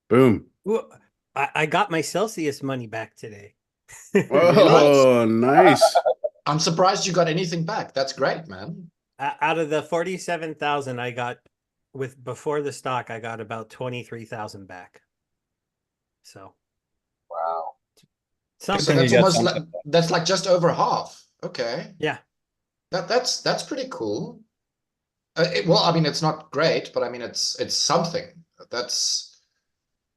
Boom. Well, I got my Celsius money back today. Really? Oh, nice. I'm surprised you got anything back. That's great, man. Out of the 47,000 I got with before the stock, I got about 23,000 back. So Wow. Okay, Good so thing something. you that's got almost something. that's like just over half. Okay. Yeah. That's pretty cool. Well, I mean, it's not great, but I mean, it's something. That's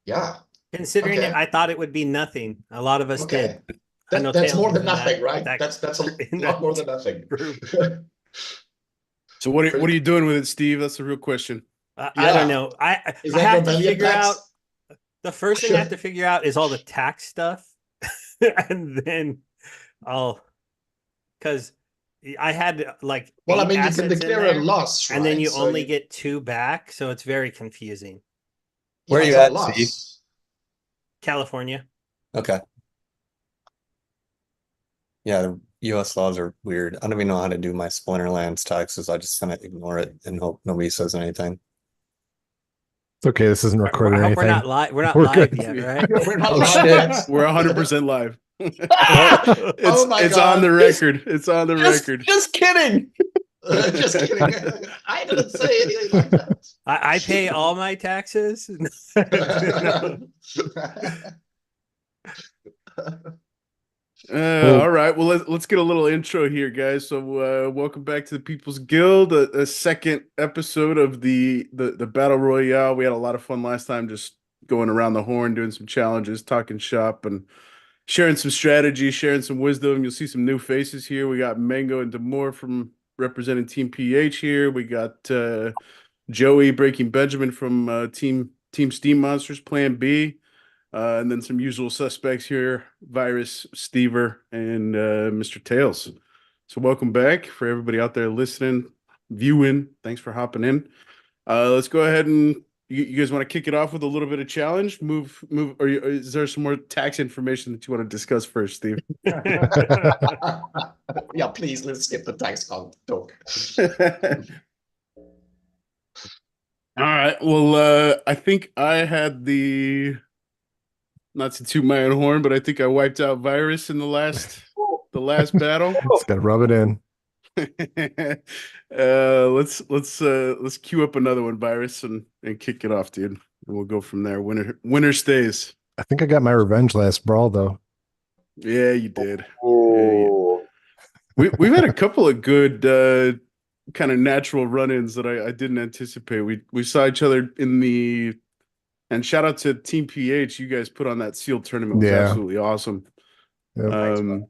yeah. Considering it, Okay. I thought it would be nothing. A lot of us Okay. did. I know That's Tails more was than in nothing, right? That's a in lot that more than nothing. group. So what Pretty are you cool. doing with it, Steve? That's the real question. I don't Yeah. know. I Is I that have to rebellion figure out tax? the first thing I have to figure out is all the tax stuff, and then I'll because I had like Well, I eight mean, you can assets in declare a there, loss, and then right? you So only you, get two back, so it's very confusing. Where yeah, are it's you a at, Steve? loss. California. Okay. Yeah, the US laws are weird. I don't even know how to do my Splinterlands taxes. I just kind of ignore it and hope nobody says anything. It's okay. This isn't I recorded or hope we're not anything. live. We're not We're live good. yet, right? We're not Oh live shit. yet. We're 100% live. Oh It's my it's on the God. record. It's on the record. Just kidding. Just kidding. I didn't say anything like I pay all my taxes. No. that. All Well, right. Well, let's get a little intro here, guys. So, welcome back to the People's Guild, a second episode of the Battle Royale. We had a lot of fun last time, just going around the horn, doing some challenges, talking shop, and sharing some strategy, sharing some wisdom. You'll see some new faces here. We got Mango and Demore from representing Team PH here. We got Joey Breaking Benjamin from Team Steam Monsters Plan B. And then some usual suspects here, Virus, Stever, and Mr. Tails. So welcome back for everybody out there listening, viewing. Thanks for hopping in. Let's go ahead and you guys want to kick it off with a little bit of challenge? Move. Or is there some more tax information that you want to discuss first, Steve? Yeah, please, let's skip the tax talk. All right. Well, I think I had not to toot my own horn, but I think I wiped out Virus in the last battle. just gotta rub it in. Let's queue up another one, Virus, and kick it off, dude. And we'll go from there. Winner stays. I think I got my revenge last brawl though. Yeah, you did. Yeah, Oh. we've had a couple of good kind of natural run-ins that I didn't anticipate. We saw each other in the and shout out to Team PH. You guys put on that sealed tournament. It was Yeah. absolutely awesome. Yep.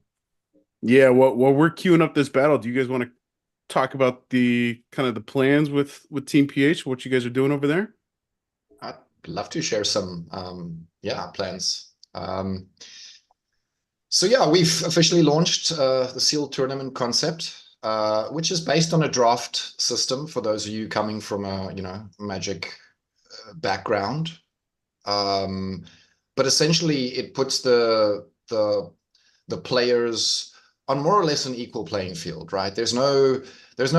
Yeah, while we're queuing up this battle, do you guys want to talk about the kind of the plans with Team PH, what you guys are doing over there? I'd love to share some plans. So yeah, we've officially launched the sealed tournament concept, which is based on a draft system for those of you coming from a Magic background. But essentially, it puts the players on more or less an equal playing field, right? There's no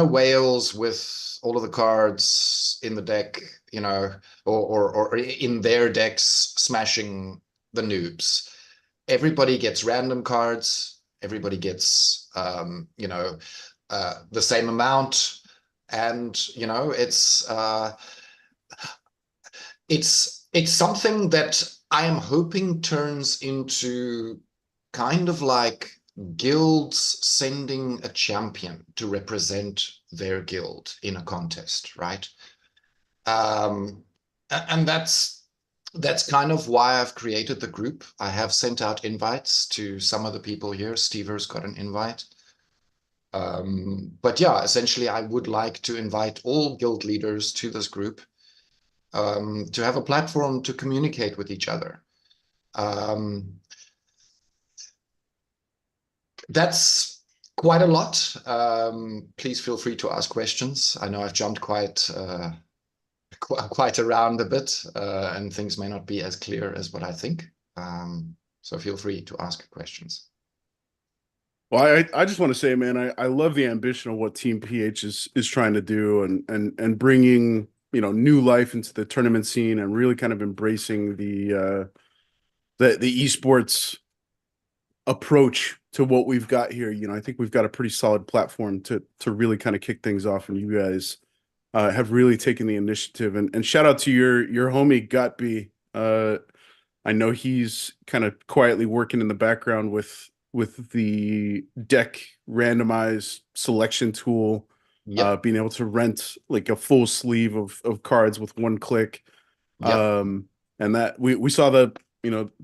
whales with all of the cards in the deck, or in their decks smashing the noobs. Everybody gets random cards. Everybody gets the same amount, and it's something that I am hoping turns into kind of like guilds sending a champion to represent their guild in a contest, right? And that's kind of why I've created the group. I have sent out invites to some of the people here. Stever's got an invite. But yeah, essentially, I would like to invite all guild leaders to this group, to have a platform to communicate with each other. That's quite a lot. Please feel free to ask questions. I know I've jumped quite around a bit, and things may not be as clear as what I think. So feel free to ask questions. Well, I just want to say, man, I love the ambition of what Team PH is trying to do and bringing new life into the tournament scene and really kind of embracing the esports approach to what we've got here. I think we've got a pretty solid platform to really kind of kick things off, and you guys have really taken the initiative. And shout out to your homie Gotby. I know he's kind of quietly working in the background with the deck randomized selection tool, Yep. being able to rent like a full sleeve of cards with one click. Yep. And that we saw the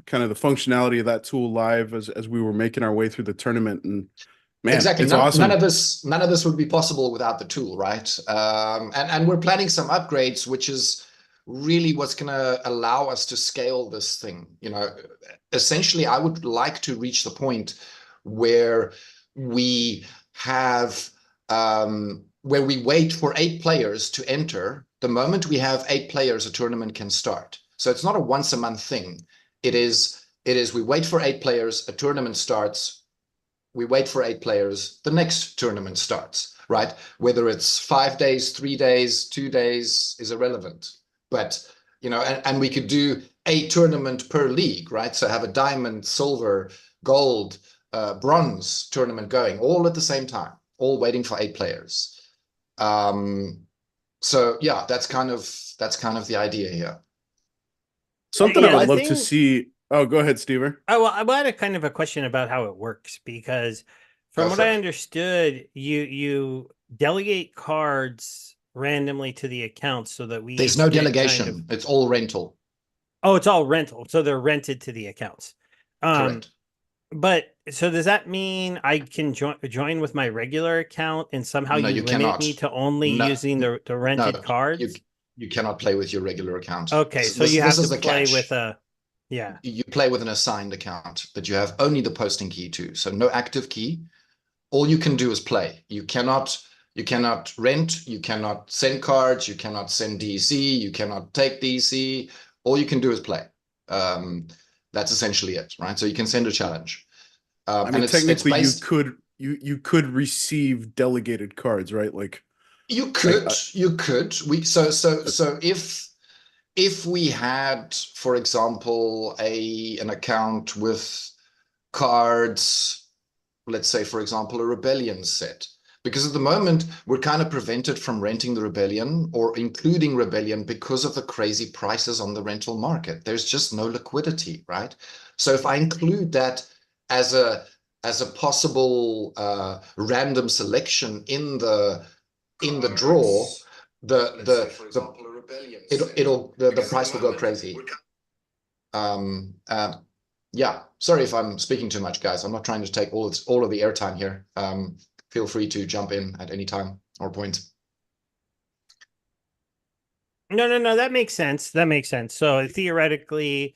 kind of the functionality of that tool live as we were making our way through the tournament, and man, Exactly. it's awesome. None of this would be possible without the tool, right? And we're planning some upgrades, which is really what's going to allow us to scale this thing. Essentially, I would like to reach the point where we have where we wait for 8 players to enter. The moment we have 8 players, a tournament can start. So it's not a once a month thing. It is we wait for 8 players, a tournament starts. We wait for 8 players, the next tournament starts, right? Whether it's 5 days, 3 days, 2 days is irrelevant. But, and we could do a tournament per league, right? So have a diamond, silver, gold, bronze tournament going all at the same time, all waiting for 8 players. So yeah, that's kind of the idea here. Something Yeah, I would I love to think- see. Oh, go ahead, Stever. I had a kind of a question about how it works, because from Go what for I it. understood, you delegate cards randomly to the accounts so that we There's each no get delegation. kind of- It's all rental. Oh, it's all rental, so they're rented to the accounts. Correct. But so does that mean I can join with my regular account, and somehow No, you you limit cannot. me to only No, using the rented No, cards? you cannot play with your regular account. Okay, so This you have is to the play catch. with a yeah. You play with an assigned account that you have only the posting key to. So no active key. All you can do is play. You cannot rent, you cannot send cards, you cannot send DC, you cannot take DC. All you can do is play. That's essentially it, right? So you can send a challenge. I mean, and it's technically, based, you could receive delegated cards, right? Like you could. So if we had, for example, an account with cards, let's say, for example, a Rebellion set, because at the moment we're kind of prevented from renting the Rebellion or including Rebellion because of the crazy prices on the rental market. There's just no liquidity, right? So if I include that as a possible random selection in the draw, the price will go crazy. Yeah, sorry if I'm speaking too much, guys. I'm not trying to take all of the airtime here. Feel free to jump in at any time or point. No, that makes sense. That makes sense. So theoretically,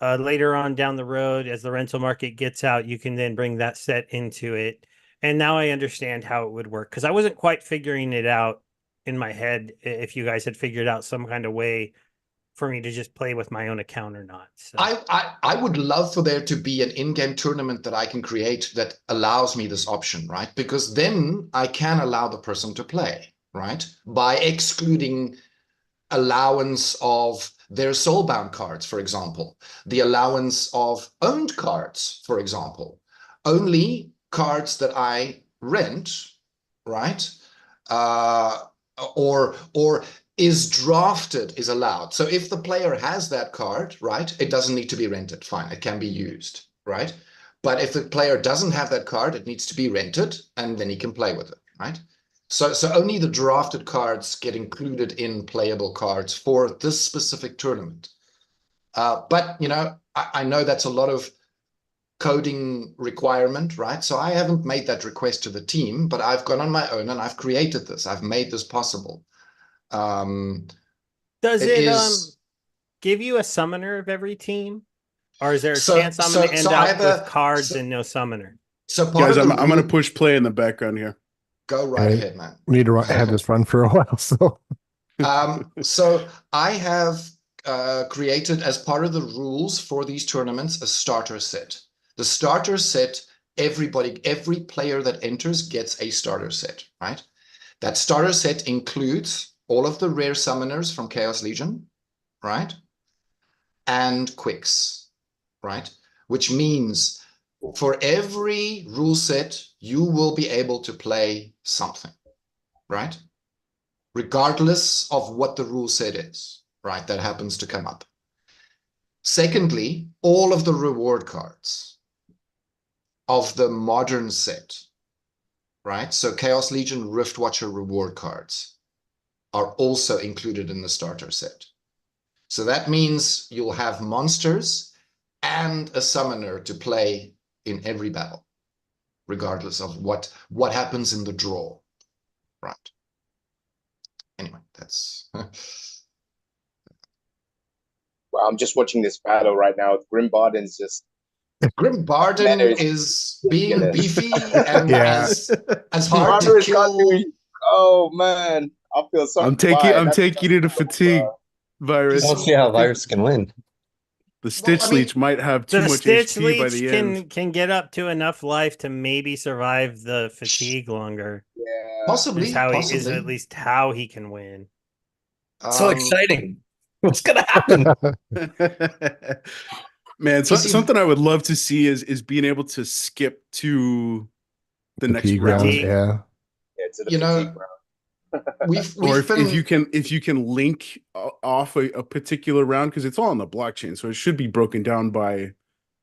later on down the road, as the rental market gets out, you can then bring that set into it. And now I understand how it would work, because I wasn't quite figuring it out in my head if you guys had figured out some kind of way for me to just play with my own account or not. So. I would love for there to be an in-game tournament that I can create that allows me this option, right? Because then I can allow the person to play, right? By excluding allowance of their soulbound cards, for example, the allowance of owned cards, for example, only cards that I rent, right? Or is drafted is allowed. So if the player has that card, right, it doesn't need to be rented. Fine, it can be used, right? But if the player doesn't have that card, it needs to be rented, and then he can play with it, right? So only the drafted cards get included in playable cards for this specific tournament. But, I know that's a lot of coding requirement, right? So I haven't made that request to the team, but I've gone on my own and I've created this. I've made this possible. Does it give you a summoner of every team, or is there a chance I'm going to end up with cards and no summoner? So guys, I'm going to push play in the background here. Go right ahead, man. We need to have this run for a while. So I have created, as part of the rules for these tournaments, a starter set. The starter set, every player that enters gets a starter set, right? That starter set includes all of the rare summoners from Chaos Legion, right? And quicks, right? Which means for every rule set, you will be able to play something, right? Regardless of what the rule set is, right? That happens to come up. Secondly, all of the reward cards of the modern set, right? So Chaos Legion Rift Watcher reward cards are also included in the starter set. So that means you'll have monsters and a summoner to play in every battle, regardless of what happens in the draw, right? Anyway, that's Well, I'm just watching this battle right now. Grim Barden's just Grim Barden That is is being ridiculous. beefy and Yeah. as hard to Barden is kill. oh man, I feel sorry. I'm taking you to fatigue, I Virus. don't see how Virus can win. The Stitch Well, I mean, Leech might have too The much Stitch HP by Leech the can end. can get up to enough life to maybe survive the fatigue longer. Yeah. Possibly, Is at possibly. least how he can win. So exciting. What's gonna happen? Man, You see- something I would love to see is being able to skip to the next Fatigue round. rounds, Fatigue. yeah. Yeah, to the You know, fatigue round. We've Or been if you can link off a particular round, because it's all on the blockchain, so it should be broken down by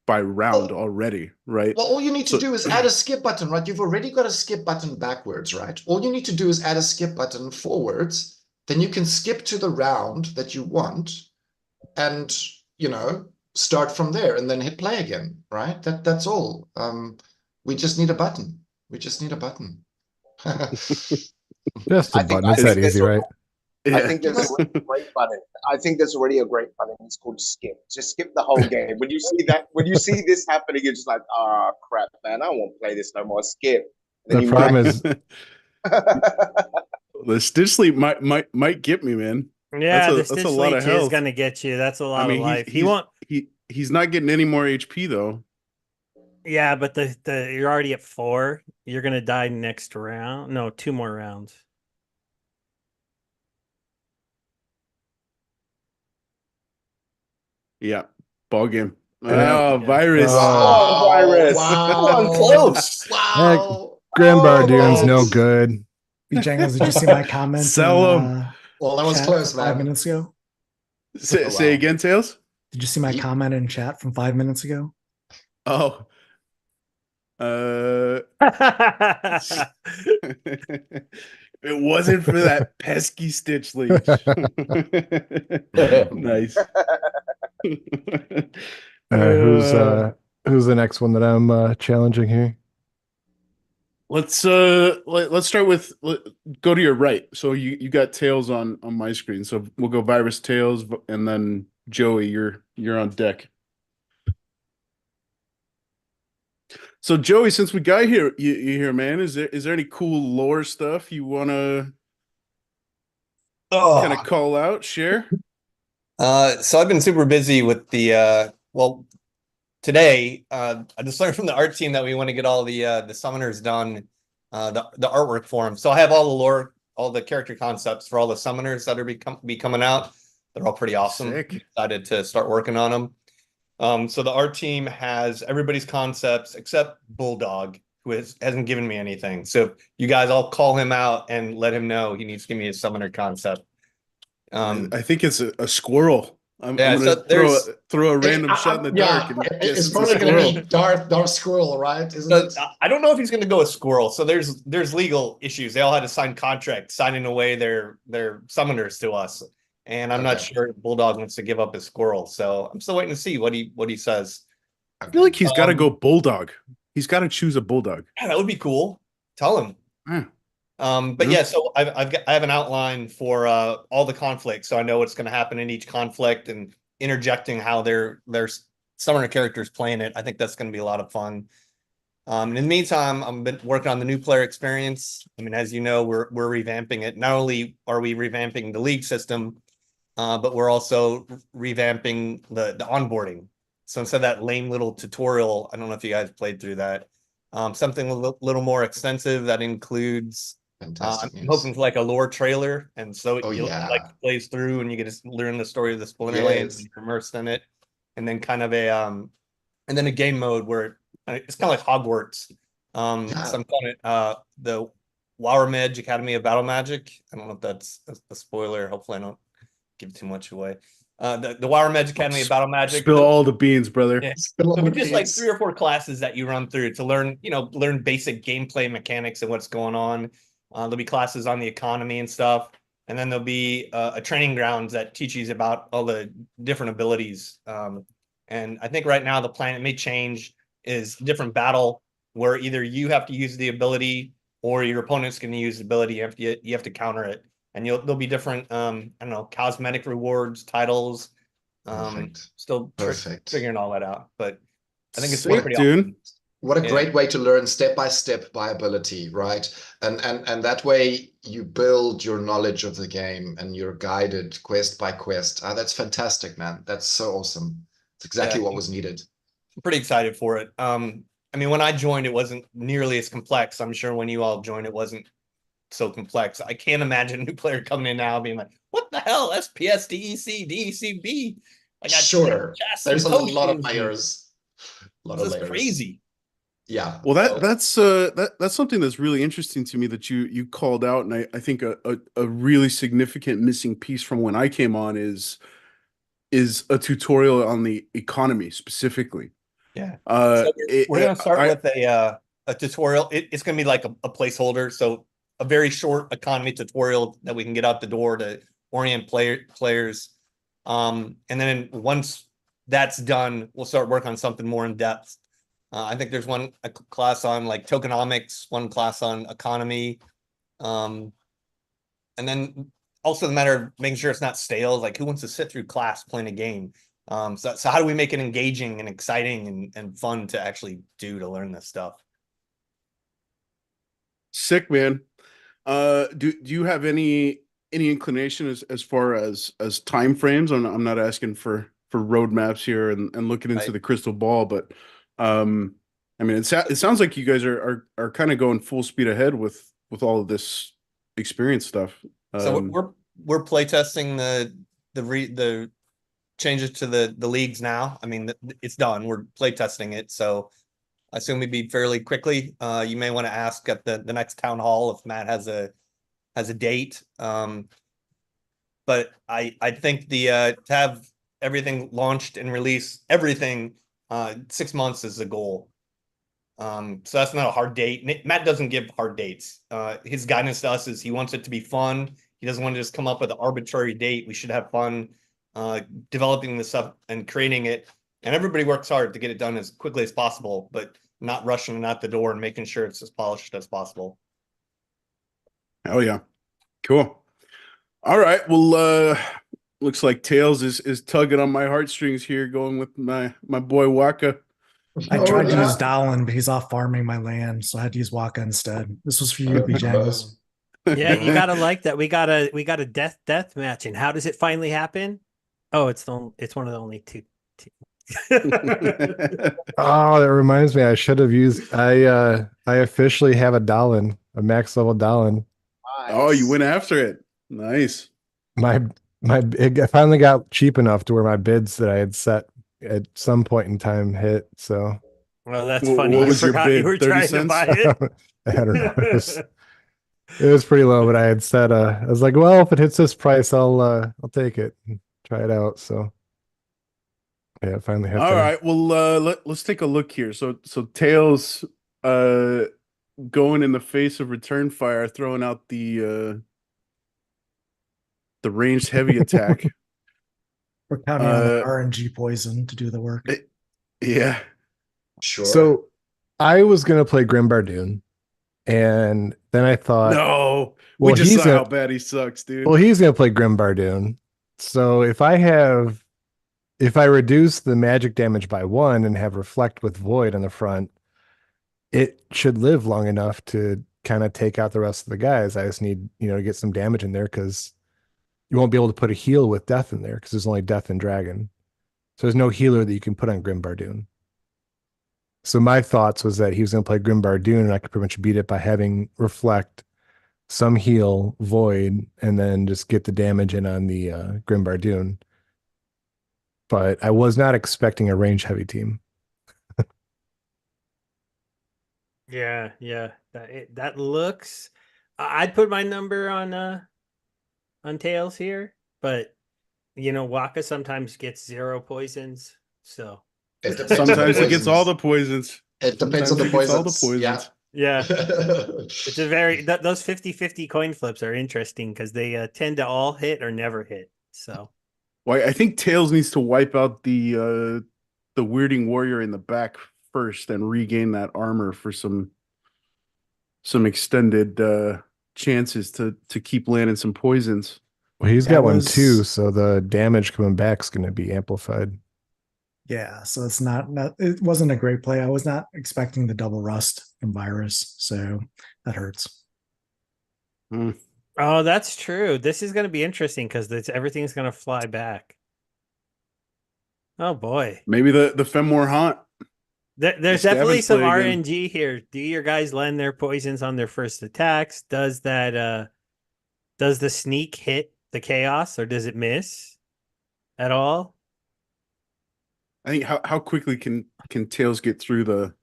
round Well- already, right? well, all you need to So- do is add a skip button, right? You've already got a skip button backwards, right? All you need to do is add a skip button forwards. Then you can skip to the round that you want and, you know, start from there and then hit play again, right? That's all. We just need a button. We just need a button. Just a I think- button. I It's think that this easy, will- right? I think there's already a great button. I think there's already a great button. It's called skip. Just skip the whole game. When you see that, when you see this happening, you're just like, ah, crap, man, I won't play this no more. Skip. And then The you problem move is The Stitch Leech might get me, man. Yeah, a- the that's a Stitch lot of Leech is health. gonna get you. That's a lot I mean, of life. he's, He won't. he's not getting any more HP though. Yeah, but the you're already at 4. You're gonna die next round. No, 2 more rounds. Yeah, ball game. Yeah. Oh, Yeah. Virus. Oh, Virus. Wow. Close. Wow. Grand Oh, Bardoon's no Virus. good. Jangles, did you see my comment? Sell in, 'em. Well, that was chat close, from 5 man. minutes ago? Say, Oh, say wow. again, Tails. Did you see my Ye- comment in chat from 5 minutes ago? Oh. It wasn't for that pesky Stitch Leech. Nice. All right, who's the next one that I'm challenging here? Let's start with go to your right. So you got Tails on my screen. So we'll go Virus, Tails, and then Joey, you're on deck. So Joey, since we got you here, man, is there any cool lore stuff you wanna kind of call out, share? So I've been super busy with the today I just learned from the art team that we want to get all the summoners done, the artwork for them. So I have all the lore, all the character concepts for all the summoners that are be coming out. They're all pretty awesome. Sick. Excited to start working on them. So the art team has everybody's concepts except Bulldog, who hasn't given me anything. So you guys all call him out and let him know he needs to give me a summoner concept. I think it's a squirrel. I'm Yeah, gonna so throw a random shot in the dark. And It's guess a probably going to squirrel. be Darth Squirrel, right? Isn't So it? I don't know if he's going to go a squirrel. So there's legal issues. They all had to sign contracts, signing away their summoners to us, and I'm not Okay. sure if Bulldog wants to give up his squirrel. So I'm still waiting to see what he says. I feel like he's got to Um, go bulldog. He's got to choose a bulldog. Yeah, that would be cool. Tell him. Yeah. But yeah, so I have an outline for all the conflicts, so I know what's going to happen in each conflict and interjecting how their summoner characters playing it. I think that's going to be a lot of fun. In the meantime, I've been working on the new player experience. I mean, as you know, we're revamping it. Not only are we revamping the league system, but we're also revamping the onboarding. So instead of that lame little tutorial, I don't know if you guys played through that. Something a little more extensive that includes Fantastic I'm news. hoping for like a lore trailer, and so Oh, it yeah. like plays through, and you get to learn the story of the Splinterlands, Yes. and you're immersed in it, and then kind of and then a game mode where it's kind of like Hogwarts. Yeah. So I'm calling it the Warmage Academy of Battle Magic. I don't know if that's a spoiler. Hopefully, I don't give too much away. The Warmage Academy of Battle Magic. Spill all the beans, brother. Yeah. Spill So all we're the just like beans. 3 or 4 classes that you run through to learn basic gameplay mechanics and what's going on. There'll be classes on the economy and stuff, and then there'll be a training grounds that teaches you about all the different abilities. And I think right now the plan, it may change, is different battle where either you have to use the ability or your opponent's going to use the ability. You have to counter it, and there'll be different I don't know, cosmetic rewards, titles. Perfect. Still Perfect. figuring all that out, but I think it's Sick, pretty dude. awesome. What a Yeah. great way to learn step by step by ability, right? And that way you build your knowledge of the game and you're guided quest by quest. That's fantastic, man. That's so awesome. It's exactly Yeah. what was needed. I'm pretty excited for it. I mean, when I joined, it wasn't nearly as complex. I'm sure when you all joined, it wasn't so complex. I can't imagine a new player coming in now being like, "What the hell? SPS, DEC, DECB." I got Sure. chests There's a and lot of potions and- layers. A lot This of is layers. crazy. Yeah. Well, that's something that's really interesting to me that you called out, and I think a really significant missing piece from when I came on is a tutorial on the economy specifically. Yeah. Uh, So we're going to start I- with a tutorial. It's going to be like a placeholder. So a very short economy tutorial that we can get out the door to orient players. And then once that's done, we'll start working on something more in depth. I think there's a class on like tokenomics, one class on economy. And then also the matter of making sure it's not stale. Like, who wants to sit through class playing a game? So how do we make it engaging and exciting and fun to actually to learn this stuff? Sick, man. Do you have any inclination as far as time frames? I'm not asking for roadmaps here and looking into Right. the crystal ball, but I mean, it sounds like you guys are kind of going full speed ahead with all of this experience stuff. So we're playtesting the changes to the leagues now. I mean, it's done. We're playtesting it, so I assume we'd be fairly quickly. You may want to ask at the next town hall if Matt has a date. But I think to have everything launched and release everything 6 months is the goal. So that's not a hard date. Matt doesn't give hard dates. His guidance to us is he wants it to be fun. He doesn't want to just come up with an arbitrary date. We should have fun developing this stuff and creating it. And everybody works hard to get it done as quickly as possible, but not rushing it out the door and making sure it's as polished as possible. Oh yeah, cool. All right, well, looks like Tails is tugging on my heartstrings here, going with my boy Waka. I Oh, tried to yeah. use Dallin, but he's off farming my land, so I had to use Waka instead. This was for you, Bjangles. Yeah, you gotta like that. We got a death match, and how does it finally happen? Oh, it's one of the only two. Oh, that reminds me. I should have used. I officially have a Dallin, a max level Dallin. Oh, you went after it. Nice. It finally got cheap enough to where my bids that I had set at some point in time hit. So Well, that's What funny. You was your forgot bid? you were 30 trying to cents? buy it. I don't know. It was pretty low, but I had set. I was like, well, if it hits this price, I'll take it and try it out. So yeah, it finally hit. All there. right, well, let's take a look here. So Tails, going in the face of return fire, throwing out the ranged heavy attack. We're counting on the Uh, RNG poison to do the work. Yeah. Sure. So I was gonna play Grim Bardoon, and then I thought, No, we well, just he's saw a- how bad he sucks, dude. well, he's gonna play Grim Bardoon. So if I reduce the magic damage by 1 and have Reflect with Void on the front, it should live long enough to kind of take out the rest of the guys. I just need, to get some damage in there because you won't be able to put a heal with Death in there because there's only Death and Dragon. So there's no healer that you can put on Grim Bardoon. So my thoughts was that he was going to play Grim Bardoon and I could pretty much beat it by having Reflect, some heal, void, and then just get the damage in on the Grimbardoon. But I was not expecting a range heavy team. Yeah, that looks. I'd put my number on Tails here, but Waka sometimes gets 0 poisons, so It depends on the Sometimes he gets all the poisons. poisons. It depends on Sometimes the he gets all the poisons. Yeah. poisons. yeah, it's a very those 50-50 coin flips are interesting because they tend to all hit or never hit. So Well, I think Tails needs to wipe out the weirding warrior in the back first and regain that armor for some extended chances to keep landing some poisons. Well, he's Yeah, got it one was- too, so the damage coming back is going to be amplified. Yeah, so it's not it wasn't a great play. I was not expecting the double rust from virus, so that hurts. oh, that's true. This is going to be interesting because everything's going to fly back. Oh boy, Maybe the Fenmore Haunt. there's The definitely scavenge some play again. RNG here. Do your guys land their poisons on their first attacks? Does the sneak hit the chaos or does it miss at all? I think how quickly can Tails get through the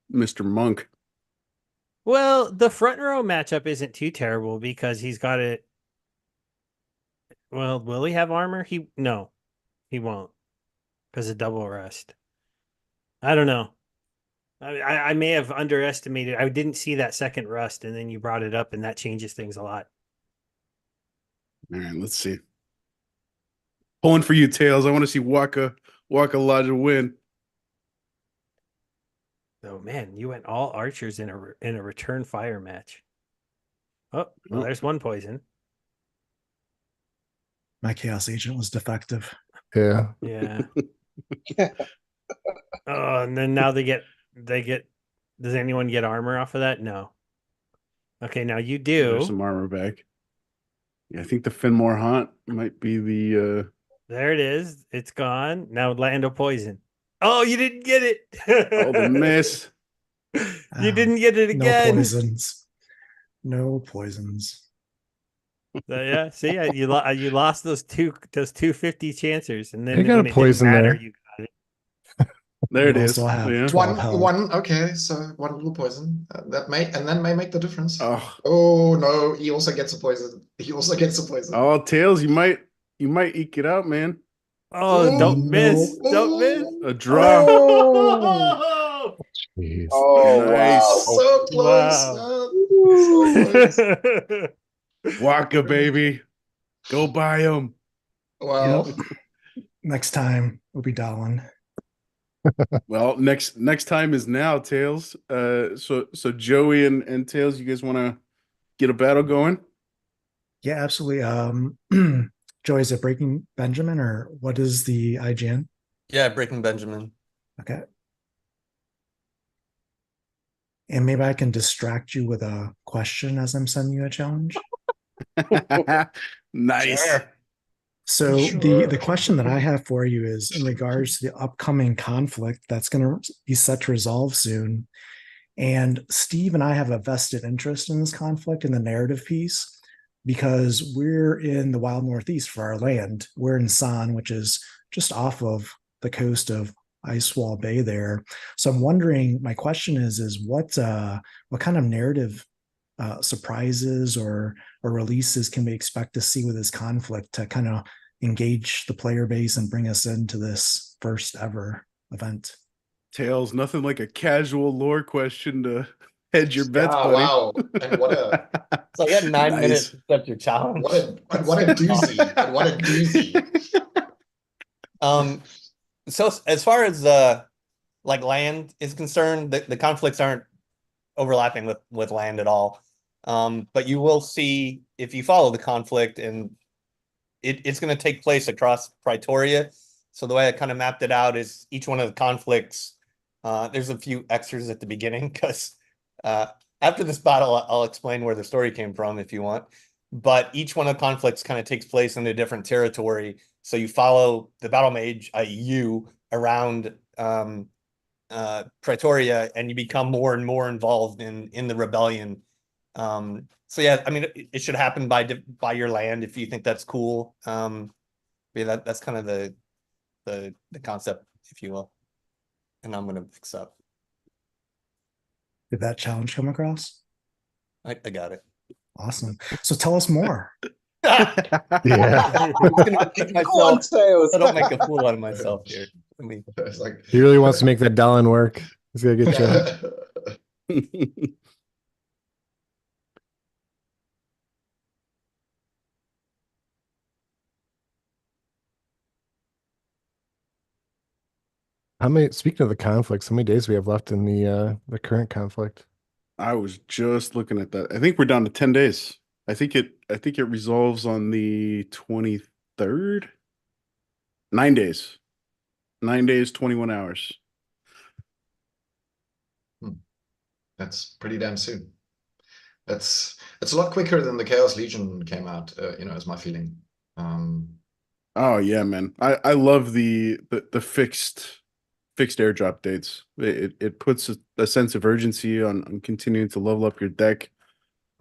Mr. Monk? Well, the front row matchup isn't too terrible because he's got it. Well, will he have armor? No, he won't because of double rust. I don't know. I may have underestimated. I didn't see that second rust, and then you brought it up, and that changes things a lot. All right, let's see. Pulling for you, Tails. I want to see Waka Lodge win. Oh man, you went all archers in a return fire match. Oh, well, there's one poison. My chaos agent was defective. Yeah. Yeah. Oh, and then now they get. Does anyone get armor off of that? No. Okay, now you There's do. some armor back. Yeah, I think the Fenmore Haunt might be the There it is. It's gone. Now land a poison. Oh, you didn't get it. oh, the miss. You didn't get it No again. poisons. No poisons. So, yeah, see, you lost those 250 chancers, and then They got when a it poison didn't matter, there. you got it. There You it is. also have Yeah. 12 health. One. Okay, so one little poison that may make the difference. Oh, Oh no, he also gets a poison. He also gets a poison. oh, Tails, you might eke it out, man. Oh, don't No. miss! Don't miss! A draw. Oh! Jeez. Oh Nice. Oh, so close. Wow. So close. Waka, baby. Go buy him. Wow. Yep. Next time we'll be Darwin. Well, next time is now, Tails. So Joey and Tails, you guys want to get a battle going? Yeah, absolutely. Joey, is it Breaking Benjamin or what is the IGN? Yeah, Breaking Benjamin. Okay. And maybe I can distract you with a question as I'm sending you a challenge. Nice. Sure. So Sure. the question that I have for you is in regards to the upcoming conflict that's going to be set to resolve soon. And Steve and I have a vested interest in this conflict in the narrative piece because we're in the wild Northeast for our land. We're in San, which is just off of the coast of Icewall Bay there. So I'm wondering, my question is what kind of narrative surprises or releases can we expect to see with this conflict to kind of engage the player base and bring us into this first ever event? Tails, nothing like a casual lore question to hedge your bets, buddy. Wow. And what a So you had 9 Nice. minutes to set your challenge. what a doozy. And what a doozy. So as far as like land is concerned, the conflicts aren't overlapping with land at all. But you will see if you follow the conflict, and it's going to take place across Praetoria. So the way I kind of mapped it out is each one of the conflicts. There's a few extras at the beginning because after this battle, I'll explain where the story came from if you want. But each one of the conflicts kind of takes place in a different territory. So you follow the battle mage, you, around Praetoria, and you become more and more involved in the rebellion. So yeah, I mean, it should happen by your land if you think that's cool. Yeah, that's kind of the concept, if you will. And I'm gonna mix up. Did that challenge come across? I got it. Awesome. So tell us more. Yeah. I'm gonna repeat Go on, myself. Tails. I don't make a fool out of myself here. I mean, It's like He really wants to make that Dallin work. He's gonna get you. Speaking of the conflicts, how many days we have left in the current conflict? I was just looking at that. I think we're down to 10 days. I think it resolves on the 23rd. 9 days. 9 days, 21 hours. That's pretty damn soon. That's a lot quicker than the Chaos Legion came out, is my feeling. Oh yeah, man. I love the fixed airdrop dates. It puts a sense of urgency on continuing to level up your deck.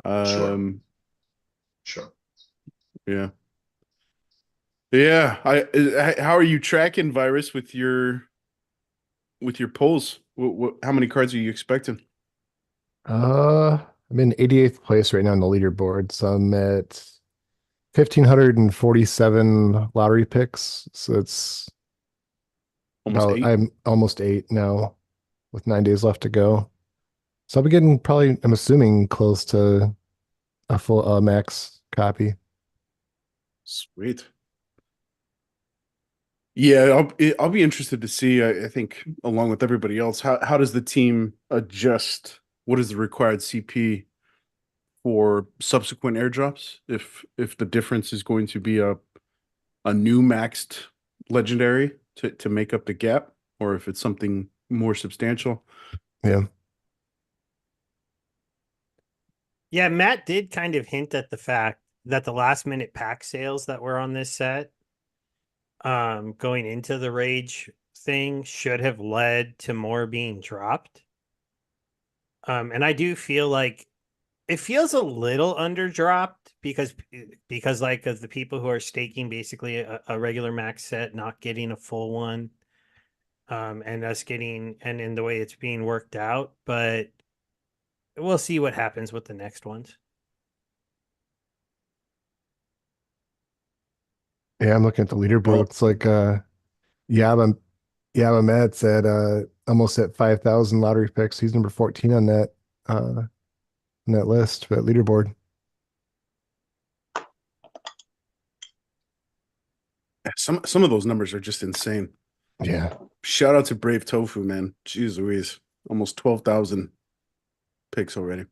Sure. Yeah. Yeah. How are you tracking Virus with your polls? How many cards are you expecting? I'm in 88th place right now on the leaderboard, so I'm at 1,547 lottery picks. So it's Almost 8. I'm almost 8 now, with 9 days left to go. So I'll be getting probably, I'm assuming, close to a full max copy. Sweet. Yeah, I'll be interested to see. I think along with everybody else, how does the team adjust? What is the required CP for subsequent airdrops? If the difference is going to be a new maxed legendary to make up the gap, or if it's something more substantial. Yeah. Yeah, Matt did kind of hint at the fact that the last minute pack sales that were on this set, going into the rage thing, should have led to more being dropped. And I do feel like it feels a little underdropped because like of the people who are staking basically a regular max set, not getting a full one, and us getting, and in the way it's being worked out, but we'll see what happens with the next ones. Yeah, I'm looking at the leaderboard. It's like Yaba Matt's at almost at 5,000 lottery picks. He's number 14 on that list, that leaderboard. Some of those numbers are just insane. Yeah. Shout out to Brave Tofu, man. Jeez Louise. Almost 12,000 picks already.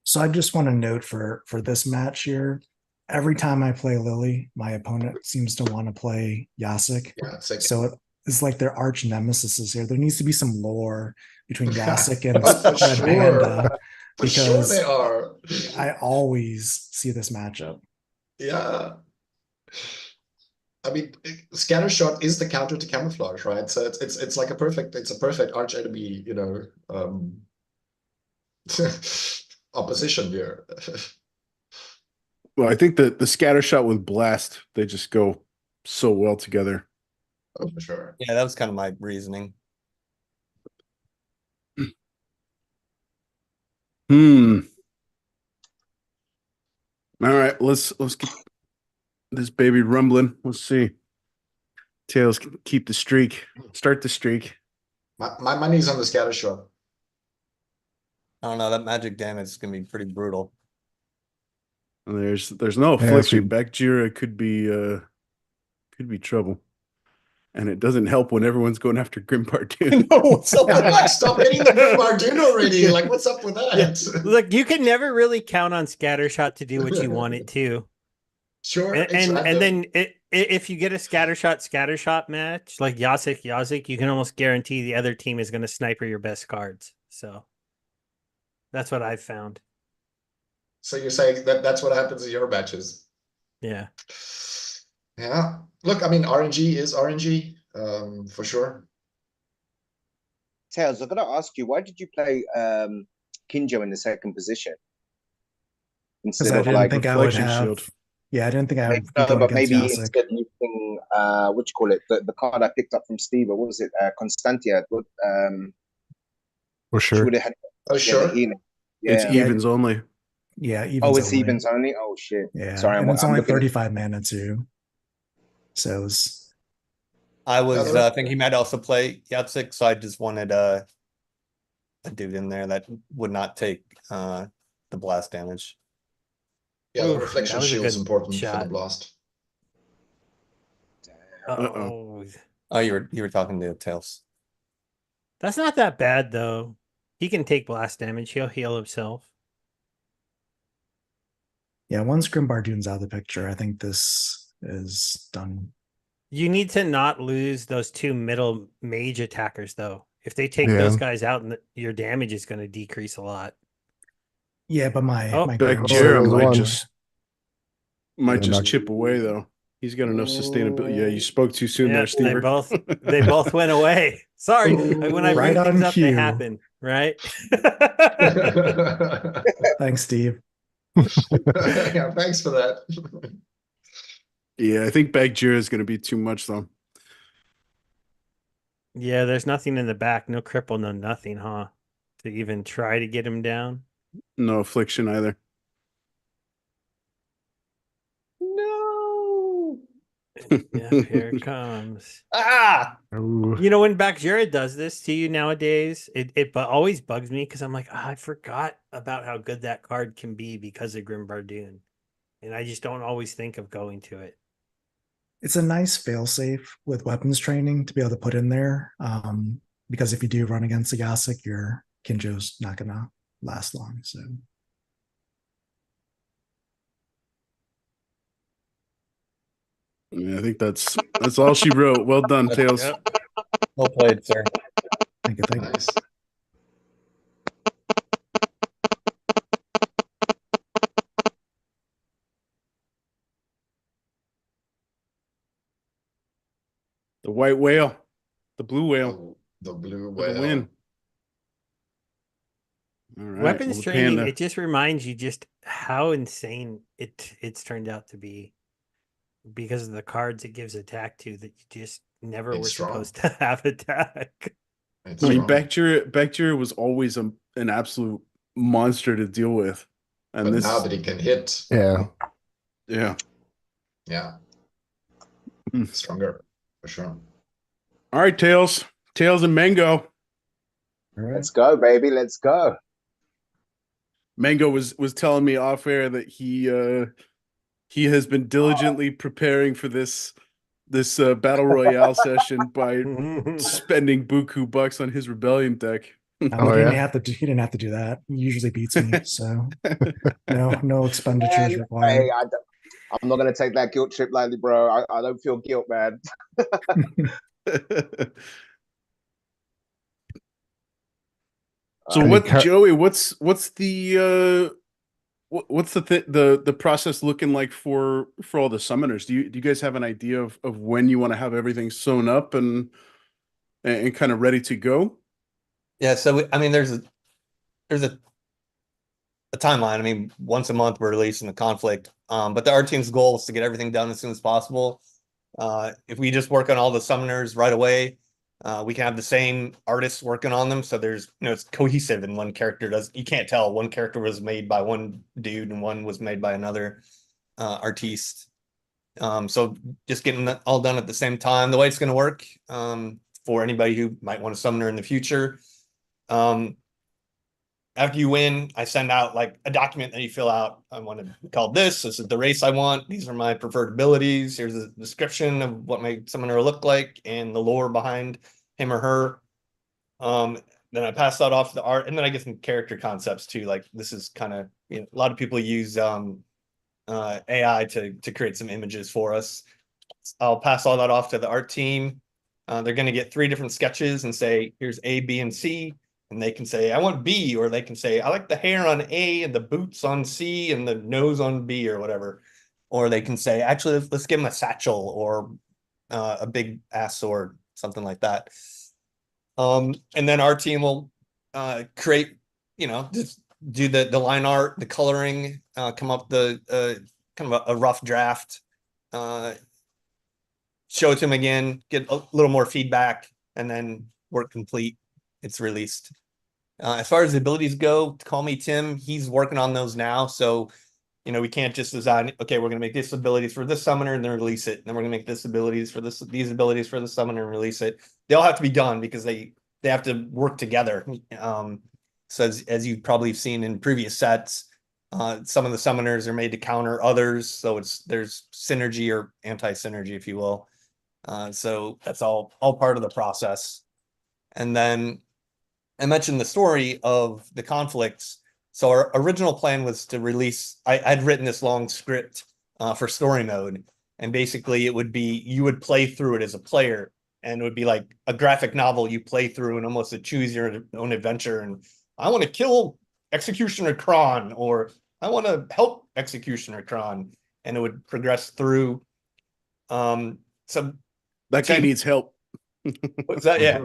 So I just want to note for this match here, every time I play Lily, my opponent seems to want to play Yasik. Yeah, it's like, So it's like their arch nemesis is here. There needs to be some lore between Yasik and For Red sure. Panda, for sure because they are. I always see this matchup. Yeah. I mean, Scattershot is the counter to camouflage, right? So it's like a perfect arch enemy, opposition here. Well, I think the scatter shot with blast, they just go so well together. Oh, for sure. yeah, that was kind of my reasoning. All right, let's get this baby rumbling. Let's see. Tails can keep the streak. Start the streak. My money's on the Scattershot. I don't know. That magic damage is gonna be pretty brutal. There's no affliction. Bakjira could be trouble. And it doesn't help when everyone's going after Grim Bardoon. No, what's up with that? Stop hitting the Bardoon already. Like, what's up with that? Look, you can never really count on Scattershot to do what you want it to. Sure. And then if you get a Scattershot match like Yasik, you can almost guarantee the other team is going to sniper your best cards. So that's what I've found. So you're saying that's what happens in your matches? Yeah. Yeah. Look, I mean, RNG is RNG, for sure. Tails, I'm gonna ask you, why did you play Kinjo in the second position Because instead I of didn't like think I would reflection have. shield. Yeah, I didn't think I would be no, going but against maybe Yasik. instead using what you call it, the card I picked up from Steve, what was it? Constantia. For She sure. would have had Oh, the sure. healing. It's Yeah. evens only. Yeah, evens Oh, it's only. evens only. Oh shit. Yeah, Sorry, and it's I'm only looking at 35 mana too. So it's I was Yeah, thinking he might also play Yatsik, so I just wanted a dude in there that would not take the blast damage. Yeah, the Oof, reflection that was a shield is good important for the shot. blast. Oh, Oh, you were talking to Tails. that's not that bad though. He can take blast damage. He'll heal himself. yeah, once Grimbardoon's out of the picture, I think this is done. You need to not lose those two middle mage attackers though. If they take Yeah. those guys out, your damage is going to decrease a lot. Yeah, but my Oh, my Back Grim Jera there's might one. just knock- chip away though. He's got enough sustainability. Yeah, you spoke too soon yeah, there, Steve. they both went away. Sorry, when I bring Right things on up, they cue. happen, right? Thanks, Steve. Yeah, thanks for that. Yeah, I think back Jera is going to be too much though. Yeah, there's nothing in the back, no cripple, no nothing, huh? To even try to get him down. No affliction either. No. Yeah, here it comes. Ah! Ooh. You know, when Bakjera does this to you nowadays, it always bugs me because I'm like, I forgot about how good that card can be because of Grimbardoon. And I just don't always think of going to it. It's a nice failsafe with weapons training to be able to put in there. Because if you do run against a Yasik, your Kinjo's not gonna last long. So Yeah, I think that's all she wrote. Well done, Tails. Yep. Well played, sir. thank you. Nice. The white whale, the blue whale, Oh, the blue for the whale. win. All right. Weapons well, the training, panda. it just reminds you just how insane it's turned out to be because of the cards it gives attack to that you just never It's were strong. supposed to have attack. It's I mean, strong. Bacteria was always an absolute monster to deal with, and But this, now that he can hit, Yeah. yeah. yeah, Mm. stronger for sure. All right, Tails and Mango. All right. Let's go, baby. Let's go. Mango was telling me off air that he has been diligently preparing for this battle royale session by spending buku bucks on his rebellion deck. He Oh, didn't yeah. have to. He didn't have to do that. He usually beats me, so no expenditures Man, required. hey, I'm not gonna take that guilt trip lightly, bro. I don't feel guilt, man. So Any what, car- Joey? What's the what's the process looking like for all the summoners? Do you guys have an idea of when you want to have everything sewn up and kind of ready to go? Yeah, so I mean, there's a timeline. I mean, once a month we're releasing the conflict. But our team's goal is to get everything done as soon as possible. If we just work on all the summoners right away, we can have the same artists working on them. So there's, it's cohesive and one character does, you can't tell one character was made by one dude and one was made by another artiste. So just getting that all done at the same time. The way it's going to work for anybody who might want a summoner in the future. After you win, I send out like a document that you fill out. I want to call this is the race I want. These are my preferred abilities. Here's a description of what my summoner look like and the lore behind him or her. Then I pass that off to the art, and then I get some character concepts too. Like this is kind of, a lot of people use AI to create some images for us. I'll pass all that off to the art team. They're going to get 3 different sketches and say, here's A, B, and C. And they can say, I want B, or they can say, I like the hair on A and the boots on C and the nose on B or whatever. Or they can say, actually, let's give him a satchel or a big ass sword, something like that. And then our team will create, just do the line art, the coloring, come up the kind of a rough draft, show it to him again, get a little more feedback, and then work complete. It's released. As far as the abilities go, call me Tim. He's working on those now. So, we can't just design, okay, we're going to make this abilities for this summoner and then release it. And then we're going to make this abilities for these abilities for the summoner and release it. They all have to be done because they have to work together. So as you've probably seen in previous sets, some of the summoners are made to counter others. So there's synergy or anti-synergy, if you will. So that's all part of the process. And then I mentioned the story of the conflicts. So our original plan was to release, I'd written this long script for story mode. And basically it would be, you would play through it as a player, and it would be like a graphic novel you play through and almost a choose your own adventure. And I want to kill Executioner Kron, or I want to help Executioner Kron. And it would progress through some. That guy needs help. What's that? Yeah.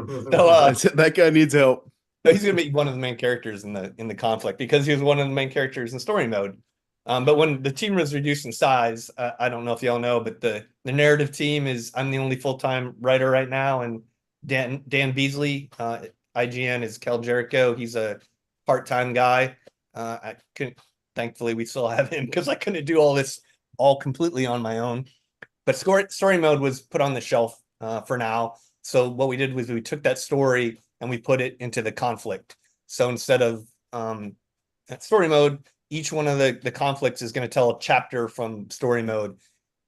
So, that guy needs help. He's going to be one of the main characters in the conflict because he was one of the main characters in story mode. But when the team was reduced in size, I don't know if y'all know, but the narrative team I'm the only full-time writer right now, and Dan Beasley, IGN, is Kel Jericho. He's a part-time guy. I couldn't. Thankfully, we still have him because I couldn't do all this all completely on my own. But story mode was put on the shelf for now. So what we did was we took that story and we put it into the conflict. So instead of story mode, each one of the conflicts is going to tell a chapter from story mode.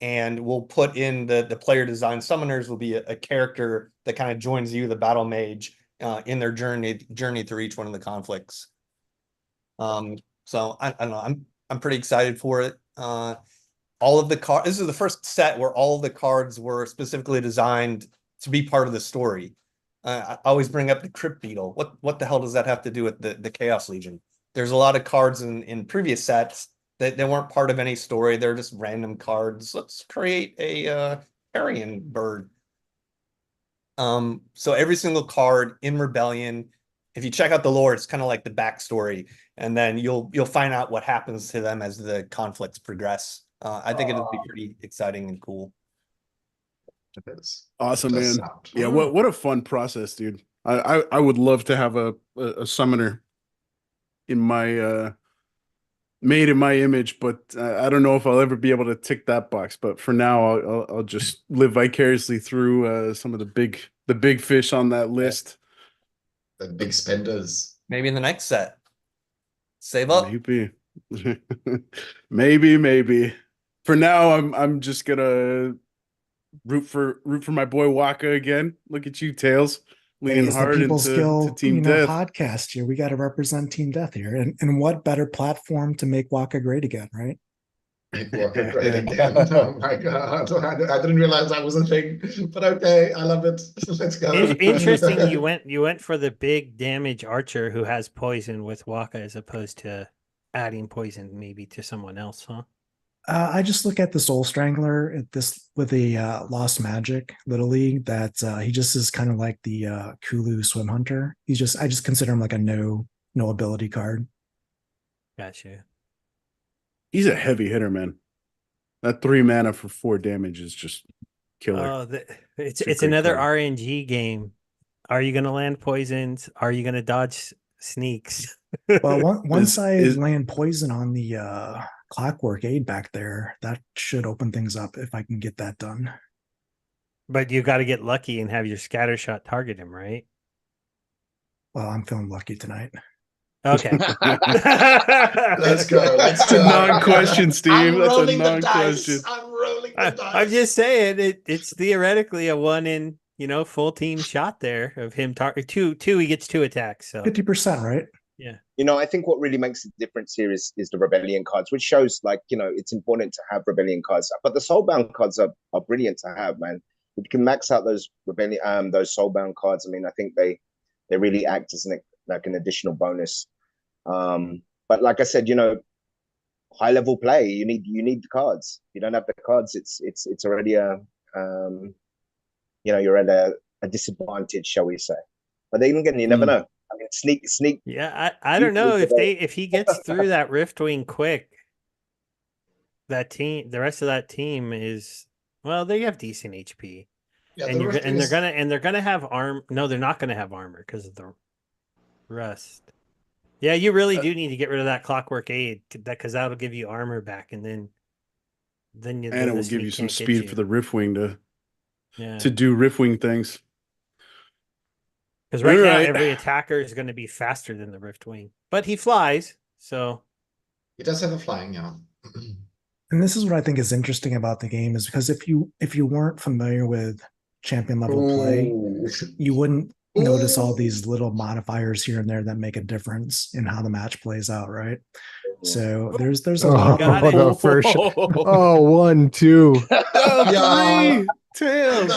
And we'll put in the player design summoners will be a character that kind of joins you, the battle mage, in their journey through each one of the conflicts. So I don't know. I'm pretty excited for it. All of the cards. This is the first set where all of the cards were specifically designed to be part of the story. I always bring up the Crypt Beetle. What the hell does that have to do with the Chaos Legion? There's a lot of cards in previous sets that they weren't part of any story. They're just random cards. Let's create a carrion bird. So every single card in Rebellion, if you check out the lore, it's kind of like the backstory, and then you'll find out what happens to them as the conflicts progress. I think it'll be pretty exciting and cool. It is Awesome, it man. sound. Yeah, what a fun process, dude. I would love to have a summoner in my made in my image, but I don't know if I'll ever be able to tick that box. But for now, I'll just live vicariously through some of the big fish on that list. The big spenders. Maybe in the next set. Save up. Maybe. For now, I'm just gonna root for my boy Waka again. Look at you, Tails, leaning hard into Team Death podcast here. We got to represent Team Death here, and what better platform to make Waka great again, right? Make Waka great again. Oh my god! I didn't realize that was a thing, but okay, I love it. Let's go. Interesting. You went for the big damage archer who has poison with Waka as opposed to adding poison maybe to someone else, huh? I just look at the Soul Strangler at this with the Lost Magic Little League. That he just is kind of like the Kulu Swim Hunter. I just consider him like a no ability card. Gotcha. He's a heavy hitter, man. That 3 mana for 4 damage is just killer. Oh, it's another card. RNG game. Are you going to land poisons? Are you going to dodge sneaks? Well, once I land poison on the Clockwork Aid back there, that should open things up if I can get that done. But you got to get lucky and have your scatter shot target him, right? Well, I'm feeling lucky tonight. Okay. Let's go. That's a non-question, Steve. That's a non-question. I'm rolling the dice. I'm just saying it's theoretically a 1 in, full team shot there of him target two. He gets 2 attacks. So 50%, right? Yeah. I think what really makes the difference here is the Rebellion cards, which shows it's important to have Rebellion cards. But the Soulbound cards are brilliant to have, man. If you can max out those Rebellion, those Soulbound cards, I mean, I think they really act as an additional bonus. But like I said, high level play, you need the cards. If you don't have the cards, it's already you're at a disadvantage, shall we say? But then again, you never know. I mean, sneak. Yeah, I don't know if he gets through that Riftwing quick. The rest of that team is well, they have decent HP, Yeah, and the Rift they're is gonna have arm. No, they're not gonna have armor because of the rust. Yeah, you really do need to get rid of that Clockwork Aid because that'll give you armor back, and then And then it will the give sneak you some can't get speed you. for the Riftwing Yeah, to do Riftwing things. because right All now right. every attacker is going to be faster than the Riftwing, but he flies, so He does have a flying, yeah. And this is what I think is interesting about the game is because if you weren't familiar with champion level play, Ooh. you wouldn't notice all Ooh. these little modifiers here and there that make a difference in how the match plays out, right? So there's a lot. got it. the first. Oh, 1, 2. No, Yeah. 3 tails.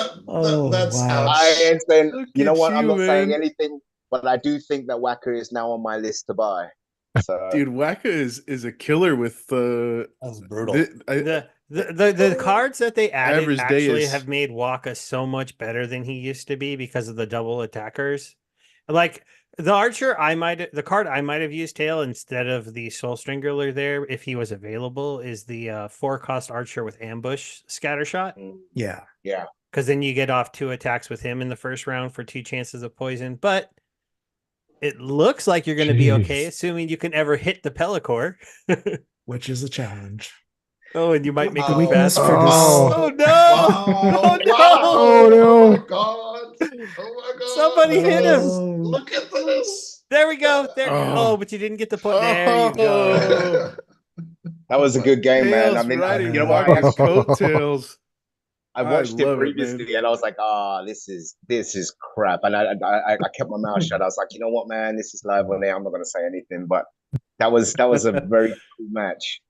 That's wow. I ouch. ain't saying, Look you know at what? I'm you, not saying man. anything, but I do think that Wacker is now on my list to buy. So Dude, Wacka is a killer with That was brutal. The cards that they added Average day actually is- have made Waka so much better than he used to be because of the double attackers. Like the the card I might have used tail instead of the Soul Strangler there if he was available is the 4-cost archer with ambush scattershot. Yeah. yeah, Because then you get off 2 attacks with him in the first round for 2 chances of poison. But it looks like you're going to be okay, Jeez. assuming you can ever hit the Pellicor. Which is a challenge. Oh, and you might make The it weakness fast. for this. Oh no! Wow. Oh no! Oh, Oh no. my god. Oh my god. Somebody hit him. Oh, Look at this. There we go. There. Oh. Oh, but you didn't get the point. There you go. that was a good game, man. I Tails mean, riding you know what? Wacka's coattails. I watched I it love it, previously, and I was like, this is crap. And I kept my mouth shut. I was like, you know what, man, this is live on there. I'm not going to say anything, but that was a very cool match.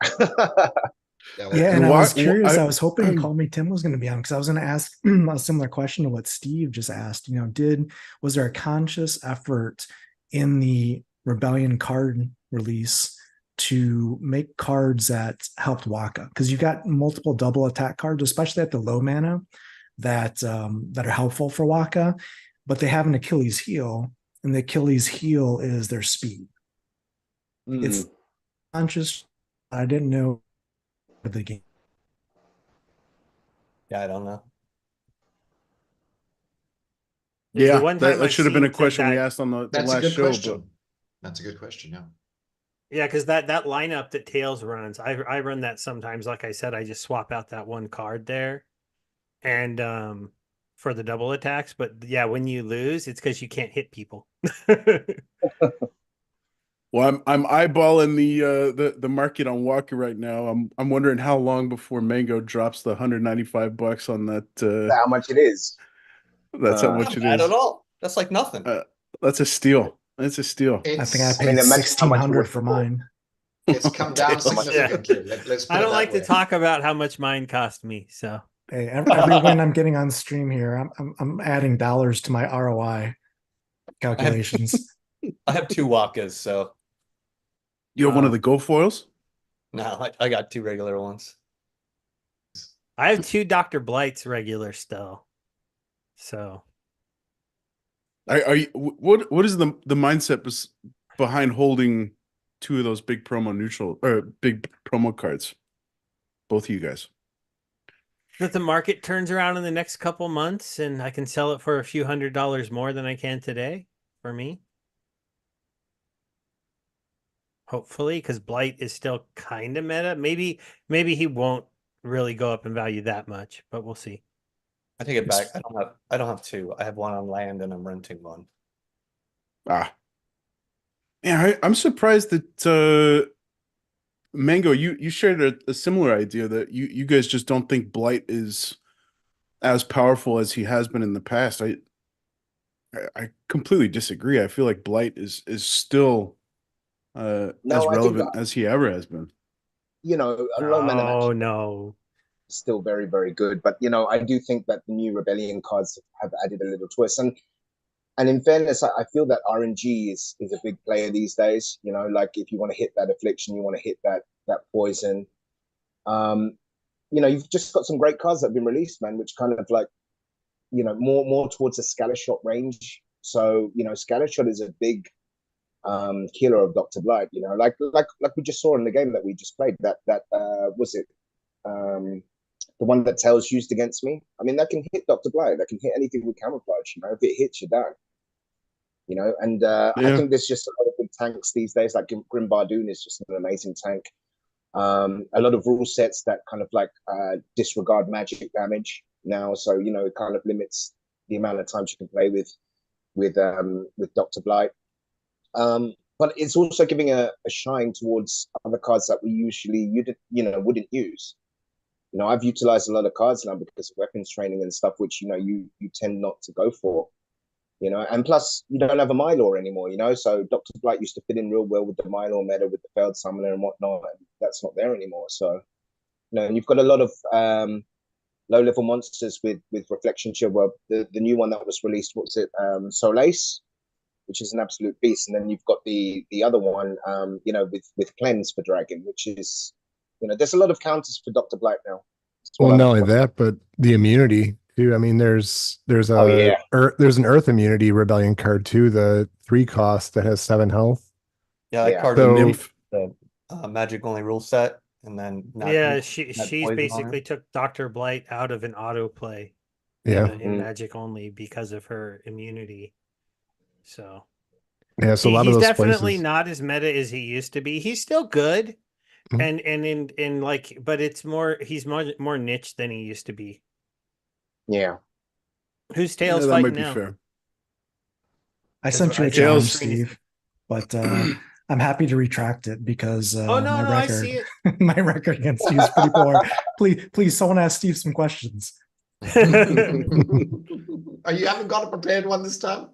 Yeah, and I was curious. I- I was hoping Call Me Tim was going to be on because I was going to ask a similar question to what Steve just asked. You know, was there a conscious effort in the Rebellion card release to make cards that helped Waka? Because you got multiple double attack cards, especially at the low mana, that are helpful for Waka, but they have an Achilles heel, and the Achilles heel is their speed. It's conscious. I didn't know the game. Yeah, I don't know. Yeah, The one time that I've should have been a seen question we that- asked on the That's a last good show. question. That's a good question, yeah. Yeah, because that lineup that Tails runs, I run that sometimes. Like I said, I just swap out that one card there, and for the double attacks. But yeah, when you lose, it's because you can't hit people. Well, I'm eyeballing the market on Walker right now. I'm wondering how long before Mango drops the $195 on that. How much it is? That's how Not much Not it bad is. at all. That's like nothing. That's a steal. That's a steal. I think I It's, paid imagine how much it 1,600 was for before. mine. it's come down Tails. significantly. Let's put I it don't that like way. to talk about how much mine cost me. So Hey, every win I'm getting on stream here, I'm adding dollars to my ROI calculations. I have 2 Wakas, so You have one of the Go foils? no, I got 2 regular ones. I have 2 Dr. Blights regular still. So Are you what is the mindset behind holding 2 of those big promo neutral or big promo cards? Both of you guys. that the market turns around in the next couple months and I can sell it for a few $100s more than I can today for me. Hopefully, because Blight is still kind of meta. Maybe he won't really go up in value that much, but we'll see. I take it back. I don't have 2. I have 1 on land and I'm renting 1. Ah. Yeah, I'm surprised that Mango, you shared a similar idea that you guys just don't think Blight is as powerful as he has been in the past. I completely disagree. I feel like Blight is still as No, I think relevant as he ever has been. a low mana match Oh no. is still very, very good. But I do think that the new Rebellion cards have added a little twist. And in fairness, I feel that RNG is a big player these days. Like if you want to hit that affliction, you want to hit that poison. You've just got some great cards that have been released, man, which kind of like, more towards the scatter shot range So, Scattershot is a big killer of Dr. Blight, like we just saw in the game that we just played. That was it the one that Tails used against me. I mean, that can hit Dr. Blight, that can hit anything with camouflage, if it hits, you're done. And I think there's just a lot of good tanks these days, like Grim Bardoon is just an amazing tank. A lot of rule sets that kind of like disregard magic damage now, so it kind of limits the amount of times you can play with Dr. Blight. But it's also giving a shine towards other cards that we usually wouldn't use. I've utilized a lot of cards now because of weapons training and stuff, which you tend not to go for. And plus you don't have a Mylor anymore, so Dr. Blight used to fit in real well with the Mylor meta, with the failed summoner and whatnot, and that's not there anymore. So, and you've got a lot of low-level monsters with Reflection Shield. Well, the new one that was released, what's it, Solace, which is an absolute beast, and then you've got the other one, with Cleanse for Dragon, which is, there's a lot of counters for Dr. Blight now. Well, not only that, but the immunity too. I mean, there's there's an Earth immunity rebellion card too, the 3 cost that has 7 health. Yeah, that card So- nymph, the magic only rule set, and then she's poison on basically her. took Dr. Blight out of an auto play Yeah. in Magic only because of her immunity. So Yeah. So a lot of he's those definitely places. not as meta as he used to be. He's still good. Mhm. And in like, but he's more niche than he used to be. Yeah. Who's Tails that fighting might be now? fair. I sent you a Tails- challenge, Steve, but I'm happy to retract it because Oh no, my I record, see it. my record against you is pretty poor. Please, someone ask Steve some questions. Oh, you haven't got a prepared one this time?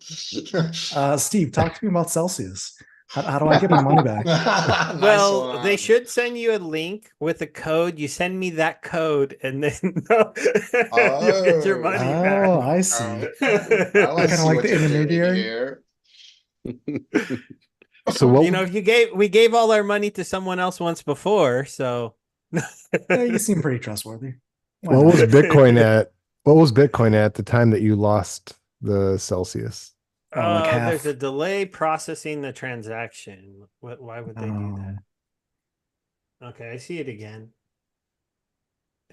Steve, talk to me about Celsius. How do I get my money back? Nice Well, one. they should send you a link with a code. You send me that code, and then you'll get your money Oh, back. I see. Oh, Kind I of see like what the you're doing intermediary. here. So what? We gave all our money to someone else once before, so Yeah, you seem pretty trustworthy. Why What not? was Bitcoin at? What was Bitcoin at the time that you lost the Celsius? Oh, like half. there's a delay processing the transaction. Why would they do that? Okay, I see it again.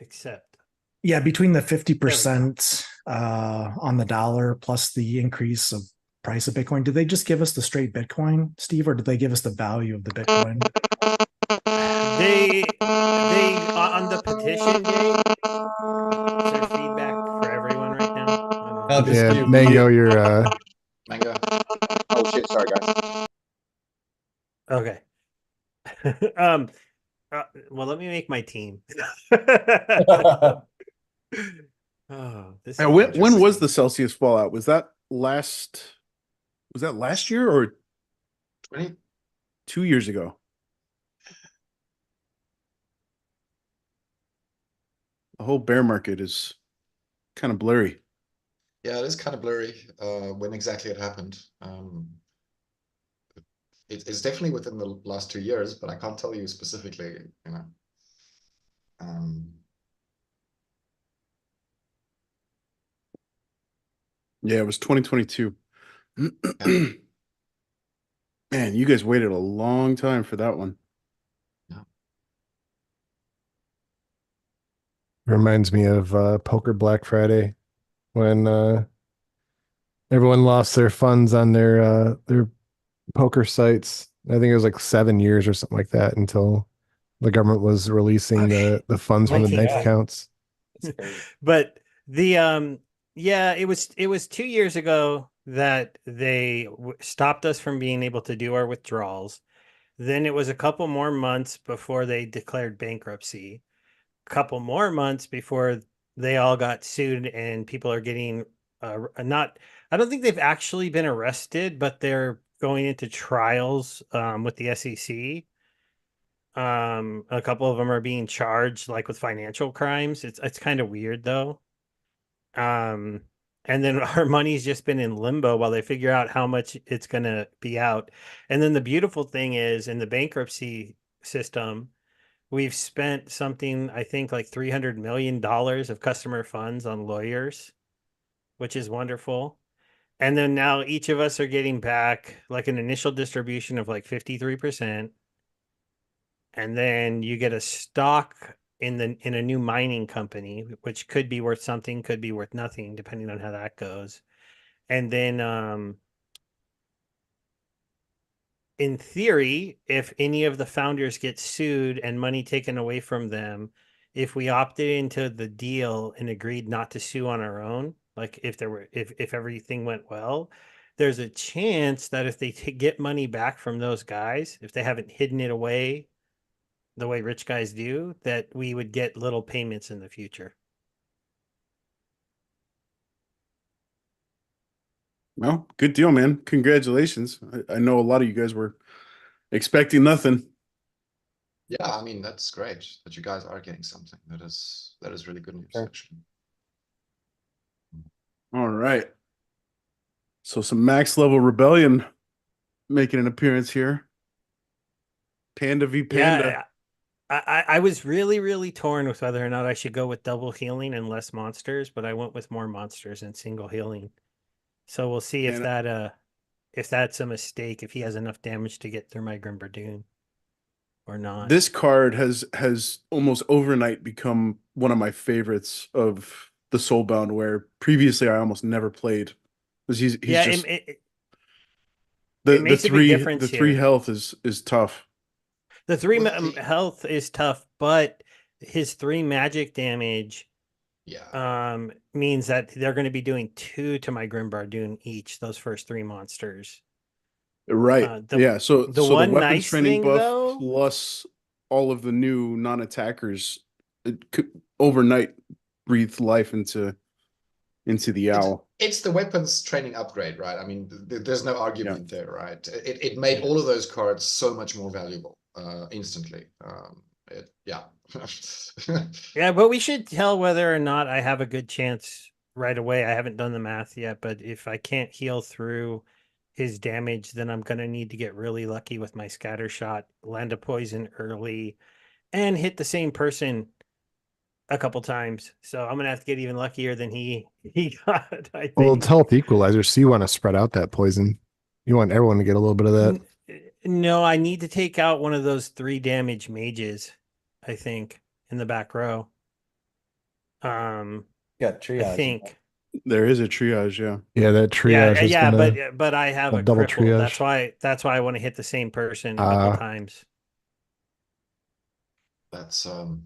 Accept. Yeah, between the 50% on the dollar plus the increase of price of Bitcoin, did they just give us the straight Bitcoin, Steve, or did they give us the value of the Bitcoin? They on the petition, Jay. Is there feedback for everyone right now? I don't know. No, just Yeah, you. Mango, you're Mango. Oh shit, sorry guys. Okay. Well, let me make my team. Oh, this is When was interesting. the Celsius fallout? Was that last year or 20? 2 years ago? The whole bear market is kind of blurry. Yeah, it is kind of blurry when exactly it happened. It's definitely within the last 2 years, but I can't tell you specifically, Yeah, it was 2022. Yeah. Man, you guys waited a long time for that one. reminds me of Poker Black Friday when everyone lost their funds on their poker sites. I think it was like 7 years or something like that until the government was releasing the funds from the bank accounts. But the yeah, it was 2 years ago that they stopped us from being able to do our withdrawals. Then it was a couple more months before they declared bankruptcy. A couple more months before they all got sued and people are getting not, I don't think they've actually been arrested, but they're going into trials with the SEC. A couple of them are being charged like with financial crimes. It's kind of weird though. And then our money's just been in limbo while they figure out how much it's going to be out. And then the beautiful thing is in the bankruptcy system, we've spent something, I think like $300 million of customer funds on lawyers, which is wonderful. And then now each of us are getting back like an initial distribution of like 53%. And then you get a stock in a new mining company, which could be worth something, could be worth nothing, depending on how that goes. And then in theory, if any of the founders get sued and money taken away from them, if we opted into the deal and agreed not to sue on our own, like if everything went well, there's a chance that if they get money back from those guys, if they haven't hidden it away the way rich guys do, that we would get little payments in the future. Well, good deal, man. Congratulations. I know a lot of you guys were expecting nothing. Yeah, I mean, that's great that you guys are getting something. That is really good news, Sure. actually. All right. So some max level rebellion making an appearance here. Panda v Panda. Yeah, I was really torn with whether or not I should go with double healing and less monsters, but I went with more monsters and single healing. So we'll see if that's a mistake, if he has enough damage to get through my Grim Bardoon or not. This card has almost overnight become one of my favorites of the Soulbound, where previously I almost never played. Because he's yeah, just it the makes a big three difference the three here. health is tough. The three Well, health is tough, but his 3 magic damage Yeah. means that they're going to be doing 2 to my Grim Bardoon each, those first 3 monsters. Right. The Yeah. So the the one weapons nice training thing buff though, plus all of the new non-attackers, it could overnight breathe life into the owl. It's the weapons training upgrade, right? I mean, there's no argument there, right? It made Yeah. all of those cards so much more valuable instantly. Yeah. yeah, but we should tell whether or not I have a good chance right away. I haven't done the math yet, but if I can't heal through his damage, then I'm going to need to get really lucky with my scatter shot, land a poison early, and hit the same person a couple times. So I'm going to have to get even luckier than he got, I Well, think. it's health equalizer, so you want to spread out that poison. You want everyone to get a little bit of that. No, I need to take out one of those 3 damage mages, I think, in the back row. Yeah, I triage. think. There is a triage, yeah. Yeah, that triage is yeah, gonna but I have a double cripple. triage. That's why I want to hit the same person a couple times. That's a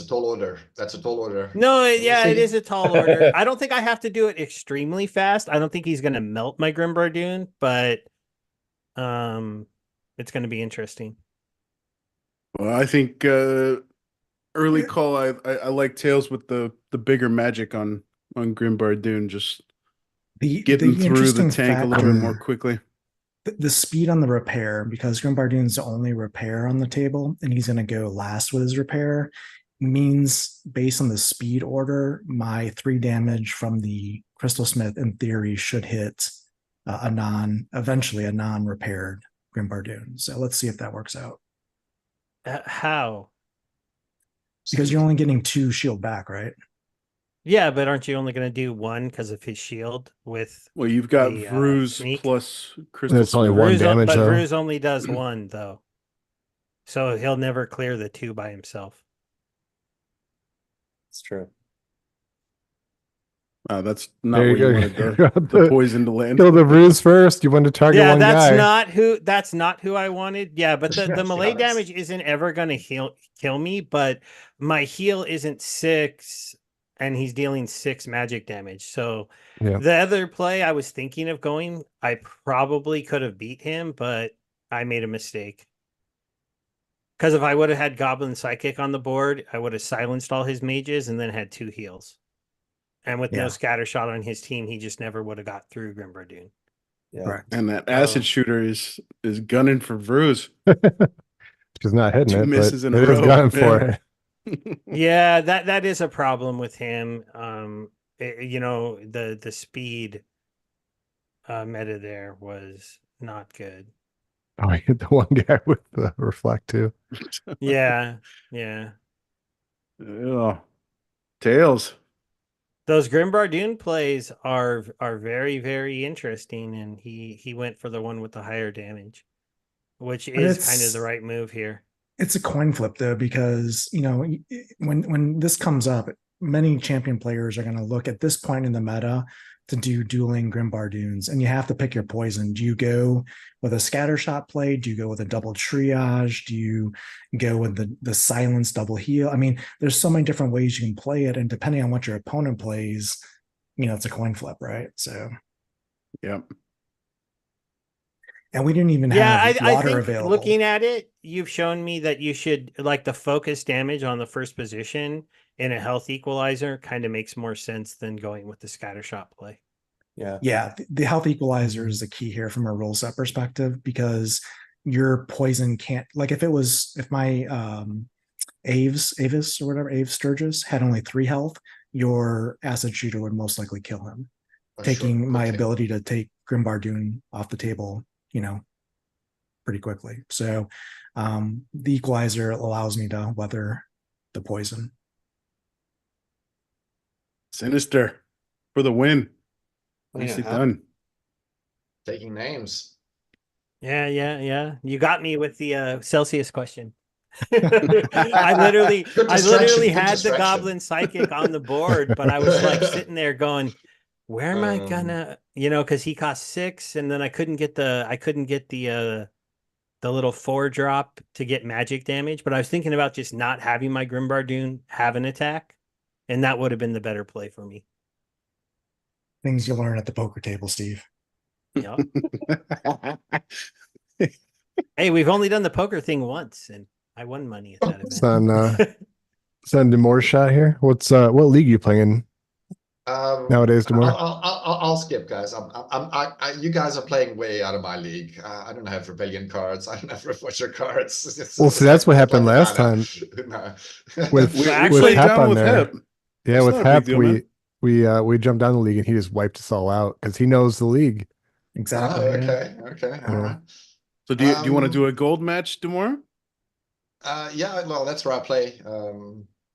tall order. That's a tall order. No, We'll yeah, it see. is a tall order. I don't think I have to do it extremely fast. I don't think he's going to melt my Grim Bardoon, but it's going to be interesting. Well, I think early call. I like Tails with the bigger magic on Grim Bardoon, just getting through the interesting tank a little bit more quickly. The speed on the repair, because Grim Bardoon's the only repair on the table, and he's going to go last with his repair, means based on the speed order, my 3 damage from the Crystal Smith in theory should hit eventually a non-repaired Grim Bardoon. So let's see if that works out. How? Because you're only getting 2 shield back, right? Yeah, but aren't you only going to do 1 because of his shield with? Well, you've got the, Vruz sneak? plus Crystal. That's only Smith. 1 damage, but though. Vruz only does 1 though, so he'll never clear the 2 by himself. It's true. That's not There where you you go. wanted the poison to land. Kill the bruise first. You want to target Yeah, one guy. that's not who I wanted. Yeah, but the melee damage isn't ever going to kill me, but my heal isn't 6 and he's dealing 6 magic damage. So Yeah. the other play I was thinking of going, I probably could have beat him, but I made a mistake. Because if I would have had Goblin Psychic on the board, I would have silenced all his mages and then had 2 heals. And with no scatter shot on his team, he just never would have got through Grim Bardoon. Yeah. Correct. And that acid shooter is gunning for Vruz. She's not hitting 2 it, misses but in a it is row, gunning man. for it. Yeah, that is a problem with him. The speed meta there was not good. Oh, I hit the one guy with the reflect too. Yeah. Yeah. Tails. Those Grimbardoon plays are very, very interesting, and he went for the one with the higher damage, which But is kind of the right move here. It's a coin flip though, because when this comes up, many champion players are going to look at this point in the meta to do dueling Grimbardoons, and you have to pick your poison. Do you go with a scatter shot play? Do you go with a double triage? Do you go with the silence double heal? I mean, there's so many different ways you can play it, and depending on what your opponent plays, it's a coin flip, right? So Yeah. and we didn't even Yeah, have I water think available. looking at it, you've shown me that you should like the focus damage on the first position in a health equalizer kind of makes more sense than going with the scattershot play. Yeah, the health equalizer is the key here from a rule set perspective, because your poison can't, like if my Avis or whatever, Aves Sturgis had only 3 health, your acid shooter would most likely kill him, taking Sure. my Okay. ability to take Grimbardoon off the table, pretty quickly. So the equalizer allows me to weather the poison. Sinister for the win. Nicely Yeah. done. Taking names. Yeah. You got me with the Celsius question. I literally Good distraction, good had the distraction. Goblin Psychic on the board, but I was like sitting there going, where am I gonna, because he cost 6, and then I couldn't get the little 4-drop to get magic damage, but I was thinking about just not having my Grimbardoon have an attack, and that would have been the better play for me. Things you learn at the poker table, Steve. Yeah. Hey, we've only done the poker thing once, and I won money at that event. Son Demore shot here. What league are you playing in nowadays, Demore? I'll skip, guys. You guys are playing way out of my league. I don't have rebellion cards. I don't have refresher cards. Well, see, that's what happened last time. No. With We actually- played Hep down on with there. Hep. Yeah, It's with not a big Hep, deal, man. we jumped down the league and he just wiped us all out because he knows the league. Exactly. Oh, yeah. okay, all right. So do you want to do a gold match tomorrow? Yeah, well, that's where I play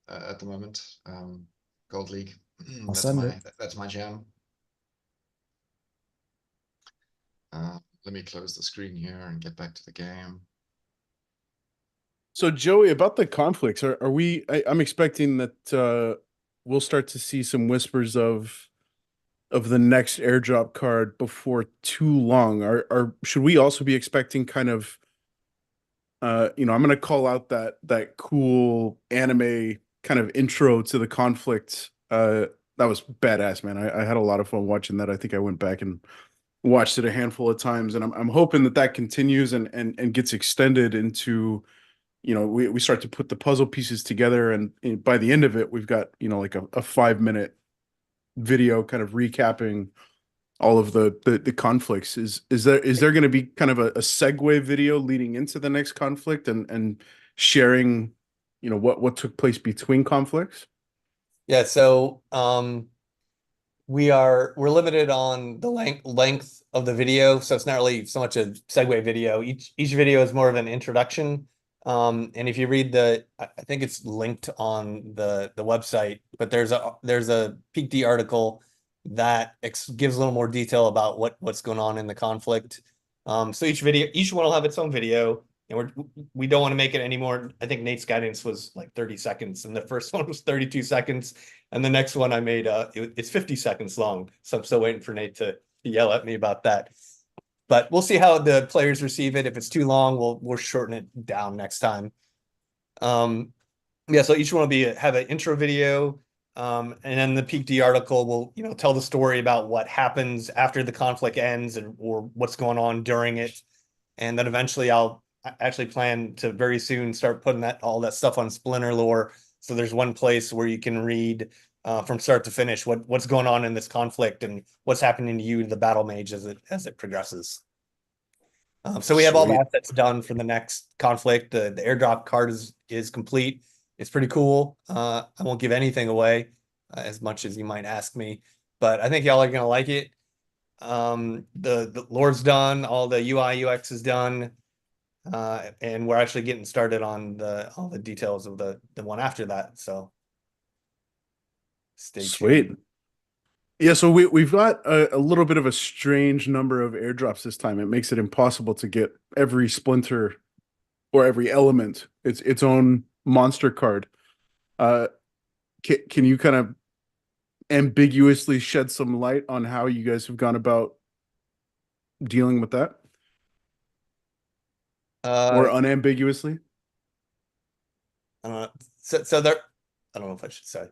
at the moment. Gold League. I'll send it. That's my jam. Let me close the screen here and get back to the game. So Joey, about the conflicts, are we? I'm expecting that we'll start to see some whispers of the next airdrop card before too long. Should we also be expecting kind of I'm going to call out that cool anime kind of intro to the conflict. That was badass, man. I had a lot of fun watching that. I think I went back and watched it a handful of times, and I'm hoping that continues and gets extended into, we start to put the puzzle pieces together, and by the end of it, we've got, like a 5-minute video kind of recapping all of the conflicts. Is there going to be kind of a segue video leading into the next conflict and sharing, what took place between conflicts? Yeah, so we're limited on the length of the video, so it's not really so much a segue video. Each video is more of an introduction. And if you read I think it's linked on the website, but there's a Peak D article that gives a little more detail about what's going on in the conflict. So each one will have its own video, and we don't want to make it any more. I think Nate's guidance was like 30 seconds, and the first one was 32 seconds, and the next one I made it's 50 seconds long. So I'm still waiting for Nate to yell at me about that. But we'll see how the players receive it. If it's too long, we'll shorten it down next time. Yeah, so each one will have an intro video, and then the Peak D article will tell the story about what happens after the conflict ends or what's going on during it, and then eventually I'll actually plan to very soon start putting all that stuff on Splinter Lore. So there's one place where you can read from start to finish what's going on in this conflict and what's happening to you, the battle mage, as it progresses. So we have all the assets done for the next conflict. The airdrop card is complete. It's pretty cool. I won't give anything away as much as you might ask me, but I think y'all are gonna like it. The lore's done, all the UI UX is done, and we're actually getting started on all the details of the one after that. So stay tuned. Sweet. Yeah, so we've got a little bit of a strange number of airdrops this time. It makes it impossible to get every splinter or every element its own monster card. Uh, can you kind of ambiguously shed some light on how you guys have gone about dealing with that, or Uh, unambiguously? so there, I don't know if I should say.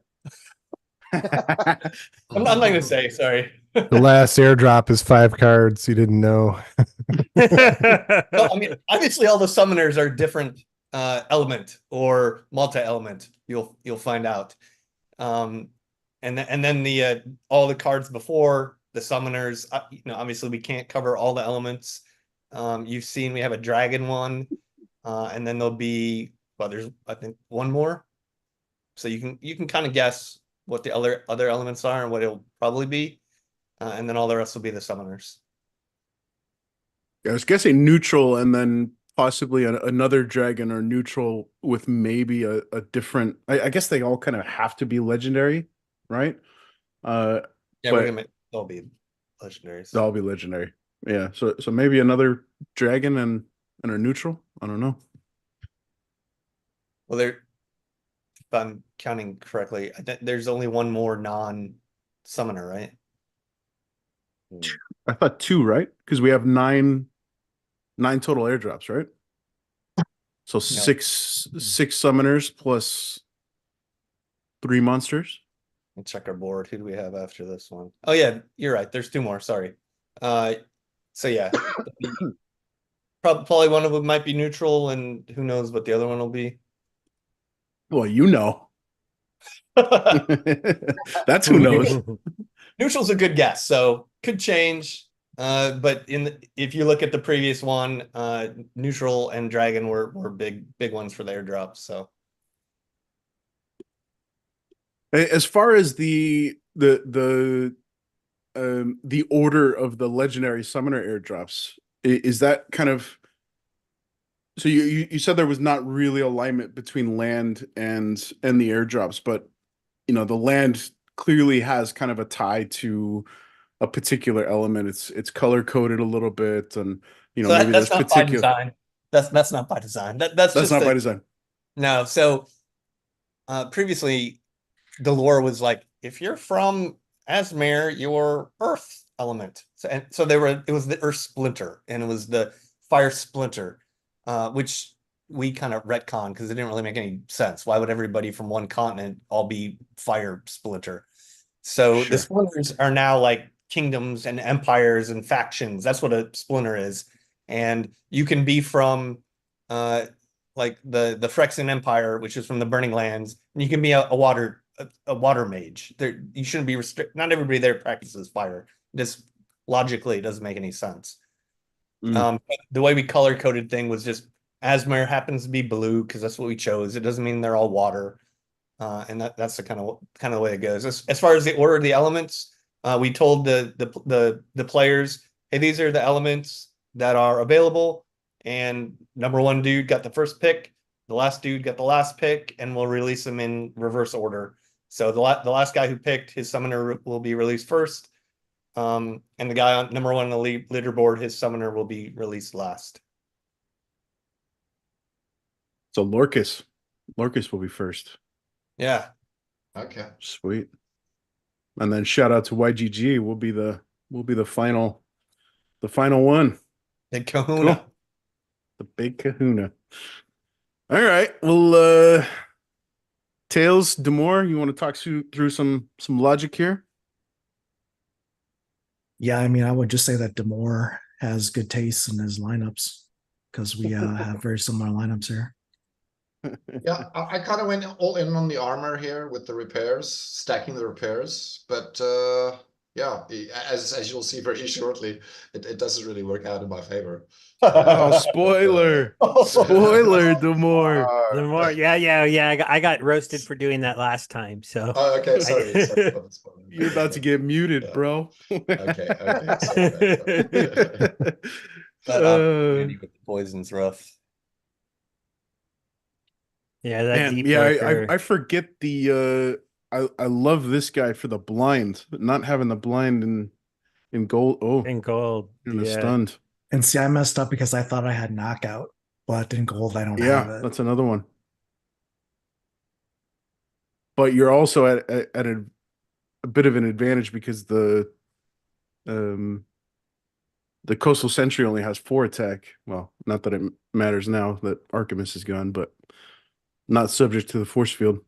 I'm not gonna say. Sorry. The last airdrop is 5 cards. You didn't know. Well, I mean, obviously, all the summoners are different element or multi-element. You'll find out. And then the all the cards before the summoners. Obviously, we can't cover all the elements. You've seen we have a dragon one, and then there'll be there's I think one more. So you can kind of guess what the other elements are and what it'll probably be, and then all the rest will be the summoners. I was guessing neutral and then possibly another dragon or neutral with maybe a different. I guess they all kind of have to be legendary, right? Yeah, but they'll be legendaries. they'll all be legendary. Yeah, so maybe another dragon and a neutral. I don't know. Well, if I'm counting correctly, there's only one more non-summoner, right? I thought 2, right? Because we have nine total airdrops, right? So six summoners plus 3 monsters. Let's check our board. Who do we have after this one? Oh yeah, you're right. There's 2 more. Sorry. So yeah, probably one of them might be neutral, and who knows what the other one will be. Well, you know. That's who knows. Neutral's a good guess, so could change. But if you look at the previous one, neutral and dragon were big ones for the airdrops. So As far as the order of the legendary summoner airdrops, is that kind of, so you said there was not really alignment between land and the airdrops, but the land clearly has kind of a tie to a particular element. It's color coded a little bit, and so maybe that's there's not by particular. design. That's not by design. That's That's just not by design. No. So previously, the lore was like, if you're from Asmere, you're Earth element. So it was the Earth Splinter, and it was the Fire Splinter, which we kind of retconned because it didn't really make any sense. Why would everybody from one continent all be Fire Splinter? So Sure. the splinters are now like kingdoms and empires and factions. That's what a splinter is. And you can be from like the Phyrexian Empire, which is from the Burning Lands, and you can be a water mage. You shouldn't be restricted. Not everybody there practices fire. Just logically, it doesn't make any sense. The way we color coded thing was just Asmere happens to be blue because that's what we chose. It doesn't mean they're all water, and that's the kind of way it goes. As far as the order of the elements, we told the players, hey, these are the elements that are available, and number 1 dude got the first pick, the last dude got the last pick, and we'll release them in reverse order. So the last guy who picked his summoner will be released first. And the guy on number 1 on the leaderboard, his summoner will be released last. So Lorcus will be first. Yeah. Okay. Sweet. And then shout out to YGG. We'll be the final one. Big kahuna. Cool. The big kahuna. All right. Well, Tails, Demore, you want to talk through some logic here? Yeah, I mean, I would just say that Demore has good taste in his lineups because we have very similar lineups here. Yeah, I kind of went all in on the armor here with the repairs, stacking the repairs. But yeah, as you'll see very shortly, it doesn't really work out in my favor. Oh, spoiler! Spoiler, Demore. The more, yeah. I got roasted for doing that last time. So Oh, okay, sorry. You're about to get muted, bro. Okay. That with the poison's rough. Yeah, that Man, deep yeah, lurker. I forget the I love this guy for the blind, but not having the blind in gold. Oh, In gold. in the Yeah. stunned. And see, I messed up because I thought I had knockout, but in gold, I don't have Yeah, it. that's another one. But you're also at a bit of an advantage because um the Coastal Sentry only has 4 attack. Well, not that it matters now that Artemis is gone, but not subject to the force field.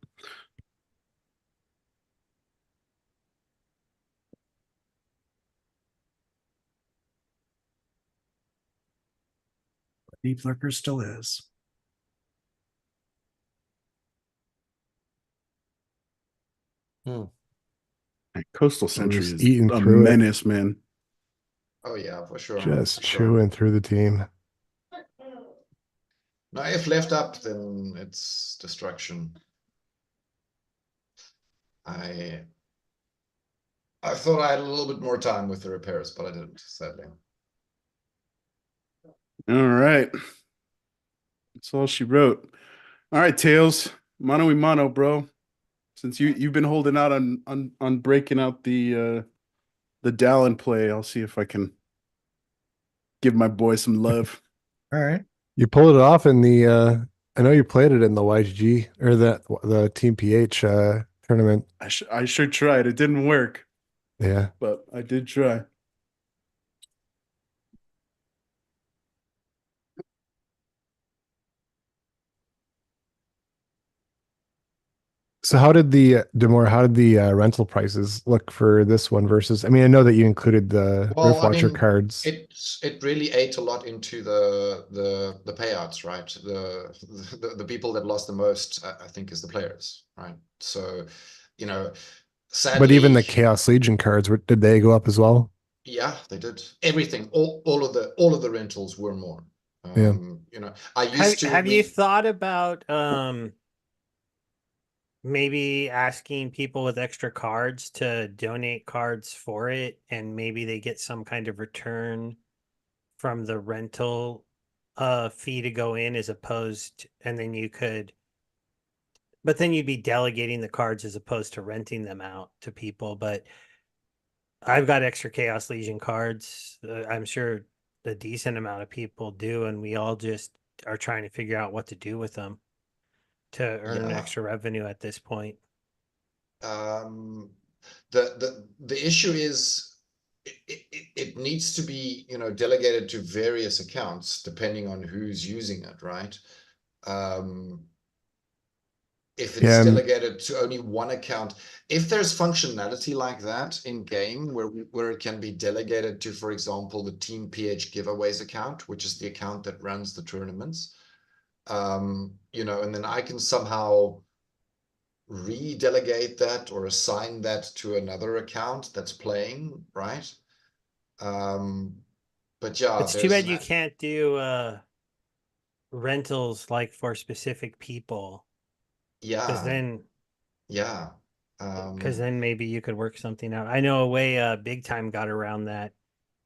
Deep Lurker still is. Coastal Sentry Just is eating a through it. menace, man. Oh yeah, for sure. Just For sure. chewing through the team. Now, if left up, then it's destruction. I thought I had a little bit more time with the repairs, but I didn't, sadly. All right. That's all she wrote. All right, Tails. Mano y mano, bro. Since you've been holding out on breaking out the Dallin play, I'll see if I can give my boy some love. All right. You pulled it off in the I know you played it in the YG or the Team PH tournament. I sure tried. It didn't work, Yeah. but I did try. So how did the Demore, how did the rental prices look for this one versus, I mean, I know that you included the Well, I Riftwatcher mean, cards. it really ate a lot into the payouts, right? The people that lost the most, I think, is the players, right? So, you know, But even the sadly, Chaos Legion cards, did they go up as well? yeah, they did everything. All of the rentals were more. Yeah. You know, I used to Have you thought about maybe asking people with extra cards to donate cards for it, and maybe they get some kind of return from the rental fee to go in, as opposed and then you could, but then you'd be delegating the cards as opposed to renting them out to people. But I've got extra Chaos Legion cards. I'm sure a decent amount of people do, and we all just are trying to figure out what to do with them to earn Yeah. extra revenue at this point. The issue is it needs to be, you know, delegated to various accounts depending on who's using it, right? If it's Yeah. delegated to only one account, if there's functionality like that in game where it can be delegated to, for example, the Team PH giveaways account, which is the account that runs the tournaments, you know, and then I can somehow redelegate that or assign that to another account that's playing, right? But yeah, It's too bad you can't do rentals like for specific people, because yeah, then yeah. maybe you could work something out. I know a way Big Time got around that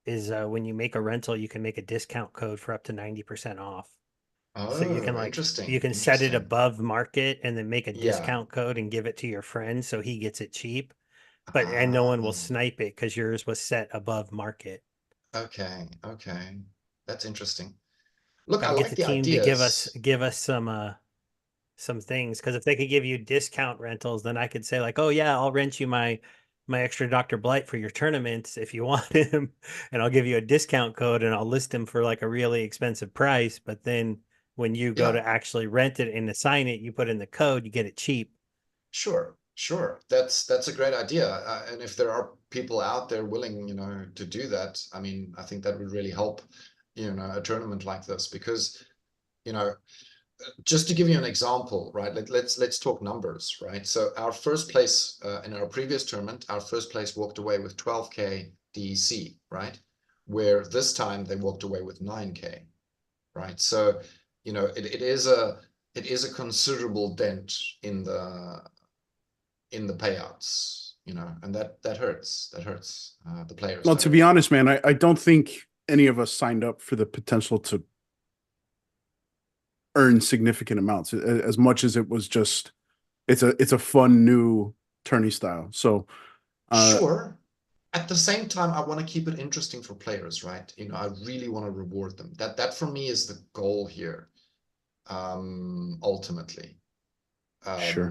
is when you make a rental, you can make a discount code for up to 90% off. So you can Oh, interesting. you can set it Interesting. above market and then make a Yeah. discount code and give it to your friend so he gets it cheap. But and no one will snipe it because yours was set above market. Okay, okay. That's interesting. Look, Got I to get like the the team to ideas. give us some things, because if they could give you discount rentals, then I could say like, oh yeah, I'll rent you my extra Dr. Blight for your tournaments if you want him, and I'll give you a discount code and I'll list him for like a really expensive price. But then when you go Yeah, to actually rent it and assign it, you put in the code, you get it cheap. sure, sure. That's a great idea. And if there are people out there willing, you know, to do that, I mean, I think that would really help, you know, a tournament like this because, you know, just to give you an example, right? Let's talk numbers, right? So our first place in our previous tournament, our first place walked away with 12K DEC, right? Where this time they walked away with 9K, right? So, you know, it is a considerable dent in the payouts, you know, and that hurts. That hurts the players. Well, to be honest, man, I don't think any of us signed up for the potential to earn significant amounts as much as it was just it's a fun new tourney style. So Sure. At the same time, I want to keep it interesting for players, right? You know, I really want to reward them. That for me is the goal here, ultimately. sure.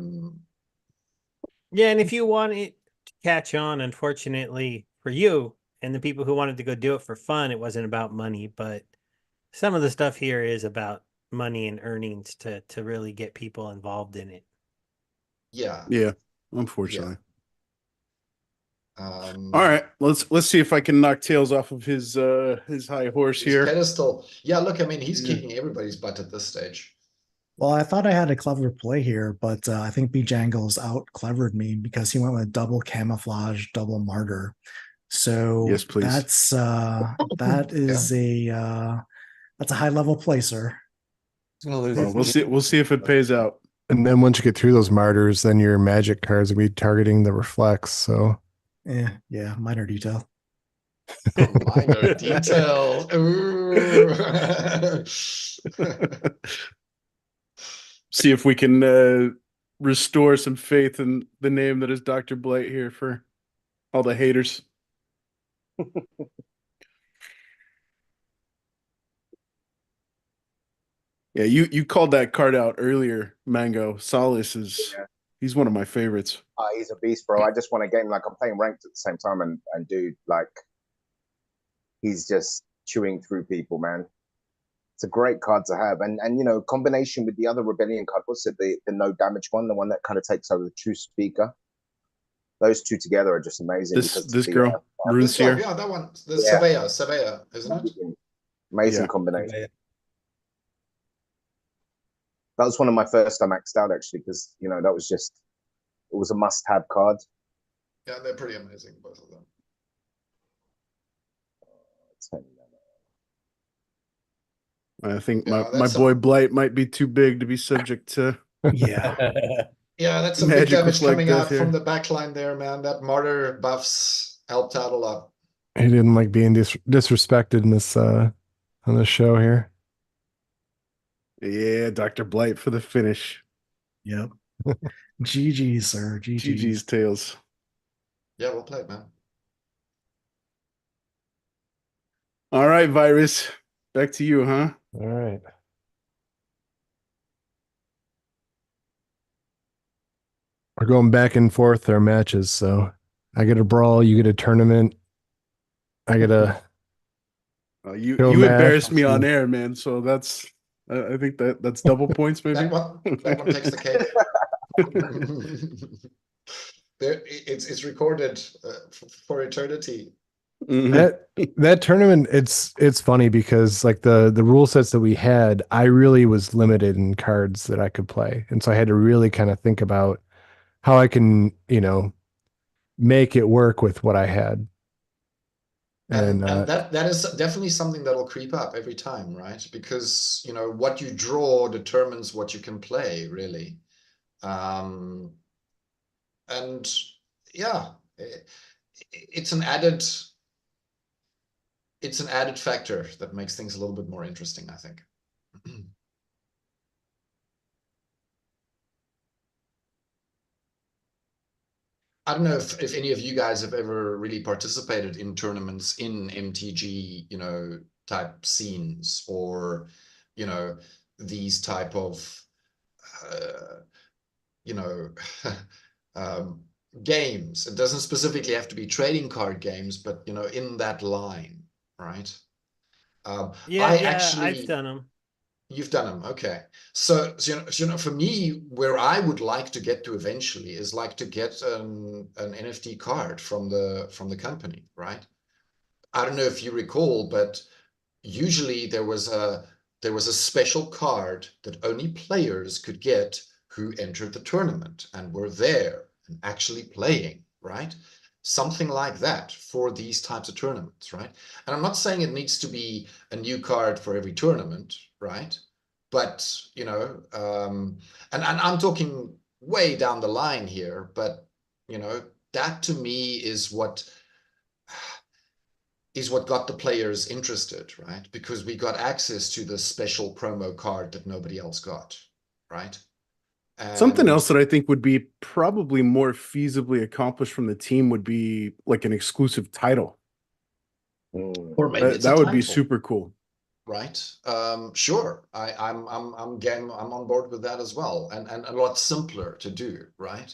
Yeah, and if you want it to catch on, unfortunately for you and the people who wanted to go do it for fun, it wasn't about money, but some of the stuff here is about money and earnings to really get people involved in it. Yeah. Yeah, unfortunately. Yeah. All right, let's see if I can knock Tails off of his high horse His here. pedestal. Yeah, look, I mean, he's Yeah. kicking everybody's butt at this stage. Well, I thought I had a clever play here, but I think Bjangles out clevered me because he went with double camouflage, double martyr. So Yes, please. that's that is that's a high level play, sir. He's gonna lose. Well, we'll see if it pays out. And then once you get through those martyrs, then your magic cards will be targeting the reflects. So Yeah, minor detail. A minor detail. Ooh. See if we can restore some faith in the name that is Dr. Blight here for all the haters. Yeah, you called that card out earlier, Mango. Solace is he's one of my favorites. He's a beast, bro. I just want a game like I'm playing ranked at the same time, and dude, like, he's just chewing through people, man. It's a great card to have, and you know, combination with the other rebellion card. What's it? The no damage one, the one that kind of takes over the true speaker. Those two together are just amazing. This girl, Runeseer. Yeah, that one. The Yeah. Savea, isn't it? Amazing Yeah. combination. That was one of my first I maxed out actually, because you know that was just it was a must-have card. Yeah, they're pretty amazing, both of them. I think Yeah, my that's boy Blight might be too big to be subject to. Yeah. Yeah, that's some big Magic damage reflect coming death out here. from the back line there, man. That martyr buffs helped out a lot. he didn't like being disrespected in this on this show here. Yeah, Dr. Blight for the finish. Yep. GG, sir. GG's Tails. Yeah, well played, man. All right, Virus. Back to you, huh? All right. We're going back and forth our matches, so I get a brawl, you get a tournament. I get a You Go embarrassed Mash. me on air, man. So that's I think that's double points, maybe. That one takes the cake. It's recorded for eternity. Mhm. that tournament, it's funny because like the rule sets that we had, I really was limited in cards that I could play, and so I had to really kind of think about how I can, make it work with what I had. And that is definitely something that'll creep up every time, right? Because what you draw determines what you can play, really. And yeah, it's an added factor that makes things a little bit more interesting, I think. I don't know if any of you guys have ever really participated in tournaments in MTG, type scenes, or, these type of, games. It doesn't specifically have to be trading card games, but, in that line, right? I've done them. You've done them, okay. So for me, where I would like to get to eventually is like to get an NFT card from the company, right? I don't know if you recall, but usually there was a special card that only players could get who entered the tournament and were there and actually playing, right? Something like that for these types of tournaments, right? And I'm not saying it needs to be a new card for every tournament, right? But, and I'm talking way down the line here, but, that to me is what got the players interested, right? Because we got access to the special promo card that nobody else got, right? Something And else that I think would be probably more feasibly accomplished from the team would be like an exclusive title. or maybe That it's a that would be title, super cool. right? Sure. I'm game. I'm on board with that as well, and a lot simpler to do, right?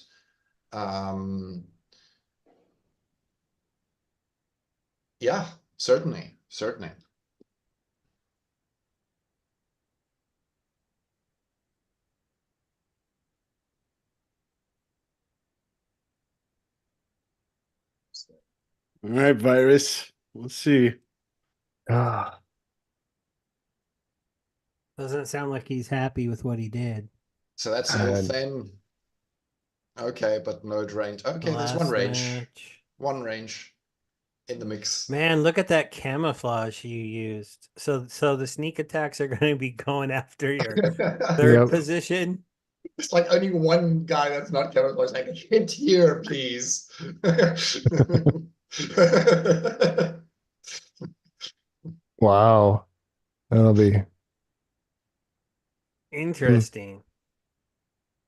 Yeah, certainly, certainly. All right, Virus. Let's see. Ah, Doesn't sound like he's happy with what he did. So that's and Ilthane. Okay, but no range. The Okay, there's one last range. match. One range in the mix. Man, look at that camouflage you used. So the sneak attacks are going to be going after your third Yep. position. It's like only one guy that's not camouflaged. Like, hit here, please. Wow. That'll be Interesting.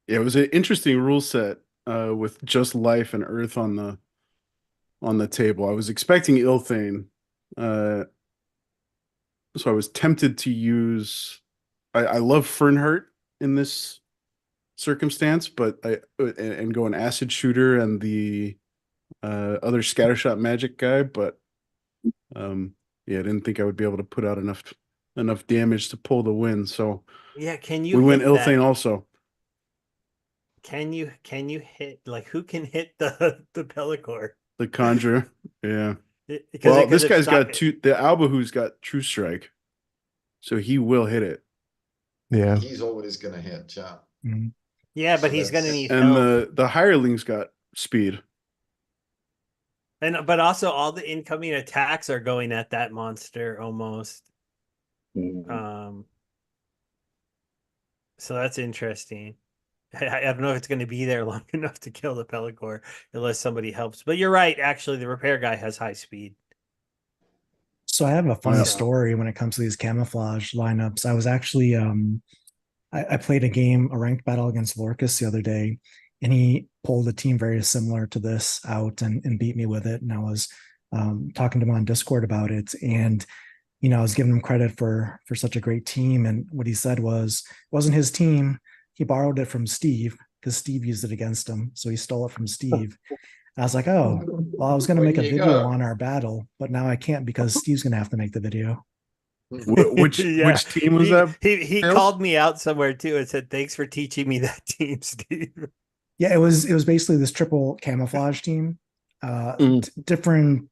Yeah, it was an interesting rule set with just life and earth on the table. I was expecting Ilthane, uh, so I was tempted to use. I love Fernhurt in this circumstance, but and go an acid shooter and the other scattershot magic guy, but yeah, I didn't think I would be able to put out enough damage to pull the win. So Yeah, can you we went hit that? Ilthane also. Can you hit, like, who can hit the Pellicor? The Conjurer. Yeah. Because This it's guy's not- got the Albahu's got True Strike, so he will hit it. yeah. He's always gonna hit, yeah. Mhm. Yeah, but So he's going to that's- need And help. the hireling's got speed. And but also all the incoming attacks are going at that monster almost. So that's interesting. I don't know if it's going to be there long enough to kill the Pellicor unless somebody helps. But you're right. Actually, the repair guy has high speed. So I have a funny Yeah. story when it comes to these camouflage lineups. I was actually I played a ranked battle against Lorcus the other day, and he pulled a team very similar to this out and beat me with it. And I was talking to him on Discord about it, and I was giving him credit for such a great team. And what he said was it wasn't his team. He borrowed it from Steve because Steve used it against him, so he stole it from Steve. I was like, oh, well, I was going to Where make a do you video go? on our battle, but now I can't because Steve's going to have to make the video. Which Yeah. which team was he, that? He Tails? called me out somewhere too and said, "Thanks for teaching me that team, Steve." Yeah, it was basically this triple camouflage team, different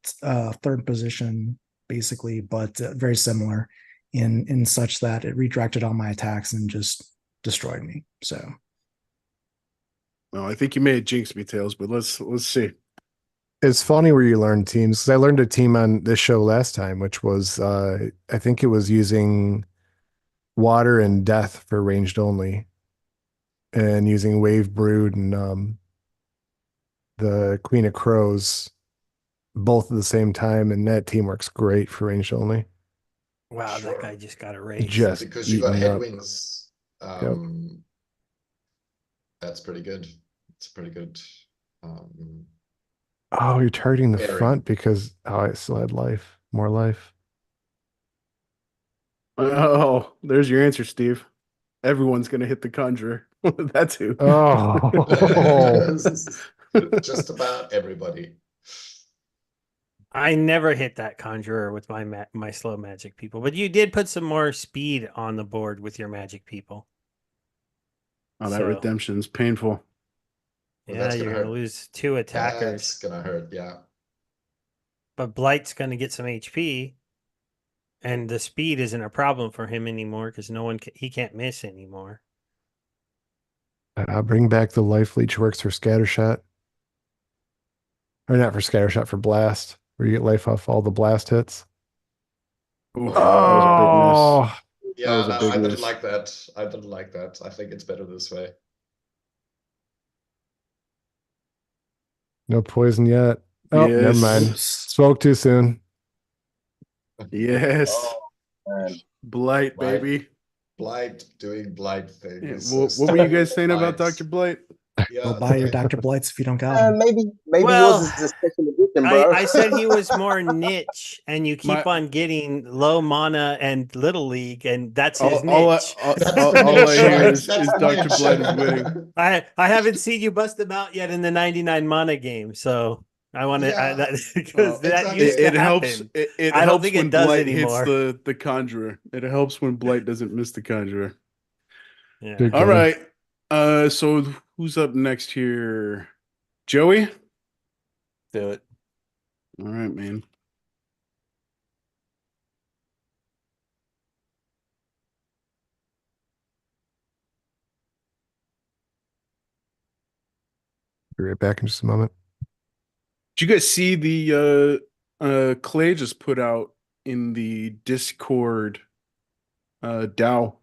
third position basically, but very similar in such that it redirected all my attacks and just destroyed me. So Well, I think you may have jinxed me, Tails, but let's see. It's funny where you learn teams, because I learned a team on this show last time, which was I think it was using water and death for ranged only, and using Wave Brood and the Queen of Crows both at the same time, and that team works great for ranged only. Wow, Sure. that guy just got erased. Just Because you got eaten up. headwinds. That's pretty good. It's pretty good. Oh, you're targeting the Very. front because I still had more life. Oh, there's your answer, Steve. Everyone's gonna hit the Conjurer. That's who. Oh, Just about everybody. I never hit that conjurer with my slow magic people, but you did put some more speed on the board with your magic people. Oh, that So- redemption's painful. Well, Yeah, that's you're gonna going to hurt. lose 2 attackers, That's gonna hurt, yeah. but Blight's going to get some HP, and the speed isn't a problem for him anymore because he can't miss anymore. bring back the life leech works for scattershot. Or not for scattershot, for blast, where you get life off all the blast hits. Oof, that was a big miss. Oh, Yeah, was a no, big I didn't miss. like that. I didn't like that. I think it's better this way. no poison yet. Oh, never Yes. mind. Oops. Spoke too soon. Yes. Oh, man. Blight, Blight. baby. Blight doing Blight thing. Yeah, is what were you guys saying Blight. about Dr. Blight? Yeah, Go buy your sorry. Dr. Blights if you don't got them. Maybe Well, yours is a special edition, bro. I said he was more niche, and you keep My- on getting low mana and Little League, and that's his All niche. I hear is That's the Dr. niche. Blight is winning. I haven't seen you bust them out yet in the 99 mana game, so I want to Yeah. that because that Exactly. used to It helps. happen. It I don't helps think it when does Blight anymore. hits the conjurer. It helps when Blight doesn't miss the conjurer. Yeah. Good All call. right. So who's up next here? Joey? Do it. All right, man. Be right back in just a moment. Did you guys see the Clay just put out in the Discord DAO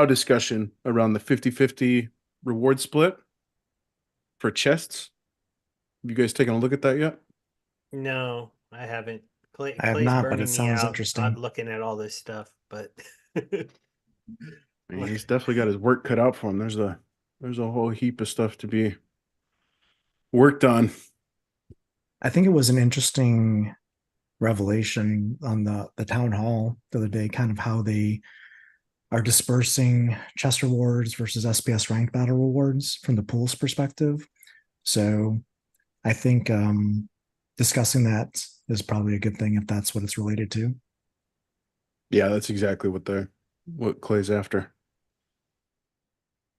discussion around the 50-50 reward split for chests? Have you guys taken a look at that yet? No, I haven't. I have Clay's not, but burning it me sounds out interesting. on looking at all this stuff, but Man, he's definitely got his work cut out for him. There's a whole heap of stuff to be worked on. I think it was an interesting revelation on the town hall the other day, kind of how they are dispersing chess rewards versus SPS rank battle rewards from the pool's perspective. So I think discussing that is probably a good thing if that's what it's related to. Yeah, that's exactly what Clay's after.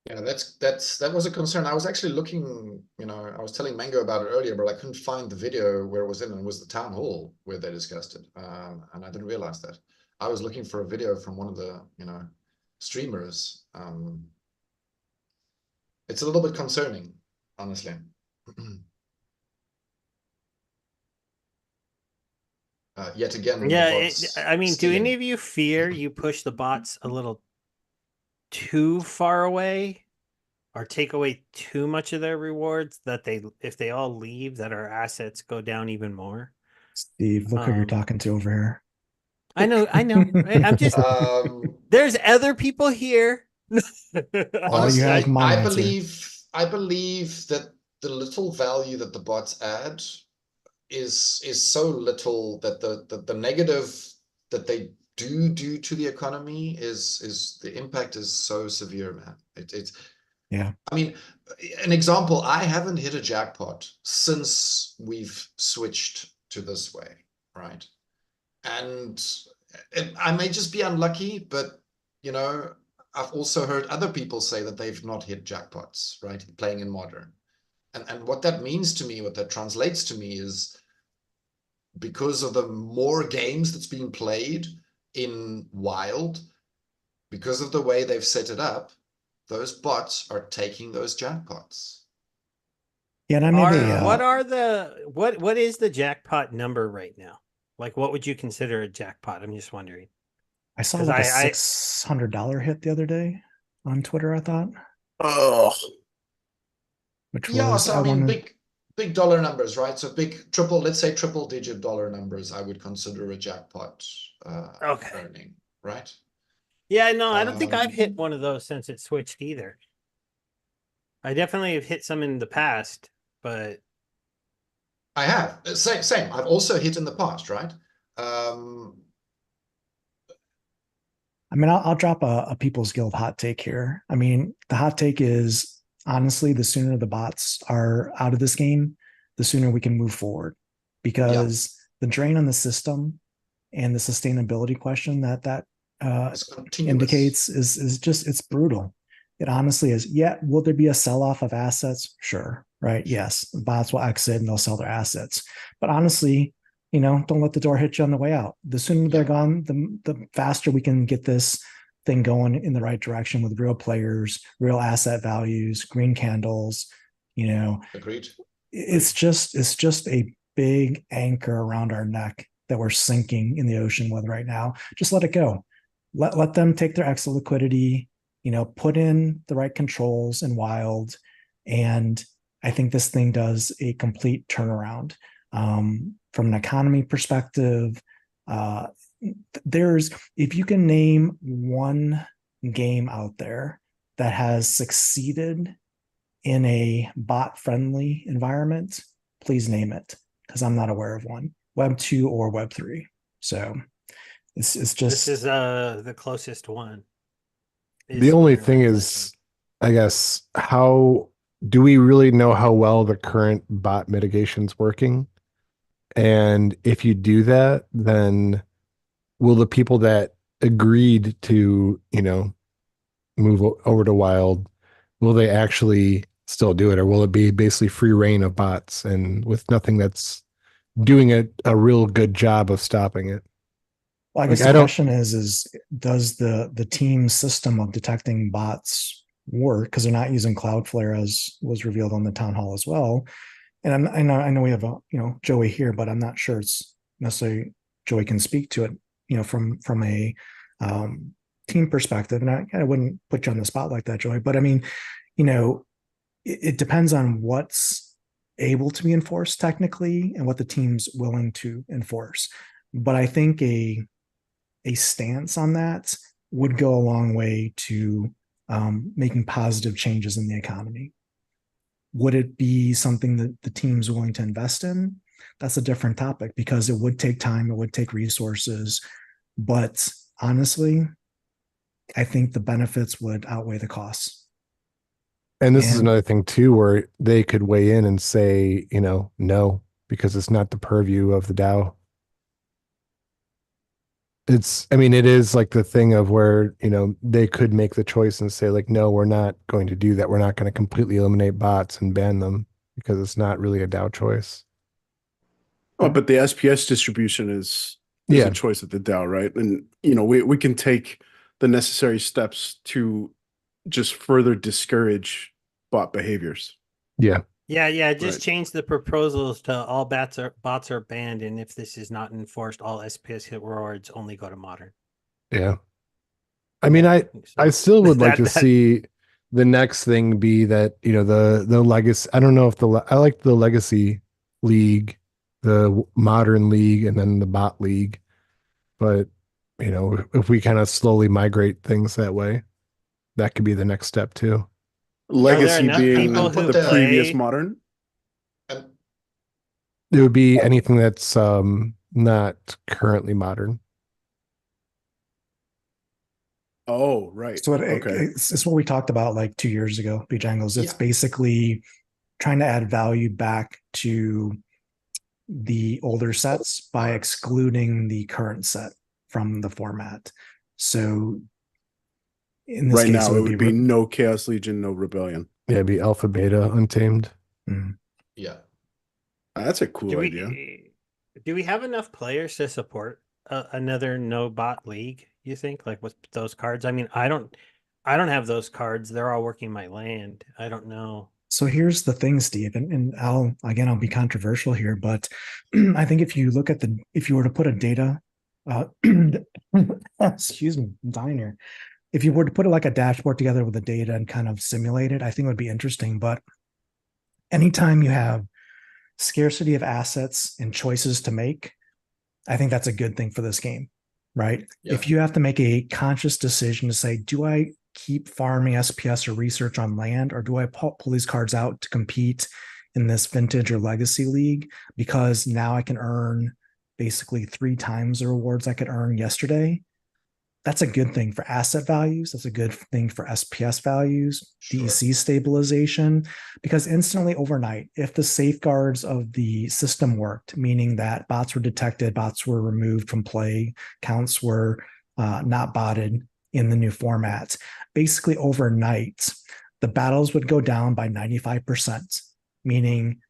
Yeah, that was a concern. I was actually looking, I was telling Mango about it earlier, but I couldn't find the video where it was in, and it was the town hall where they discussed it. And I didn't realize that. I was looking for a video from one of the, streamers. It's a little bit concerning, honestly. Yet again, yeah, the bots I mean, do stealing. any of you fear you push the bots a little too far away or take away too much of their rewards that if they all leave, that our assets go down even more? Steve, look who you're talking to over here. I know. I'm just there's other people here. Honestly, you have my I answer. believe that the little value that the bots add is so little that the negative that they do to the economy is the impact is so severe, man. It's yeah. I mean, an example, I haven't hit a jackpot since we've switched to this way, right? And I may just be unlucky, but I've also heard other people say that they've not hit jackpots, right? Playing in modern. And what that means to me, what that translates to me is because of the more games that's being played in Wild, because of the way they've set it up, those bots are taking those jackpots. Yeah, and I made what is the jackpot number right now? Like, what would you consider a jackpot? I'm just wondering. I saw like a $600 hit the other day on Twitter, I thought. Oh, which yeah, was, so I mean, big dollar numbers, right? So let's say triple digit dollar numbers, I would consider a jackpot earning, right? Yeah, no, I don't think I've hit one of those since it switched either. I definitely have hit some in the past, but I have. Same. I've also hit in the past, right? I mean, I'll drop a People's Guild hot take here. I mean, the hot take is honestly, the sooner the bots are out of this game, the sooner we can move forward, because the drain on the system and the sustainability question that indicates is just, it's brutal. It honestly is. Yeah, will there be a sell-off of assets? Sure, right? Yes, bots will exit and they'll sell their assets. But honestly, don't let the door hit you on the way out. The sooner they're gone, the faster we can get this thing going in the right direction with real players, real asset values, green candles. Agreed. It's just a big anchor around our neck that we're sinking in the ocean with right now. Just let it go. Let them take their extra liquidity, put in the right controls in Wild. And I think this thing does a complete turnaround. From an economy perspective, if you can name one game out there that has succeeded in a bot friendly environment, please name it, because I'm not aware of one. Web 2 or Web 3. So it's just This is the closest one. The only thing is, I guess, how do we really know how well the current bot mitigation's working? And if you do that, then will the people that agreed to, move over to wild, will they actually still do it, or will it be basically free reign of bots and with nothing that's doing a real good job of stopping it? Well, I guess the question is does the team system of detecting bots work? Because they're not using Cloudflare, as was revealed on the town hall as well. And I know we have Joey here, but I'm not sure it's necessarily Joey can speak to it, from a team perspective. And I wouldn't put you on the spot like that, Joey. But I mean, it depends on what's able to be enforced technically and what the team's willing to enforce. But I think a stance on that would go a long way to making positive changes in the economy. Would it be something that the team's willing to invest in? That's a different topic, because it would take time, it would take resources. But honestly, I think the benefits would outweigh the costs. And this is another thing too, where they could weigh in and say, no, because it's not the purview of the DAO. It is like the thing of where, they could make the choice and say like, no, we're not going to do that. We're not going to completely eliminate bots and ban them because it's not really a DAO choice. Oh, but the SPS distribution is a choice of the DAO, right? And, we can take the necessary steps to just further discourage bot behaviors. Yeah. Yeah. Just change the proposals to all bots are banned, and if this is not enforced, all SPS hit rewards only go to modern. Yeah. I mean, I still would like to see the next thing be that, the legacy. I don't know if I like the legacy league, the modern league, and then the bot league. But, if we kind of slowly migrate things that way, that could be the next step too. Legacy being the previous modern? It would be anything that's not currently modern. Oh, right. So it's what we talked about like 2 years ago, Bjangles. It's basically trying to add value back to the older sets by excluding the current set from the format. So in this right case, now, it would be no Chaos Legion, no Rebellion. Yeah, it'd be Alpha, Beta, Untamed. Yeah. That's a cool idea. Do we have enough players to support another no bot league, you think, like with those cards? I mean, I don't have those cards. They're all working my land. I don't know. So here's the thing, Steve, and I'll be controversial here, but I think if you were to put a data, excuse me, I'm dying here. If you were to put like a dashboard together with the data and kind of simulate it, I think it would be interesting. But anytime you have scarcity of assets and choices to make, I think that's a good thing for this game, right? Yeah. If you have to make a conscious decision to say, do I keep farming SPS or research on land, or do I pull these cards out to compete in this vintage or legacy league because now I can earn basically 3 times the rewards I could earn yesterday? That's a good thing for asset values. That's a good thing for SPS values, DEC stabilization, because instantly overnight, if the safeguards of the system worked, meaning that bots were detected, bots were removed from play, counts were not botted in the new format, basically overnight, the battles would go down by 95%, meaning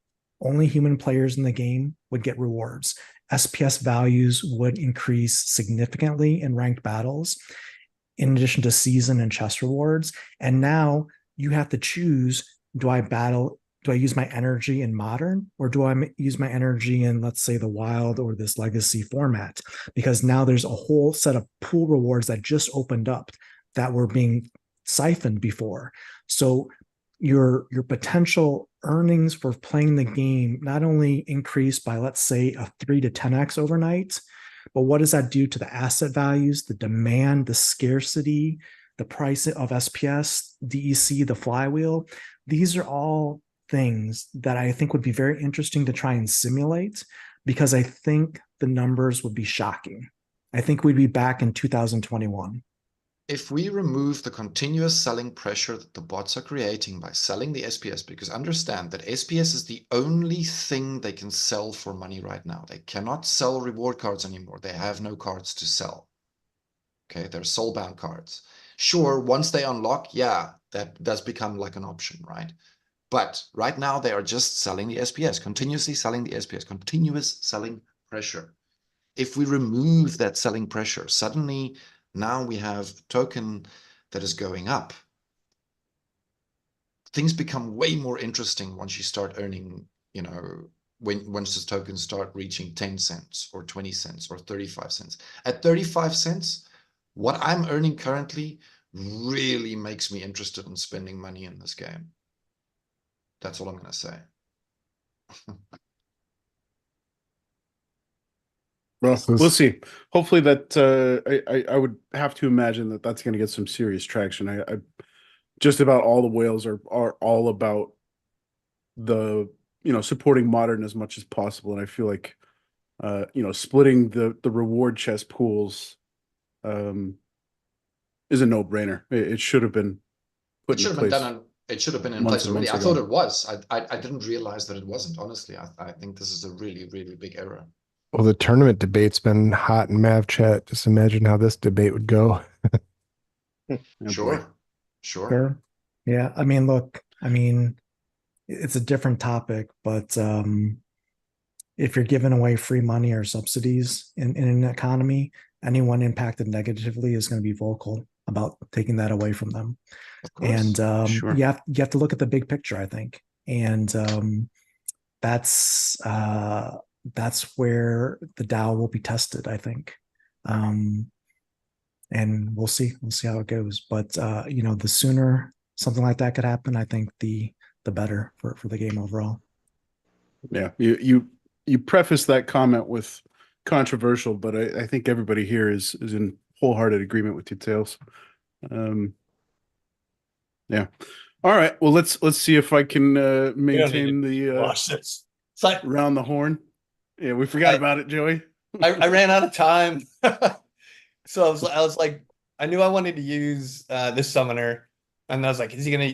only human players in the game would get rewards. SPS values would increase significantly in ranked battles, in addition to season and chess rewards. And now you have to choose, do I use my energy in modern, or do I use my energy in, let's say, the wild or this legacy format? Because now there's a whole set of pool rewards that just opened up that were being siphoned before. So your potential earnings for playing the game not only increase by, let's say, a 3 to 10x overnight, but what does that do to the asset values, the demand, the scarcity, the price of SPS, DEC, the flywheel. These are all things that I think would be very interesting to try and simulate, because I think the numbers would be shocking. I think we'd be back in 2021. If we remove the continuous selling pressure that the bots are creating by selling the SPS, because understand that SPS is the only thing they can sell for money right now. They cannot sell reward cards anymore. They have no cards to sell. Okay, they're soulbound cards. Sure, once they unlock, yeah, that does become like an option, right? But right now they are just selling the SPS, continuously selling the SPS, continuous selling pressure. If we remove that selling pressure, suddenly now we have a token that is going up. Things become way more interesting once you start earning, you know, once the tokens start reaching 10 cents or 20 cents or 35 cents. At 35 cents, what I'm earning currently really makes me interested in spending money in this game. That's all I'm going to say. Well, we'll see. Hopefully that I would have to imagine that that's going to get some serious traction. I just about all the whales are all about the, you know, supporting modern as much as possible, and I feel like you know, splitting the reward chest pools is a no-brainer. It should have been put It should into have been place. done. It should have been in months place and already. I months thought ago. it was. I didn't realize that it wasn't. Honestly, I think this is a really, really big error. Well, the tournament debate's been hot in Mav chat. Just imagine how this debate would go. Oh, Sure, boy. sure. Sure. Yeah. I mean, look, I mean, it's a different topic, but if you're giving away free money or subsidies in an economy, anyone impacted negatively is going to be vocal about taking that away from them. Of course. And Sure. you have to look at the big picture, I think. And that's where the DAO will be tested, I think. And we'll see how it goes. But you know, the sooner something like that could happen, I think the better for the game overall. Yeah, you preface that comment with controversial, but I think everybody here is in wholehearted agreement with you, Tails. Yeah. All right. Well, let's see if I can maintain the Watch this. It's like round the horn. Yeah, we forgot about it, Joey. I ran out of time. So I was like, I knew I wanted to use this summoner, and I was like, is he gonna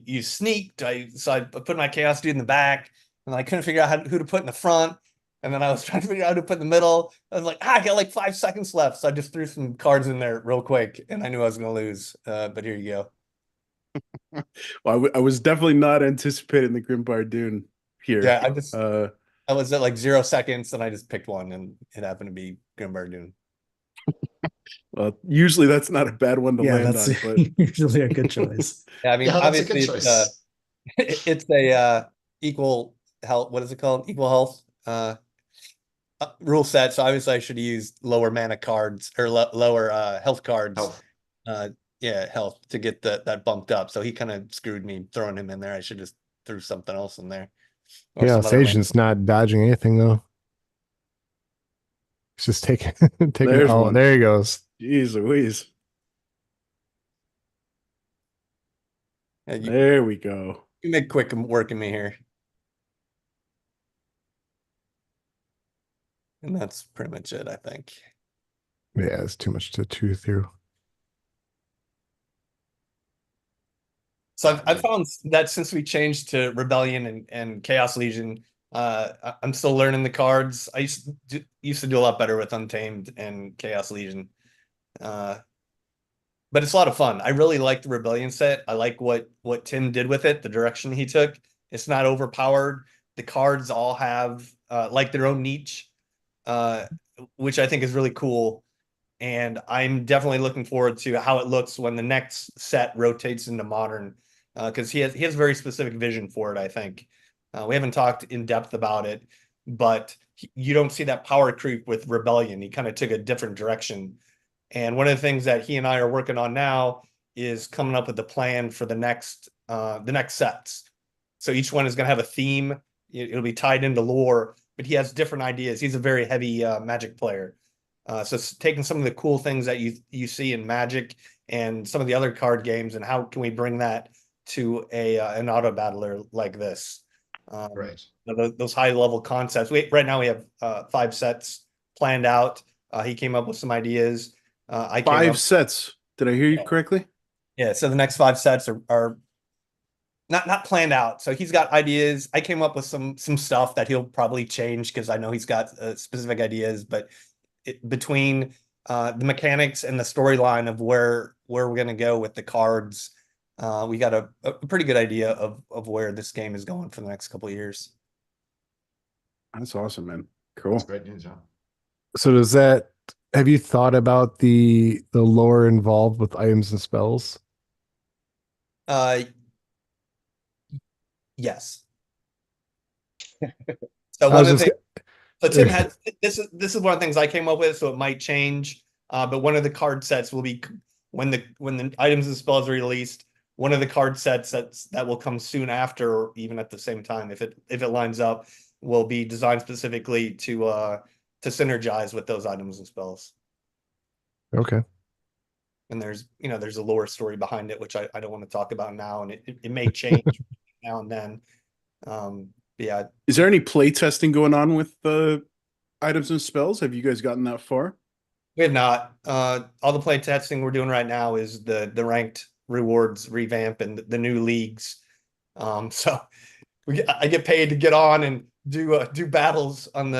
use sneak? So I put my chaos dude in the back, and I couldn't figure out who to put in the front, and then I was trying to figure out who to put in the middle. I was like, I got like 5 seconds left, so I just threw some cards in there real quick, and I knew I was gonna lose. But here you go. Well, I was definitely not anticipating the Grimbar Dune here. Yeah, I was at like 0 seconds, and I just picked one, and it happened to be Grimbar Dune. Well, usually that's not a bad one to land that's on, but usually a good choice. Yeah, I mean, Yeah, that's a obviously good choice. it's a equal health. What is it called? Equal health rule set. So obviously I should use lower mana cards or lower health cards. Health. Yeah, health to get that bumped up. So he kind of screwed me throwing him in there. I should just threw something else in there. Or Yeah, some other Agent's not dodging anything though. He's just taking There's oh, one. there he goes. Jeez Louise. Yeah, There we go. you make quick work of me here. And that's pretty much it, I think. Yeah, it's too much to chew through. So I've found that since we changed to Rebellion and Chaos Legion, I'm still learning the cards. I used to do a lot better with Untamed and Chaos Legion. But it's a lot of fun. I really like the Rebellion set. I like what Tim did with it, the direction he took. It's not overpowered. The cards all have like their own niche, which I think is really cool. And I'm definitely looking forward to how it looks when the next set rotates into Modern, because he has a very specific vision for it, I think. We haven't talked in depth about it, but you don't see that power creep with Rebellion. He kind of took a different direction. And one of the things that he and I are working on now is coming up with the plan for the next sets. So each one is going to have a theme. It'll be tied into lore, but he has different ideas. He's a very heavy Magic player. So it's taking some of the cool things that you see in Magic and some of the other card games, and how can we bring that to an auto battler like this? Right. Those high level concepts. Right now we have 5 sets planned out. He came up with some ideas. I came 5 up, sets. Did I hear you Yeah. correctly? yeah. So the next 5 sets are not planned out. So he's got ideas. I came up with some stuff that he'll probably change because I know he's got specific ideas. But between the mechanics and the storyline of where we're gonna go with the cards, we got a pretty good idea of where this game is going for the next couple of years. That's awesome, man. That's Cool. great news, yeah. So does that, have you thought about the lore involved with items and spells? Yes. So I one was of the just things, so Tim had this is one of the things I came up with, so it might change. But one of the card sets will be when the items and spells are released. One of the card sets that will come soon after, or even at the same time, if it lines up, will be designed specifically to synergize with those items and spells. okay. And there's a lore story behind it, which I don't want to talk about now, and it may change now and then. Yeah, Is there any play testing going on with the items and spells? Have you guys gotten that far? we have not. All the play testing we're doing right now is the ranked rewards revamp and the new leagues. So I get paid to get on and do battles on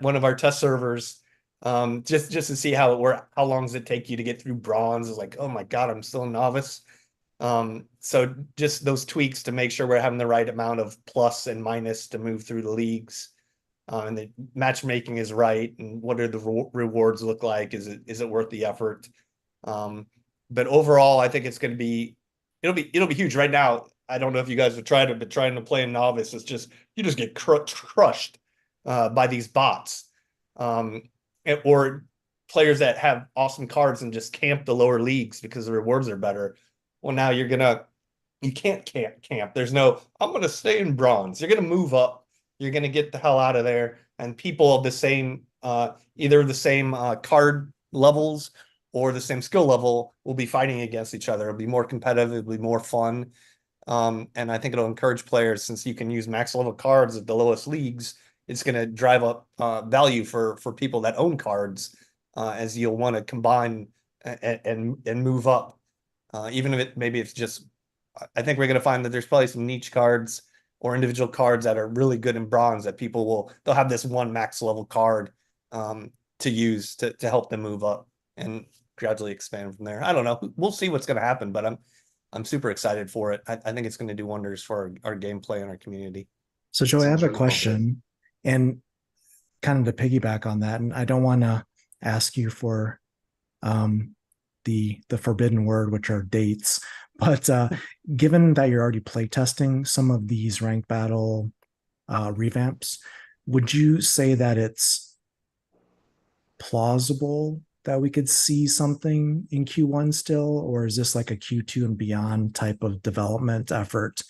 one of our test servers. Just to see how long does it take you to get through bronze? Is like, oh my God, I'm still a novice. So just those tweaks to make sure we're having the right amount of plus and minus to move through the leagues. And the matchmaking is right, and what do the rewards look like? Is it worth the effort? But overall, I think it's going to be it'll be huge. Right now, I don't know if you guys have tried it, but trying to play a novice, it's just you just get crushed by these bots, or players that have awesome cards and just camp the lower leagues because the rewards are better. Well, now you can't camp. There's no I'm gonna stay in bronze. You're gonna move up. You're going to get the hell out of there. And people of the same, either the same card levels or the same skill level will be fighting against each other. It'll be more competitive. It'll be more fun. And I think it'll encourage players, since you can use max level cards at the lowest leagues. It's going to drive up value for people that own cards, as you'll want to combine and move up. Even if maybe it's just, I think we're going to find that there's probably some niche cards or individual cards that are really good in bronze that they'll have this one max level card to use to help them move up and gradually expand from there. I don't know. We'll see what's going to happen, but I'm super excited for it. I think it's going to do wonders for our gameplay and our community. So, Joe, I have Sounds a really positive. question, and kind of to piggyback on that, and I don't want to ask you for the forbidden word, which are dates, but given that you're already playtesting some of these ranked battle revamps, would you say that it's plausible that we could see something in Q1 still, or is this like a Q2 and beyond type of development effort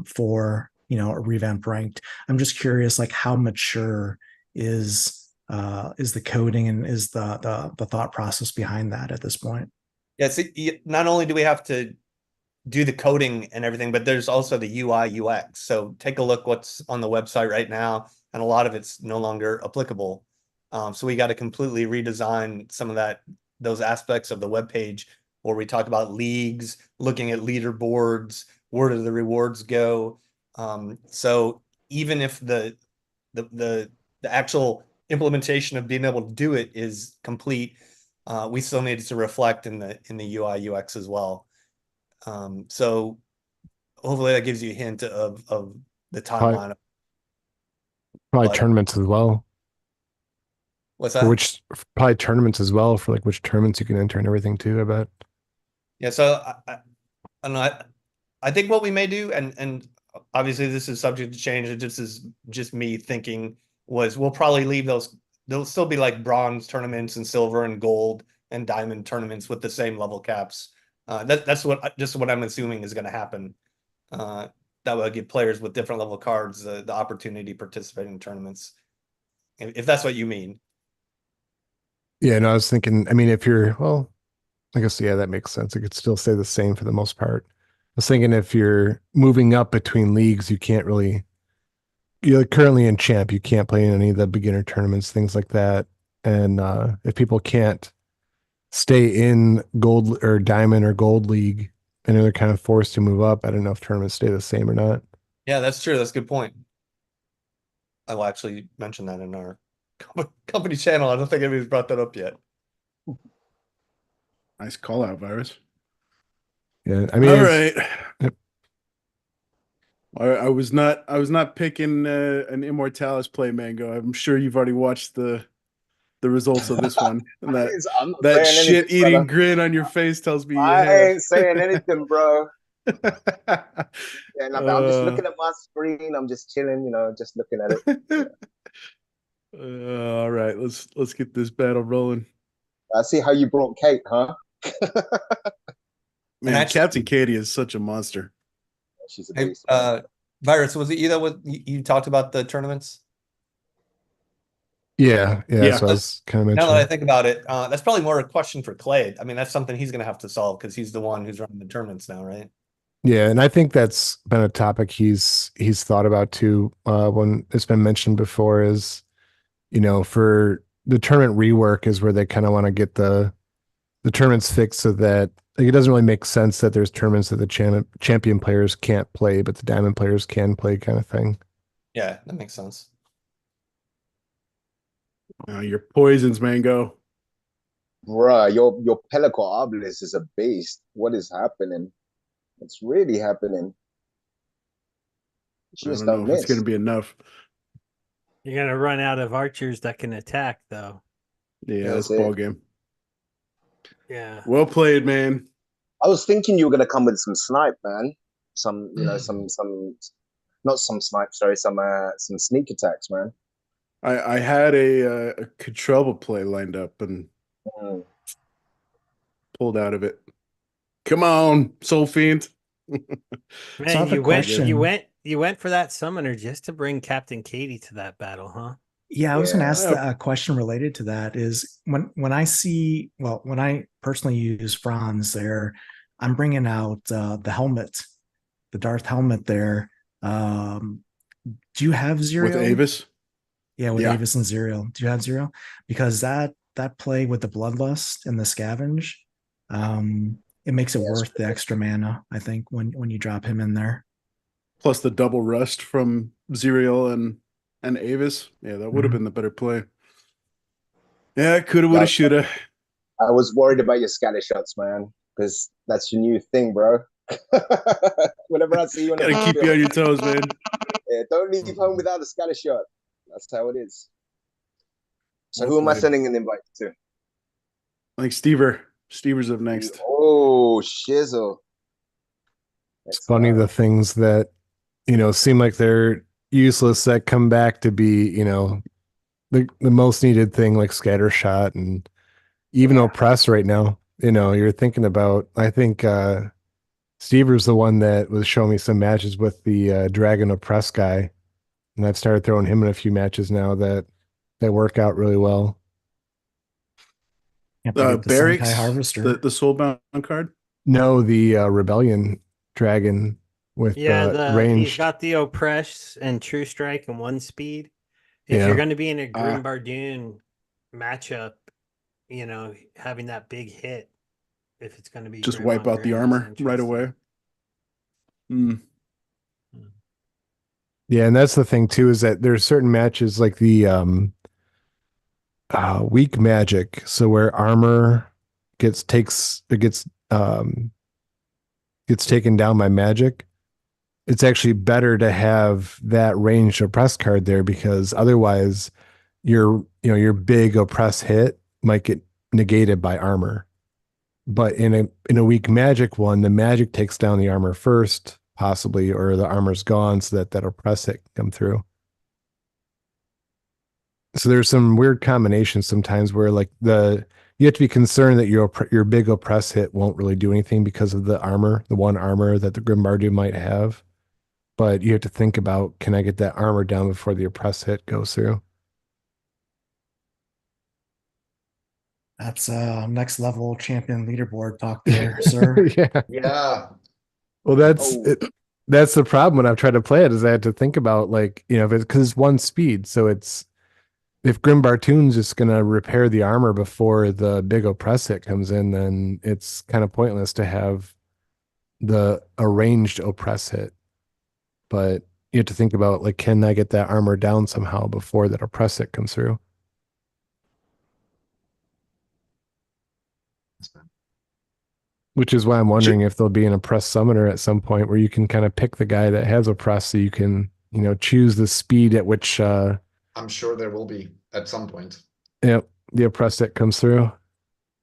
for a revamp ranked? I'm just curious, like how mature is the coding and is the thought process behind that at this point? Yeah, not only do we have to do the coding and everything, but there's also the UI UX. So take a look what's on the website right now, and a lot of it's no longer applicable. So we got to completely redesign some of those aspects of the web page where we talk about leagues, looking at leaderboards, where do the rewards go. So even if the actual implementation of being able to do it is complete, we still need to reflect in the UI UX as well. So hopefully that gives you a hint of the timeline. Probably But- tournaments as well. What's For that? probably tournaments as well, for like which tournaments you can enter and everything too, I bet. Yeah, so I don't know. I think what we may do, and obviously this is subject to change. It just is just me thinking, was we'll probably leave those. There'll still be like bronze tournaments and silver and gold and diamond tournaments with the same level caps. That's what I'm assuming is going to happen. That will give players with different level cards the opportunity to participate in tournaments, if that's what you mean. Yeah, no, I was thinking, I mean, if you're, well, I guess, yeah, that makes sense. It could still stay the same for the most part. I was thinking if you're moving up between leagues, you can't really, you're currently in champ, you can't play in any of the beginner tournaments, things like that. And if people can't stay in gold or diamond or gold league and they're kind of forced to move up, I don't know if tournaments stay the same or not. Yeah, that's true. That's a good point. I will actually mention that in our company channel. I don't think anybody's brought that up yet. Nice call out, Virus. Yeah, I mean, All right. I was not picking an Immortalis play, Mango. I'm sure you've already watched the results of this one, and I'm not that saying anything, shit eating brother. grin on your face tells me you I have. ain't saying anything, bro. And I'm just Uh, looking at my screen. I'm just chilling, just looking at it. all right, let's get this battle rolling. I see how you brought Kate, huh? Man, actually- Captain Katie is such a monster. She's a Hey, beast. Man. Virus, was it you that you talked about the tournaments? yeah, Yeah. so I was kind of Now that I mentioning. think about it, that's probably more a question for Clay. I mean, that's something he's going to have to solve because he's the one who's running the tournaments now, right? Yeah, and I think that's been a topic he's thought about too. When it's been mentioned before is, for the tournament rework is where they kind of want to get the tournaments fixed so that like it doesn't really make sense that there's tournaments that the champion players can't play, but the diamond players can play, kind of thing. Yeah, that makes sense. Your poisons, Mango. Bruh, your Pelican Obelisk is a beast. What is happening? It's really happening. She I just don't know don't if it's going miss. to be enough. You're gonna run out of archers that can attack, though. Yeah, That's that's ball it. game. Yeah. Well played, man. I was thinking you were gonna come with some snipe, man. Some, not some snipe, sorry, some sneak attacks, man. I had a Control play lined up and Mm. pulled out of it. Come on, Soul Fiend. So I Man, have a question. you went for that summoner just to bring Captain Katie to that battle, huh? Yeah, I was going to Yeah. ask a question related to that is when I see, well, when I personally use Franz there, I'm bringing out the helmet, the Darth helmet there. Do you have With Zero? Avis. Yeah, with Yeah. Avis and Zero. Do you have Zero? Because that play with the Bloodlust and the Scavenge, it makes it Yeah, worth the extra mana, I think, when you drop him in there. Plus the double rust from Zerial and Avis. Yeah, that would have Mhm. been the better play. Yeah, coulda, woulda, Like, shoulda. I was worried about your scatter shots, man, because that's your new thing, bro. Whenever I see you on the Gotta keep you on your toes, man. yeah, don't leave home without a scatter shot. That's how it is. So Well who am I played. sending an invite to? I think Stever's up next. Oh, shizzle. It's funny the things that, seem like they're useless that come back to be, the most needed thing like scatter shot and even oppress right now. You're thinking about, I think Stever's the one that was showing me some matches with the Dragon Oppress guy. And I've started throwing him in a few matches now that work out really well. Can't forget the Barracks, Senkai Harvester. the Soulbound card. No, the Rebellion Dragon with Yeah, he's ranged. got the oppress and true strike and one speed. If Yeah. you're going to be in a Ah. Grim Bardoon matchup, having that big hit, if it's going to be Just Grim wipe on out the Grim is armor right interesting. away. Hmm. Yeah, and that's the thing too, is that there's certain matches like the weak magic, so where armor gets taken down by magic. It's actually better to have that ranged oppress card there because otherwise your big oppress hit might get negated by armor. But in a weak magic one, the magic takes down the armor first, possibly, or the armor's gone so that oppress hit can come through. So there's some weird combinations sometimes where like you have to be concerned that your big oppress hit won't really do anything because of the armor, the one armor that the Grim Bardu might have. But you have to think about, can I get that armor down before the oppress hit goes through? That's next level champion leaderboard talk there, sir. Yeah. Yeah. Well, Oh, that's the problem when I've tried to play it is I had to think about like, if it's because it's one speed. So if Grim Bartoon's just gonna repair the armor before the big oppress hit comes in, then it's kind of pointless to have the arranged oppress hit. But you have to think about like, can I get that armor down somehow before that oppress hit comes through? Which is why I'm wondering if there'll be an oppressed summoner at some point where you can kind of pick the guy that has oppressed so you can, choose the speed at which I'm sure there will be at some point. the oppressed hit comes through.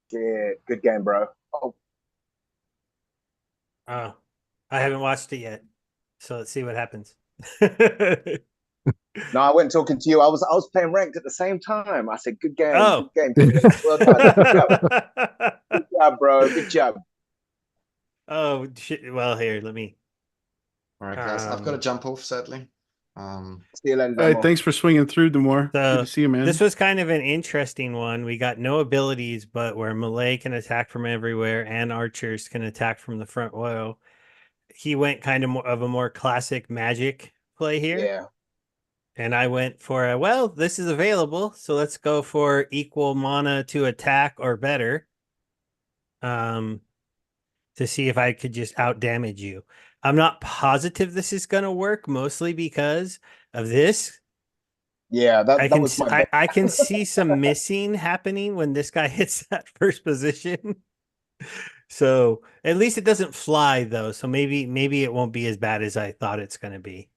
good game, bro. Oh, Oh, I haven't watched it yet. So let's see what happens. no, I wasn't talking to you. I was playing ranked at the same time. I said, good game, Oh. good game. Well done. Good job, bro. Good job. Oh, shit. Well, here, let me. All right, guys. I've got to jump off, sadly. See you later, All right, Demo. thanks for swinging through, Demore. Good So to see you, man. this was kind of an interesting one. We got no abilities, but where melee can attack from everywhere and archers can attack from the front row. He went kind of more of a more classic magic play here. Yeah. And I went for well, this is available, so let's go for equal mana to attack or better. To see if I could just out damage you. I'm not positive this is gonna work, mostly because of this. Yeah, that was my bet. I can see some missing happening when this guy hits that first position. So at least it doesn't fly though. So maybe it won't be as bad as I thought it's gonna be.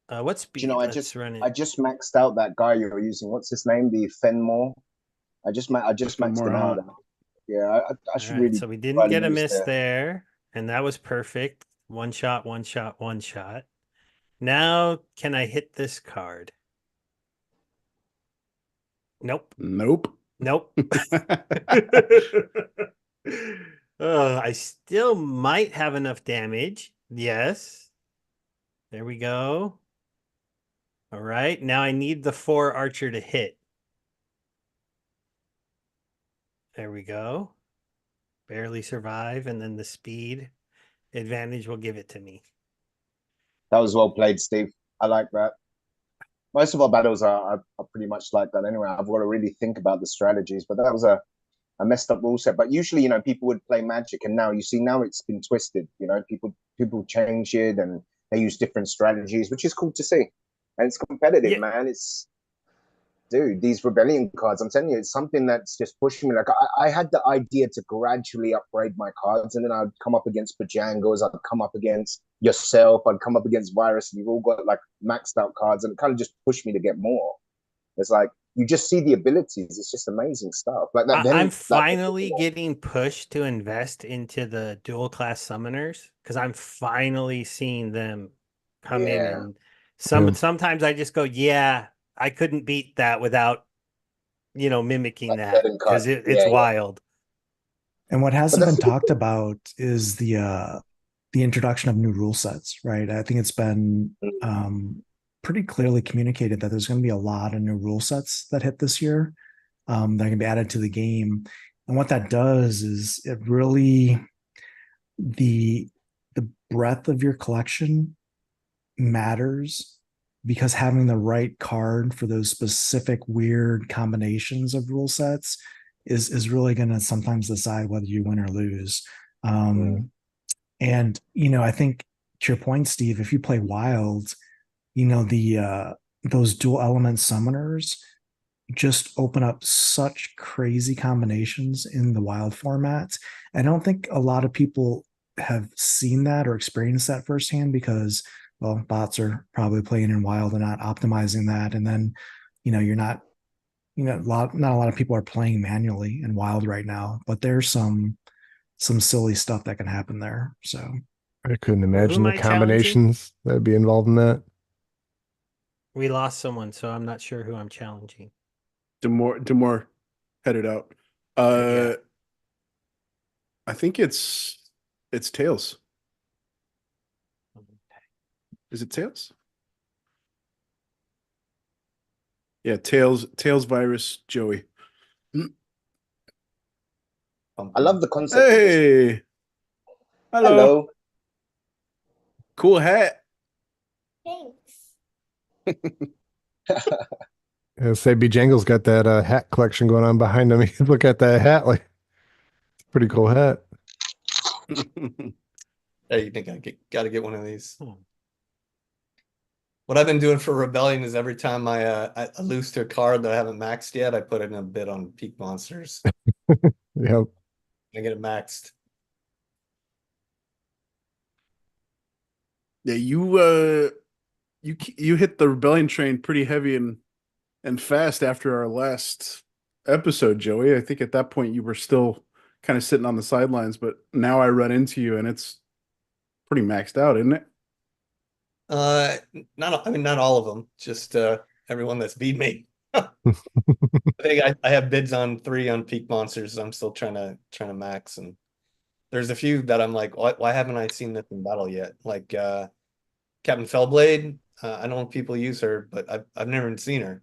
What speed? You know, Let's run it. I just maxed out that guy you were using. What's his name? The Fenmore. I just From maxed more him out. on. Yeah, I All should right, really so we didn't try to get a use miss there. there, and that was perfect. One shot, one shot, one shot. Now, can I hit this card? Nope. Nope. Nope. I still might have enough damage. Yes. There we go. All right. Now I need the 4 archer to hit. There we go. Barely survive. And then the speed advantage will give it to me. That was well played, Steve. I like that. Most of our battles are pretty much like that anyway. I've got to really think about the strategies, but that was a messed up rule set. But usually, people would play Magic, and now now it's been twisted. People change it and they use different strategies, which is cool to see. And it's competitive, Yeah. man. Dude, these rebellion cards, I'm telling you, it's something that's just pushing me. Like I had the idea to gradually upgrade my cards, and then I'd come up against Bajangles, I'd come up against yourself, I'd come up against Virus, and you've all got like maxed out cards, and it kind of just pushed me to get more. It's like you just see the abilities, it's just amazing stuff. Like that. I'm finally getting pushed to invest into the dual class summoners because I'm finally seeing them come in, Yeah. and Yeah. sometimes I just go, yeah, I couldn't beat that without mimicking Like that getting because cut. it's Yeah. wild. And what hasn't that's been talked about is the introduction of new rule sets, right? I think it's been pretty clearly communicated that there's going to be a lot of new rule sets that hit this year that can be added to the game. And what that does is it really the breadth of your collection matters because having the right card for those specific weird combinations of rule sets is really going to sometimes decide whether you win or lose. And I think to your point, Steve, if you play Wild, those dual element summoners just open up such crazy combinations in the Wild format. I don't think a lot of people have seen that or experienced that firsthand because, well, bots are probably playing in Wild and not optimizing that. And then, you're not, not a lot of people are playing manually in Wild right now, but there's some silly stuff that can happen there. So I couldn't Who imagine am the I challenging? combinations that would be involved in that. We lost someone, so I'm not sure who I'm challenging. Demore headed out. Yeah. I think it's Tails. Is it Tails? Yeah, Tails, Virus, Joey. I love the concept. of this. Hey, hello. Hello. Cool hat. Say Bejangles got that hat collection going on behind him. Look at that hat, like it's a pretty cool hat. Hey, you think gotta get one of these? What I've been doing for Rebellion is every time I lose to a card that I haven't maxed yet, I put in a bid on Peak Monsters. Yep. I get it maxed. Yeah, you hit the rebellion train pretty heavy and fast after our last episode, Joey. I think at that point you were still kind of sitting on the sidelines, but now I run into you and it's pretty maxed out, isn't it? Not all of them, just everyone that's beat me. I think I have bids on 3 on Peak Monsters. I'm still trying to max, and there's a few that I'm like, why haven't I seen this in battle yet? Like Captain Fellblade. I know people use her, but I've never even seen her.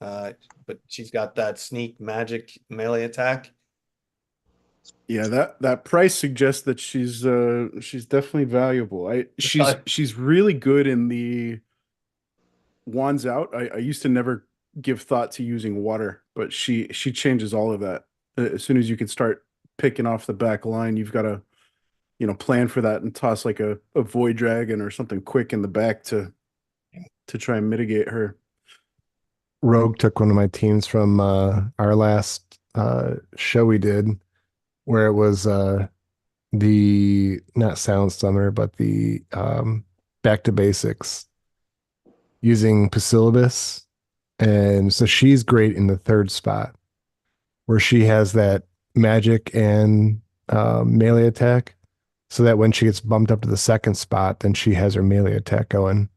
But she's got that sneak magic melee attack. Yeah, that price suggests that she's definitely valuable. She's really good in the wands out. I used to never give thought to using water, but she changes all of that. As soon as you can start picking off the back line, you've got to, plan for that and toss like a void dragon or something quick in the back to try and mitigate her. Rogue took one of my teams from our last show we did, where it was the not Sound Summer, but the Back to Basics using Pasilibus. And so she's great in the 3rd spot, where she has that magic and melee attack, so that when she gets bumped up to the 2nd spot, then she has her melee attack going.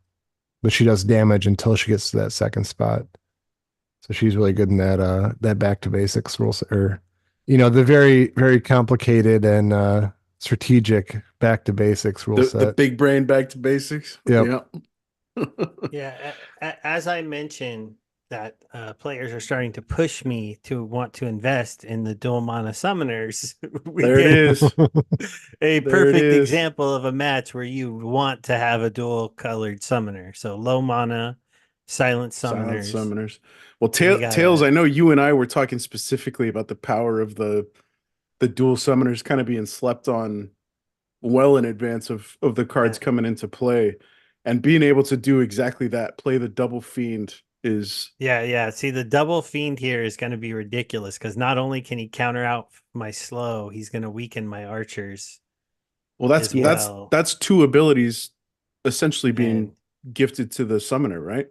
But she does damage until she gets to that 2nd spot. So she's really good in that Back to Basics rules, or the very, very complicated and strategic Back to Basics rule set. The big brain Back to Basics. Yep. Yeah, as I mentioned, that players are starting to push me to want to invest in the dual mana summoners. There it is. A There it perfect is. example of a match where you want to have a dual colored summoner. So low mana, silent Silent summoners. summoners. Well, We got Tails, a- I know you and I were talking specifically about the power of the dual summoners kind of being slept on well in advance of the cards coming into play, and being able to do exactly that, play the double fiend is Yeah. See, the double fiend here is going to be ridiculous because not only can he counter out my slow, he's going to weaken my archers. well. That's as well. that's 2 abilities essentially being And- gifted to the summoner, right?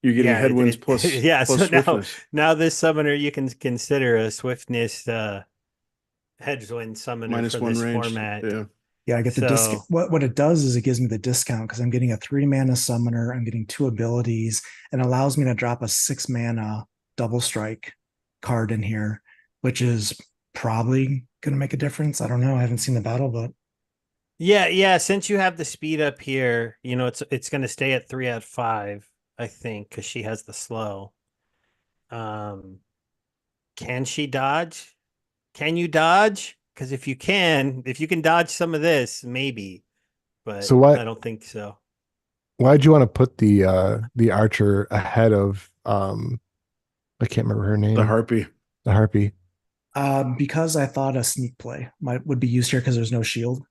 You're getting Yeah, headwinds it- plus yeah. plus So swiftness. now this summoner you can consider a swiftness headwind summoner Minus for 1 this range. format. Yeah. Yeah, I get the discount. What it does is it gives me the discount because I'm getting a 3 mana summoner, I'm getting 2 abilities, and allows me to drop a 6 mana double strike card in here, which is probably going to make a difference. I don't know. I haven't seen the battle, but Yeah. Since you have the speed up here, it's going to stay at 3 out of 5, I think, because she has the slow. Can she dodge? Can you dodge? Because if you can dodge some of this, maybe. But So what? I don't think so. Why'd you want to put the archer ahead of I can't remember her name. The harpy. The harpy. because I thought a sneak play would be used here because there's no shield.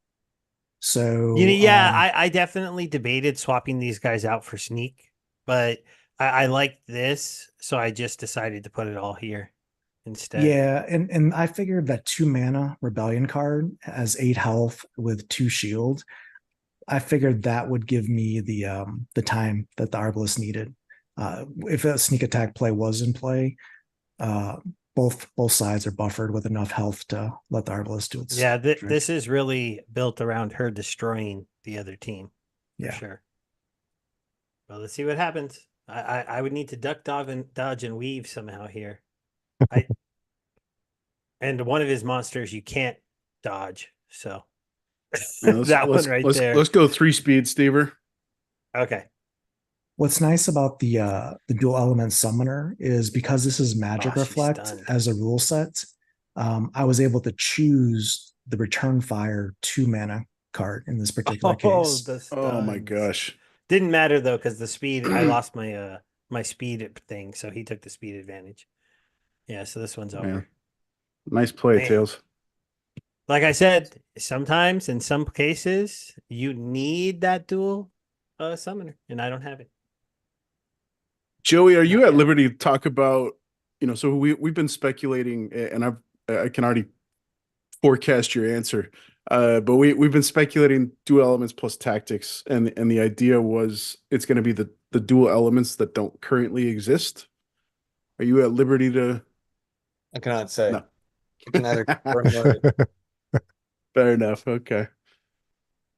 So I definitely debated swapping these guys out for sneak, but I liked this, so I just decided to put it all here instead. Yeah, and I figured that 2 mana rebellion card has 8 health with 2 shield. I figured that would give me the time that the Arbalest needed. If a sneak attack play was in play, both sides are buffered with enough health to let the Arbalest do its. Yeah, trick. this is really built around her destroying the other team. Yeah. For sure. Well, let's see what happens. I would need to duck, dodge, and weave somehow here. And one of his monsters you can't dodge, so Yeah, that one right there. Let's go 3 speed, Stever. Okay. What's nice about the dual element summoner is because this is magic Oh, she's reflect stunned. as a rule set, I was able to choose the return fire 2 mana card in this particular case. the Oh my studs. gosh. Didn't matter though, because the speed, I lost my my speed thing, so he took the speed advantage. Yeah, so this one's over. Man. Nice play, Man. Tails. Like I said, sometimes in some cases you need that dual summoner, and I don't have it. Joey, are you Not at yet. liberty to talk about, so we've been speculating, and I can already forecast your answer. But we've been speculating dual elements plus tactics, and the idea was it's going to be the dual elements that don't currently exist. Are you at liberty to? I cannot say. No. You can either confirm or Fair enough. Okay.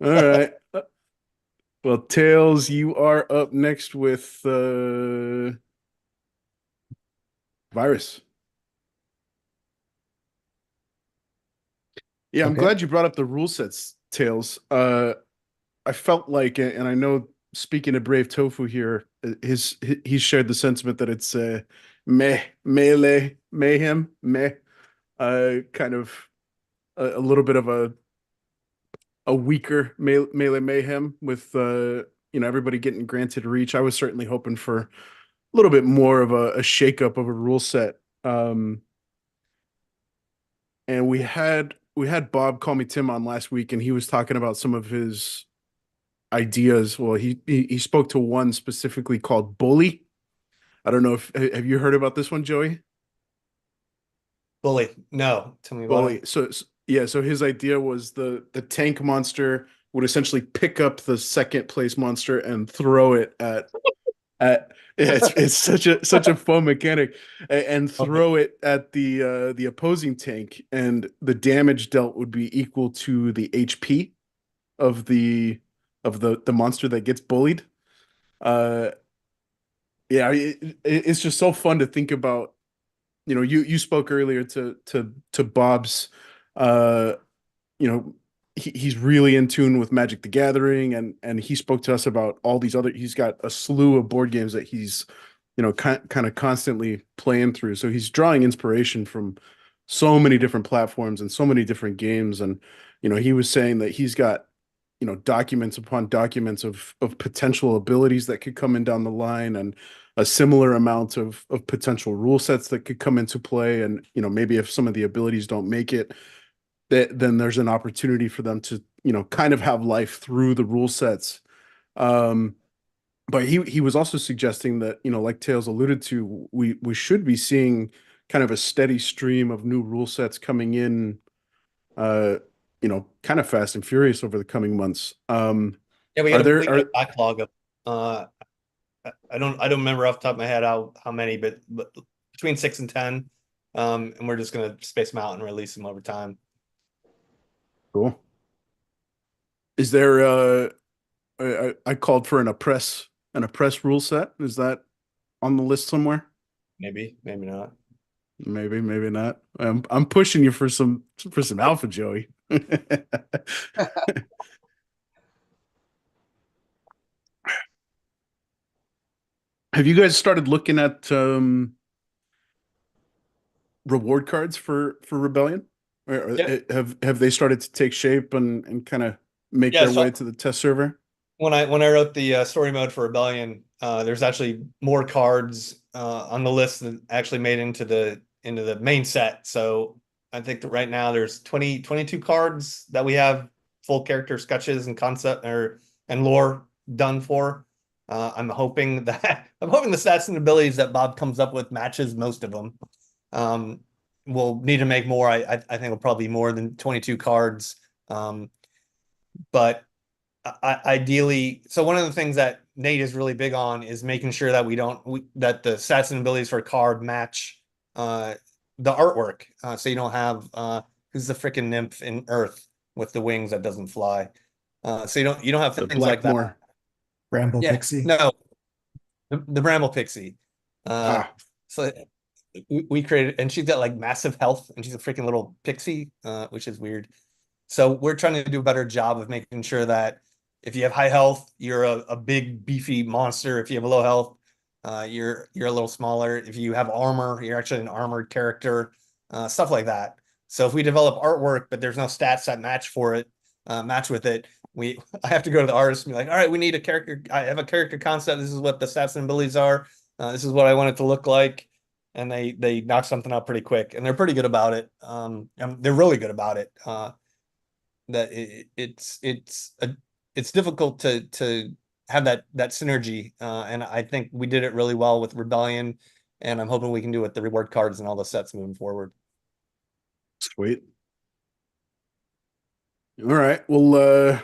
All right. Well, Tails, you are up next with Virus. Yeah, I'm Okay. glad you brought up the rule sets, Tails. I felt like, and I know speaking of Brave Tofu here, he's shared the sentiment that it's melee mayhem, kind of a little bit of a weaker melee mayhem with everybody getting granted reach. I was certainly hoping for a little bit more of a shakeup of a rule set. And we had Bob Call Me Tim on last week, and he was talking about some of his ideas. Well, he spoke to one specifically called Bully. I don't know if have you heard about this one, Joey? Bully. No, tell me about Bully. it. So his idea was the tank monster would essentially pick up the second place monster and throw it at yeah, it's such a fun mechanic and throw it at the opposing tank, and the damage dealt would be equal to the HP of the monster that gets bullied. Uh yeah, it's just so fun to think about. You spoke earlier to Bob's uh you know he's really in tune with Magic the Gathering, and he spoke to us about all these other, he's got a slew of board games that he's kind of constantly playing through, so he's drawing inspiration from so many different platforms and so many different games. And he was saying that he's got documents upon documents of potential abilities that could come in down the line, and a similar amount of potential rule sets that could come into play. And maybe if some of the abilities don't make it, then there's an opportunity for them to kind of have life through the rule sets. But he was also suggesting that like Tails alluded to, we should be seeing kind of a steady stream of new rule sets coming in, kind of fast and furious over the coming months. Yeah, we Are got a, there we got a backlog of I don't remember off the top of my head how many, but between 6 and 10. And we're just gonna space them out and release them over time. Cool. Is there I called for an oppress rule set. Is that on the list somewhere? Maybe not. Maybe not. I'm pushing you for some alpha, Joey. Have you guys started looking at reward cards for Rebellion? Or Yeah. have they started to take shape and kind of make Yeah, their so way to the test server? when I wrote the story mode for Rebellion, there's actually more cards on the list that actually made into the main set. So I think that right now there's 22 cards that we have full character sketches and concept and lore done for. I'm hoping the stats and abilities that Bob comes up with matches most of them. We'll need to make more. I think it'll probably be more than 22 cards. But ideally, so one of the things that Nate is really big on is making sure that that the stats and abilities for a card match the artwork. So you don't have who's the freaking nymph in Earth with the wings that doesn't fly. So you don't have The things like that. Blackmore. Bramble Yeah, Pixie. no, the Bramble Pixie. So we created, and she's got like massive health, and she's a freaking little pixie, which is weird. So we're trying to do a better job of making sure that if you have high health, you're a big beefy monster. If you have low health, you're a little smaller. If you have armor, you're actually an armored character. Stuff like that. So if we develop artwork, but there's no stats that match for it, match with it, I have to go to the artist and be like, all right, we need a character. I have a character concept. This is what the stats and abilities are. This is what I want it to look like. And they knock something out pretty quick, and they're pretty good about it. They're really good about it. It's difficult to have that synergy, and I think we did it really well with Rebellion, and I'm hoping we can do it with the reward cards and all the sets moving forward. Sweet. All right. Well,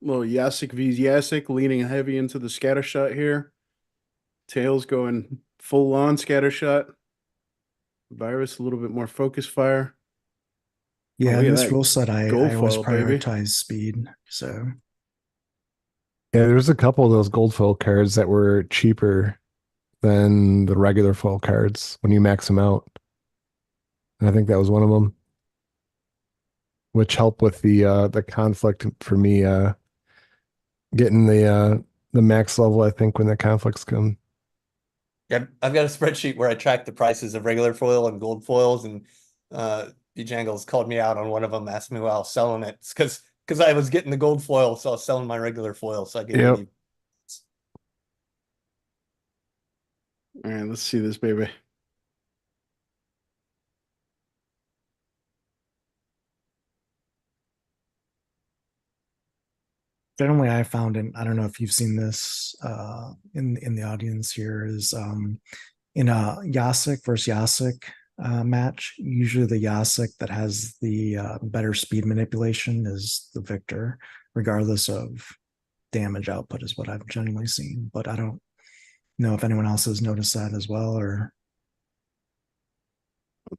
little Yasik vs Yasik leaning heavy into the scatter shot here. Tails going full on scatter shot. Virus a little bit more focus fire. Yeah, look in at this that rule set, I gold always foil, baby. prioritize speed. So Yeah, there's a couple of those gold foil cards that were cheaper than the regular foil cards when you max them out. And I think that was one of them, which helped with the conflict for me getting the max level, I think, when the conflicts come. Yeah, I've got a spreadsheet where I track the prices of regular foil and gold foils, and Bjangles called me out on one of them, asked me why I was selling it. It's because I was getting the gold foil, so I was selling my regular foil, so I gave Yep. him All right, let's see this, baby. generally, I found, and I don't know if you've seen this in the audience here, is in a Yasik versus Yasik match, usually the Yasik that has the better speed manipulation is the victor, regardless of damage output, is what I've generally seen. But I don't know if anyone else has noticed that as well, or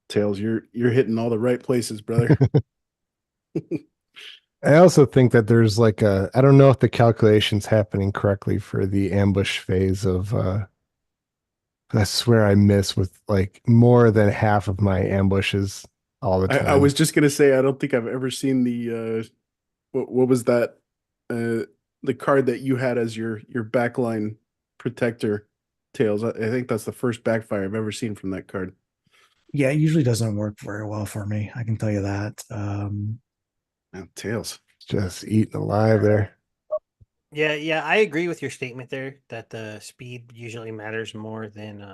Tails, you're hitting all the right places, brother. I also think that there's like I don't know if the calculation's happening correctly for the ambush phase of I swear I miss with like more than half of my ambushes all the time. I was just gonna say I don't think I've ever seen the what was that the card that you had as your backline protector, Tails. I think that's the first backfire I've ever seen from that card. yeah, it usually doesn't work very well for me. I can tell you that. Oh, Tails. Just eating alive there. Yeah, I agree with your statement there that the speed usually matters more than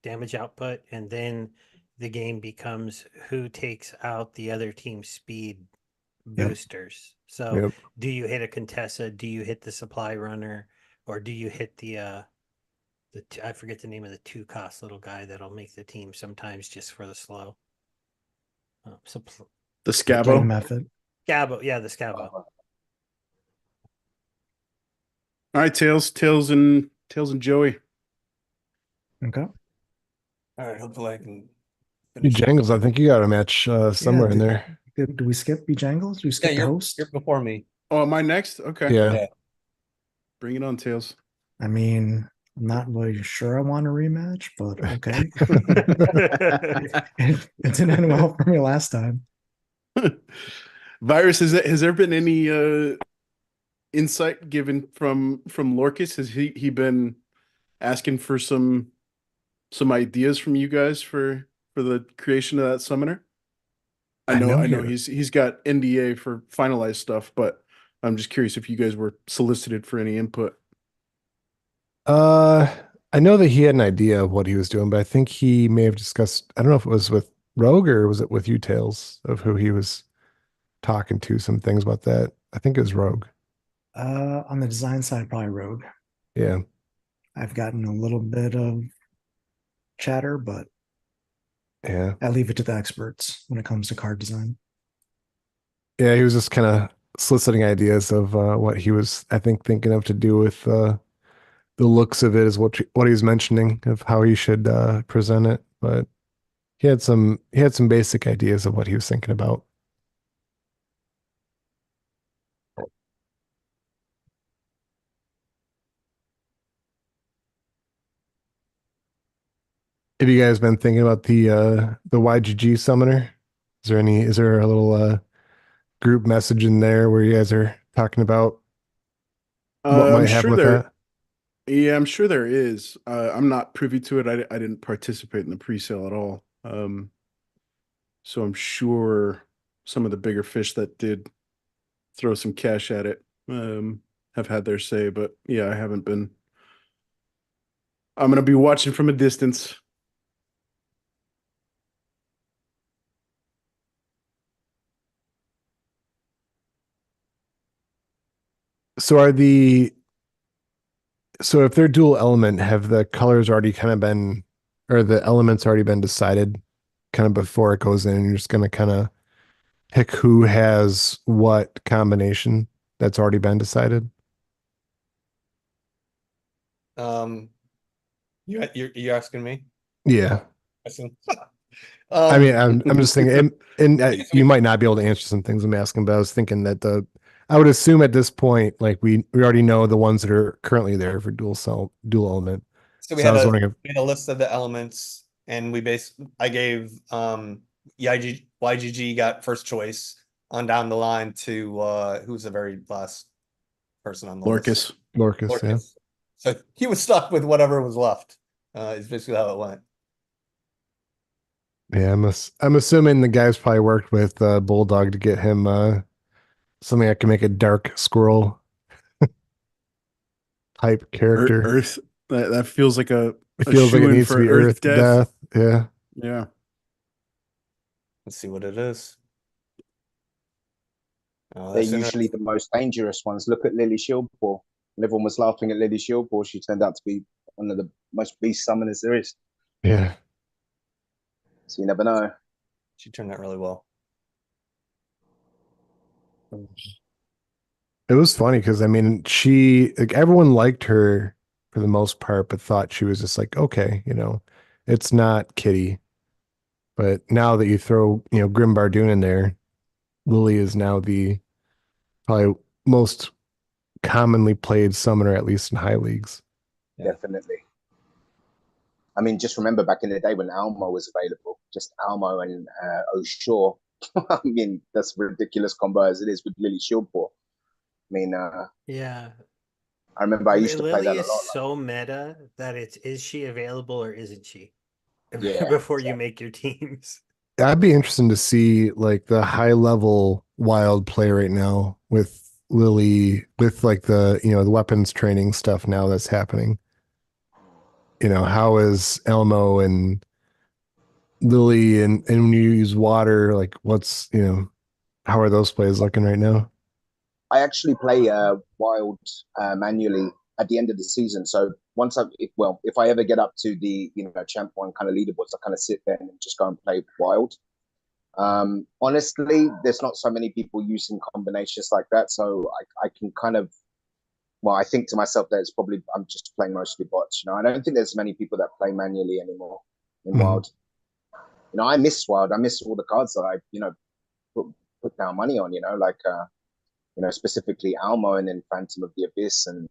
damage output, and then the game becomes who takes out the other team's speed Yep. boosters. So, Yep. do you hit a Contessa? Do you hit the supply runner, or do you hit the I forget the name of the 2-cost little guy that'll make the team sometimes just for the slow. The Plague Scabo. method. Scabo, yeah, the Scabo. All right, Tails and Joey. Okay. all right, hopefully I can You Jangles, I think you got a match somewhere in there. Do we skip Bjangles? Do we skip the you're host? before me. Oh, am I next? Okay. Yeah. Bring it on, Tails. I mean, I'm not really sure I want a rematch, but okay. it didn't end well for me last time. Virus, has there been any insight given from Lorcas? Has he been asking for some ideas from you guys for the creation of that summoner? I know he's got NDA for finalized stuff, but I'm just curious if you guys were solicited for any input. I know that he had an idea of what he was doing, but I think he may have discussed, I don't know if it was with Rogue or was it with you, Tails, of who he was talking to, some things about that. I think it was Rogue. On the design side, probably Rogue. Yeah. I've gotten a little bit of chatter, but Yeah. I leave it to the experts when it comes to card design. Yeah, he was just kind of soliciting ideas of what he was, I think, thinking of to do with the looks of it is what he was mentioning of how he should present it. But he had some basic ideas of what he was thinking about. Have you guys been thinking about the YGG summoner? Is there a little group message in there where you guys are talking about what might happen with that? Yeah, I'm sure there is. I'm not privy to it. I didn't participate in the pre-sale at all. So I'm sure some of the bigger fish that did throw some cash at it have had their say, but yeah, I haven't been. I'm gonna be watching from a distance. So if they're dual element, have the colors already kind of been, or the elements already been decided kind of before it goes in, and you're just gonna kind of pick who has what combination that's already been decided? You're asking me? Yeah. Asking. I mean, I'm just thinking, and Yes, you might not be able to answer some things I'm asking, but I was thinking that I would assume at this point, like we already know the ones that are currently there for dual element. So So I was wondering if, we had a list of the elements, and I gave YGG got first choice on down the line to who's the very last person on the list? Lorcas. Yeah. So he was stuck with whatever was left. Is basically how it went. Yeah, I'm assuming the guys probably worked with Bulldog to get him something that can make a dark squirrel type character. Earth. That feels like It feels like it shoo-in needs to for be Earth Death. Yeah. Yeah. Let's see what it is. They're usually the most dangerous ones. Look at Lily Shieldpaw. Everyone was laughing at Lily Shieldpaw. She turned out to be one of the most beast summoners there is. Yeah. So you never know. She turned out really well. It was funny because I mean, like everyone liked her for the most part, but thought she was just like, okay, it's not Kitty. But now that you throw, Grim Bardoon in there, Lily is now the probably most commonly played summoner, at least in high leagues. Yeah. Definitely. I mean, just remember back in the day when Almo was available, just Almo and O'Shaw. I mean, that's a ridiculous combo as it is with Lily Shieldpaw. I mean, Yeah. I remember I used to play Lily that a is lot. so meta that is she available or isn't she? Yeah, Before you make your teams. That'd be interesting to see like the high level wild play right now with Lily, with like the weapons training stuff now that's happening. How is Elmo and Lily and when you use water, like how are those plays looking right now? I actually play Wild manually at the end of the season. So if I ever get up to the Champ 1 kind of leaderboards, I kind of sit there and just go and play Wild. Honestly, there's not so many people using combinations like that, so I can kind of, I think to myself that it's probably I'm just playing mostly bots. I don't think there's many people that play manually anymore in Wild. I miss Wild. I miss all the cards that I put down money on. Specifically Almo and then Phantom of the Abyss and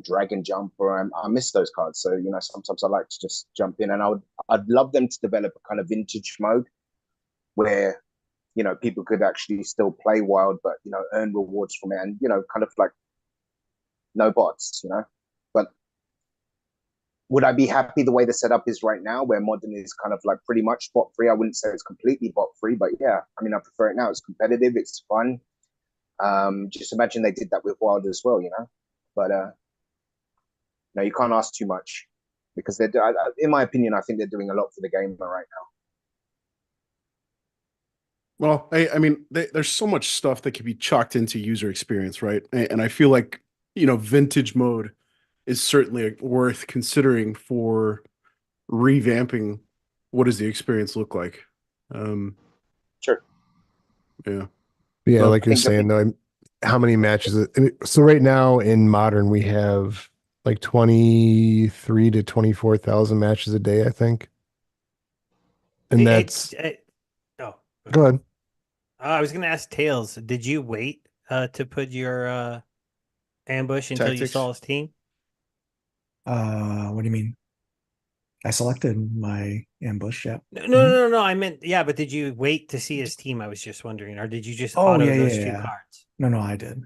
Dragon Jumper. I miss those cards. So sometimes I like to just jump in, and I'd love them to develop a kind of vintage mode where people could actually still play Wild, but earn rewards from it, and kind of like no bots. But would I be happy the way the setup is right now, where Modern is kind of like pretty much bot free? I wouldn't say it's completely bot free, but yeah, I mean, I prefer it now. It's competitive, it's fun. Just imagine they did that with Wild as well, but no, you can't ask too much because in my opinion, I think they're doing a lot for the game right now. Well, I mean, there's so much stuff that can be chalked into user experience, right? And I feel like, vintage mode is certainly worth considering for revamping what does the experience look like. Sure. Yeah. Yeah, So, like you're saying, though, how many matches? So right now in Modern, we have like 23 to 24,000 matches a day, I think. And that's oh, go ahead. I was going to ask Tails, did you wait to put your ambush until you saw his team? What do you mean? I selected my ambush. Yeah. No. I meant, yeah, but did you wait to see his team? I was just wondering, or did you just auto those two cards? No, I did.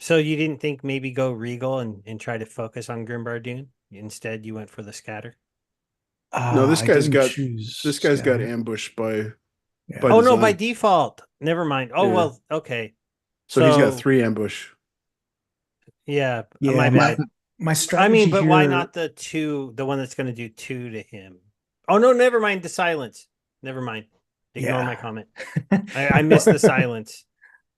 So you didn't think maybe go Regal and try to focus on Grim Bardoon? Instead, you went for the scatter? No, this guy's got choose got ambushed by Yeah. By Oh no, by design. default. Never mind. Oh Yeah. well, okay. So he's got 3 ambush. Yeah, Yeah, my bad. my I strategy mean, but why here- not the 2, the one that's going to do 2 to him? Oh no, never mind the silence. Never mind. Ignore Yeah. my comment. I missed the silence.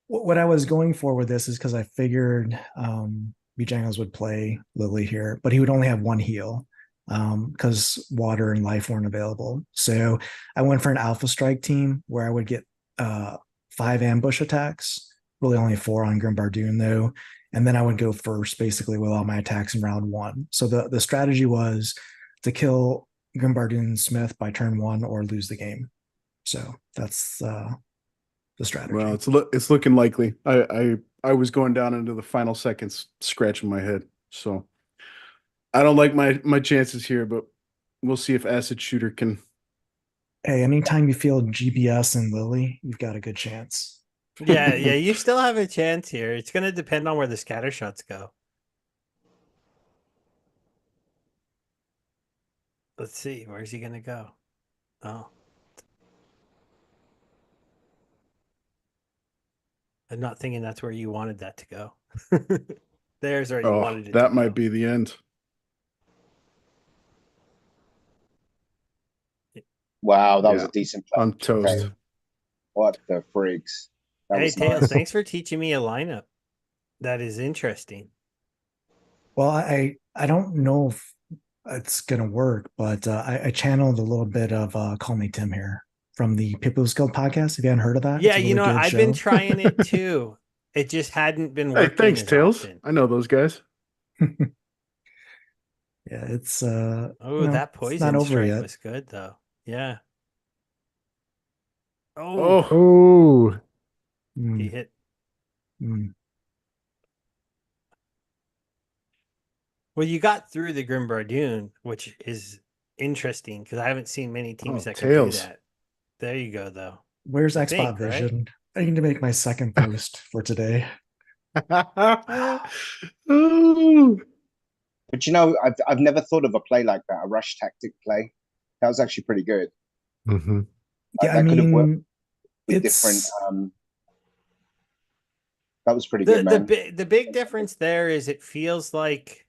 What I was going for with this is because I figured Bojangles would play Lily here, but he would only have 1 heal because water and life weren't available. So I went for an Alpha Strike team where I would get 5 ambush attacks, really only 4 on Grimbardoon though. And then I would go first basically with all my attacks in round 1. So the strategy was to kill Grimbardoon Smith by turn 1 or lose the game. So that's the strategy. Well, it's looking likely. I was going down into the final seconds scratching my head. So I don't like my chances here, but we'll see if Acid Shooter can. Hey, anytime you feel GBS and Lily, you've got a good chance. Yeah, you still have a chance here. It's going to depend on where the scatter shots go. Let's see. Where's he going to go? Oh. I'm not thinking that's where you wanted that to go. There's where you wanted it to go. That might be the end. Wow, that was Yeah. a decent play. On toast. Okay. What the frigs? That Hey, was Tails, nice. thanks for teaching me a lineup. That is interesting. Well, I don't know if it's gonna work, but I channeled a little bit of Call Me Tim here from the People's Guild podcast. If you haven't heard of that, Yeah, it's a you really know, good I've been show. trying it too. It just hadn't been Hey, working thanks, as Tails. often. I know those guys. Yeah, it's Oh, you know, that it's poison not over strike yet. was good though. Yeah. Oh, Oh, He Mm, hit. mm. Well, you got through the Grimbardoon, which is interesting because I haven't seen many teams Oh, that can do Tails. that. There you go, though. Where's I Xbot think, right? Vision? I need to make my second post for today. Ooh. But you know, I've never thought of a play like that, a rush tactic play. That was actually pretty good. mhm. Yeah, That I could have worked mean, with different. it's That was pretty good, man. The big difference there is it feels like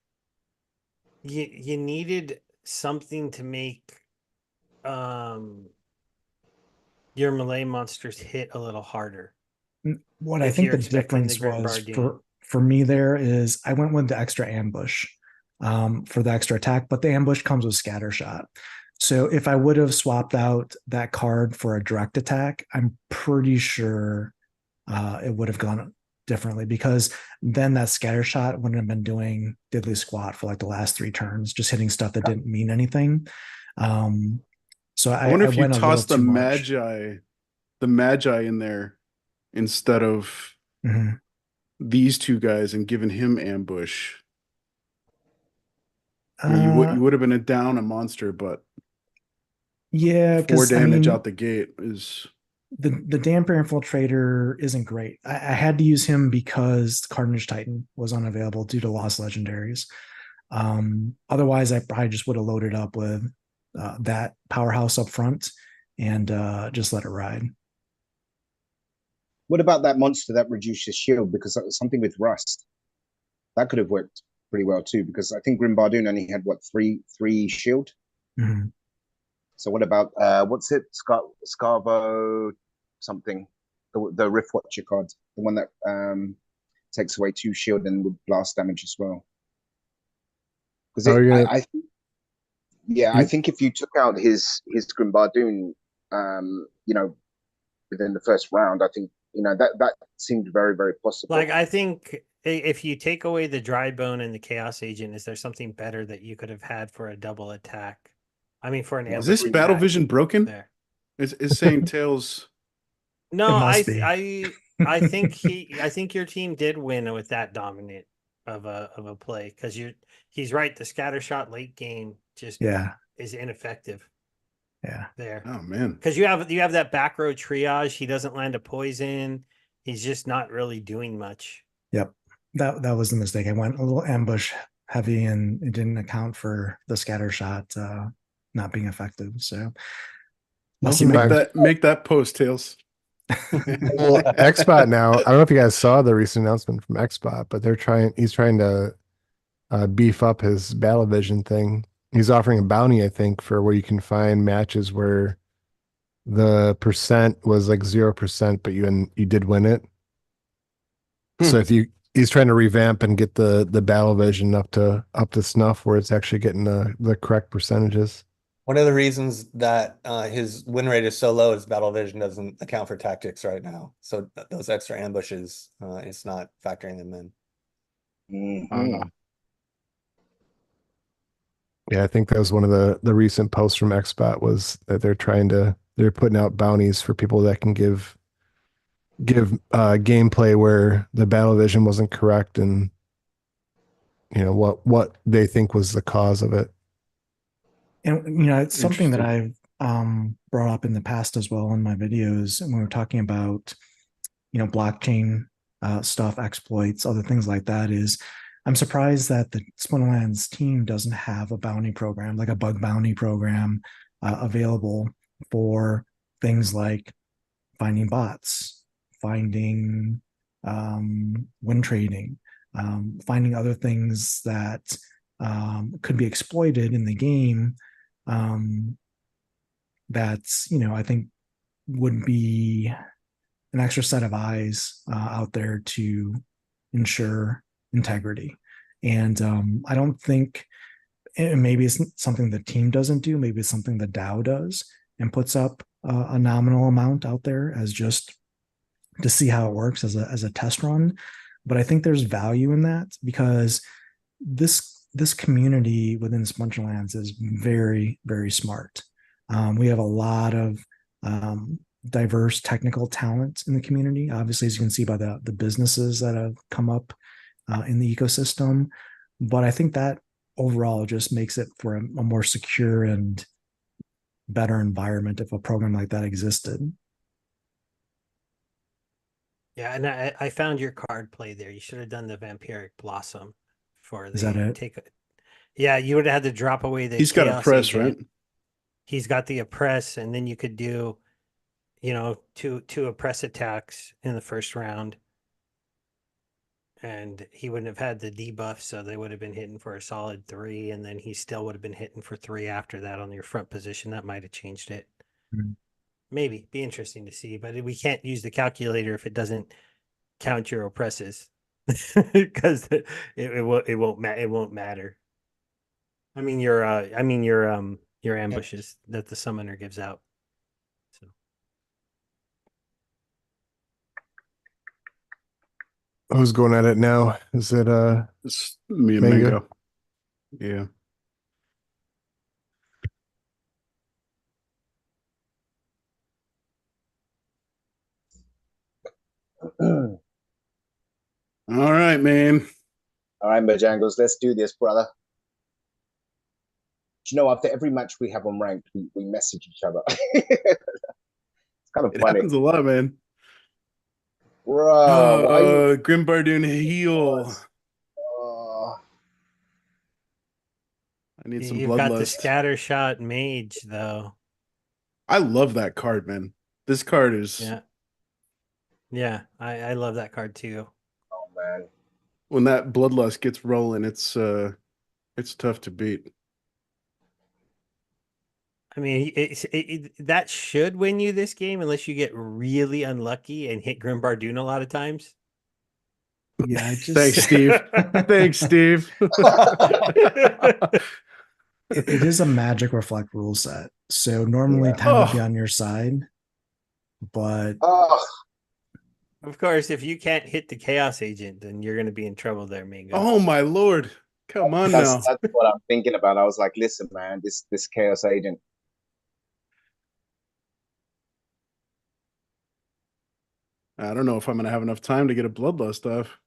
you needed something to make your melee monsters hit a little harder. what I If think you're the expecting the difference was Grimbardoon. for me there is I went with the extra ambush for the extra attack, but the ambush comes with scatter shot. So if I would have swapped out that card for a direct attack, I'm pretty sure it would have gone differently because then that scatter shot wouldn't have been doing diddly squat for like the last 3 turns, just hitting stuff that didn't mean anything. So I wonder I if you went a little tossed the too much. Magi in there instead of Mhm. these 2 guys and given him ambush. I mean, Uh, you would have been down a monster, but yeah, 4 because I damage mean, out the gate is. the damper infiltrator isn't great. I had to use him because Carnage Titan was unavailable due to lost legendaries. Otherwise, I probably just would have loaded up with that powerhouse up front and just let it ride. What about that monster that reduces shield? Because that was something with rust. That could have worked pretty well too. Because I think Grimbardoon only had what three shield. Mm-hmm. So what about what's it? Scarvo something. The Rift Watcher card, the one that takes away 2 shield and would blast damage as well. Because I think if you took out his Grimbardoon, you know, within the first round, I think that seemed very, very possible. Like, I think if you take away the dry bone and the chaos agent, is there something better that you could have had for a double attack? I mean, for an Is this ambush battle attack vision broken? there. Is saying Tails. No, It must be. I think your team did win with that dominant of a play because he's right. The scatter shot late game just Yeah, is ineffective yeah. there. Oh man. Because you have that back row triage. He doesn't land a poison. He's just not really doing much. Yep. That was the mistake. I went a little ambush heavy and it didn't account for the scatter shot not being effective. So Must Make Sometimes- that post, Tails. Well, Xbot now, I don't know if you guys saw the recent announcement from Xbot, but he's trying to beef up his battle vision thing. He's offering a bounty, I think, for where you can find matches where the percent was like 0%, but you did win it. So he's trying to revamp and get the battle vision up to snuff where it's actually getting the correct percentages. One of the reasons that his win rate is so low is battle vision doesn't account for tactics right now. So those extra ambushes, it's not factoring them in. Mhm. Yeah, I think that was one of the recent posts from Xbot was that they're putting out bounties for people that can give gameplay where the battle vision wasn't correct and what they think was the cause of it. And it's something that Interesting. I've brought up in the past as well in my videos, and when we're talking about blockchain stuff, exploits, other things like that. Is I'm surprised that the Splinterlands team doesn't have a bounty program, like a bug bounty program, available for things like finding bots, finding win trading, finding other things that could be exploited in the game. That's I think would be an extra set of eyes out there to ensure integrity. And I don't think, and maybe it's something the team doesn't do, maybe it's something the DAO does and puts up a nominal amount out there as just to see how it works as a test run. But I think there's value in that because this community within Splinterlands is very, very smart. We have a lot of diverse technical talent in the community. Obviously, as you can see by the businesses that have come up in the ecosystem. But I think that overall just makes it for a more secure and better environment if a program like that existed. Yeah, and I found your card play there. You should have done the Vampiric Blossom for the Is that it? Yeah, you would have had to drop away the He's got a Chaos press, Agent. right? He's got the oppress, and then you could do, two oppress attacks in the first round. And he wouldn't have had the debuff, so they would have been hitting for a solid 3, and then he still would have been hitting for 3 after that on your front position. That might have changed it. Mhm. Maybe be interesting to see, but we can't use the calculator if it doesn't count your oppresses because it won't matter. I mean your ambushes that the summoner gives out. So Who's going at it now? Is it It's me and Mango? Mango. Yeah. All All right, man. right, Bojangles, let's do this, brother. Do you know, after every match we have on ranked, we message each other. It's kind of It funny. happens a lot, man. Bro, why you... Grimbardoon heal. Uh, I need some you've got the bloodlust. scatter shot mage though. I love that card, man. This card is Yeah, I love that card too. oh, man. when that bloodlust gets rolling, it's tough to beat. I mean, that should win you this game unless you get really unlucky and hit Grimbardoon a lot of times. Yeah, I just Thanks, Steve. Thanks, Steve. it is a magic reflect rule set. So normally Yeah. time would be Oh. on your side, but Oh, Of course, if you can't hit the Chaos Agent, then you're going to be in trouble there, Mingo. Oh my lord. Come on now. that's what I'm thinking about. I was like, listen, man, this Chaos Agent. I don't know if I'm gonna have enough time to get a bloodlust off.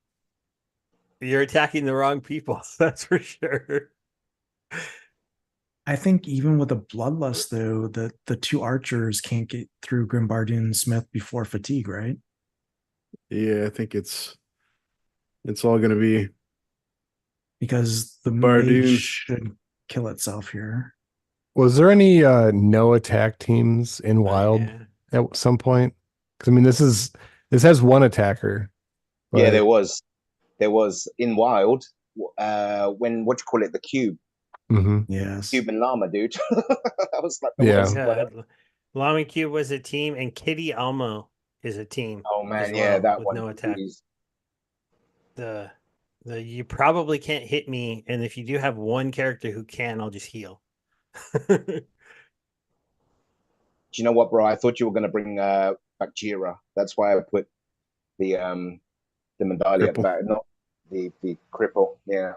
You're attacking the wrong people, that's for sure. I think even with a bloodlust though, the two archers can't get through Grimbardoon Smith before fatigue, right? Yeah, I think it's all gonna be Because the Bardoon. mage should kill itself here. Was there any no attack teams in Wild Yeah. at some point? Because I mean, this has one attacker, Yeah, but there was in Wild, when what you call it, the cube, mhm, Yes. Cuban llama, dude. I was like, the Yeah. worst one Yeah, ever. Lama Cube was a team, and Kitty Almo is a team Oh as man, yeah, well that with one. no attack. Jeez. The you probably can't hit me, and if you do have one character who can, I'll just heal. Do you know what, bro? I thought you were gonna bring back Jira. That's why I put the medallion at the Cripple. back, not the cripple. Yeah.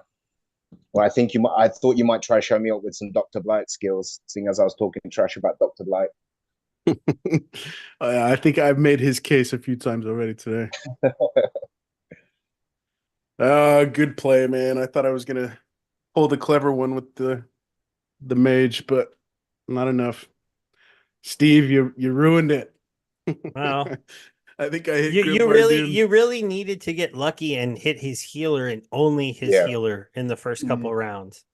Well, I thought you might try to show me up with some Dr. Blight skills, seeing as I was talking trash about Dr. Blight. I think I've made his case a few times already today. Good play, man. I thought I was gonna pull the clever one with the mage, but not enough. Steve, you ruined it. Well, I think I hit you Grimbar you really needed to get lucky and hit his healer and only his Yeah. healer in the first couple rounds.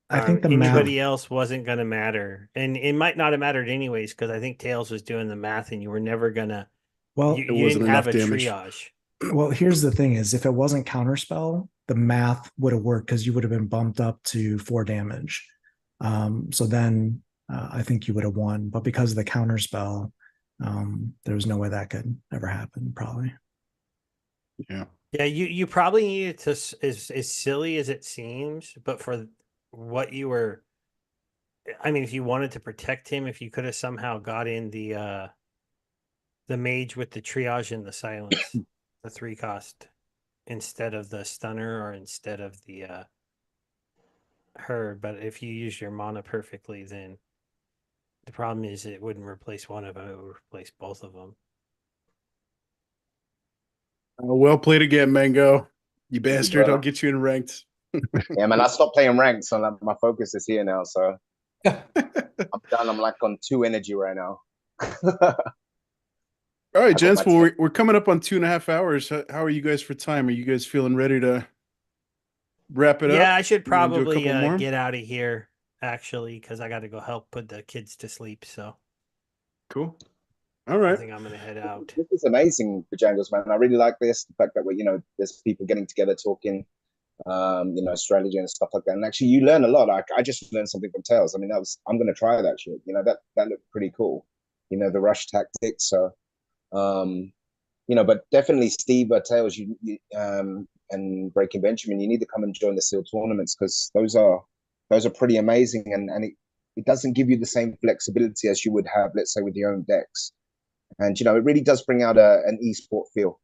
I think the anybody math. else wasn't going to matter, and it might not have mattered anyways because I think Tails was doing the math, and you were never gonna. Well, You It wasn't didn't have enough a damage. triage. well, here's the thing: is if it wasn't counterspell, the math would have worked because you would have been bumped up to 4 damage. So then I think you would have won. But because of the counterspell, there was no way that could ever happen. Probably. Yeah. Yeah, you probably needed to as silly as it seems, but for what you were, I mean, if you wanted to protect him, if you could have somehow got in the mage with the triage and the silence, the 3 cost instead of the stunner or instead of the her. But if you use your mana perfectly, then the problem is it wouldn't replace one of them; it would replace both of them. Well played again, Mango. You bastard. I'll brother. get you in ranked. Yeah, man, I stopped playing ranked, so like, my focus is here now. So I'm done. I'm like on 2 energy right now. All right, I got gents. my Well, we're coming up on 2.5 hours. How are you guys for time? Are you guys feeling ready to wrap it up? Yeah, I should You wanna do a probably couple more? get out of here actually because I got to go help put the kids to sleep. So Cool. All I right. think I'm gonna head out. This is amazing, Bojangles, man. I really like this. The fact that there's people getting together talking, strategy and stuff like that. And actually, you learn a lot. I just learned something from Tails. I mean, I'm gonna try that shit. That looked pretty cool. The rush tactics. So, but definitely Steve Tails, and Breaking Benjamin, you need to come and join the SEAL tournaments because those are pretty amazing, and it doesn't give you the same flexibility as you would have, let's say, with your own decks. And it really does bring out an esport feel.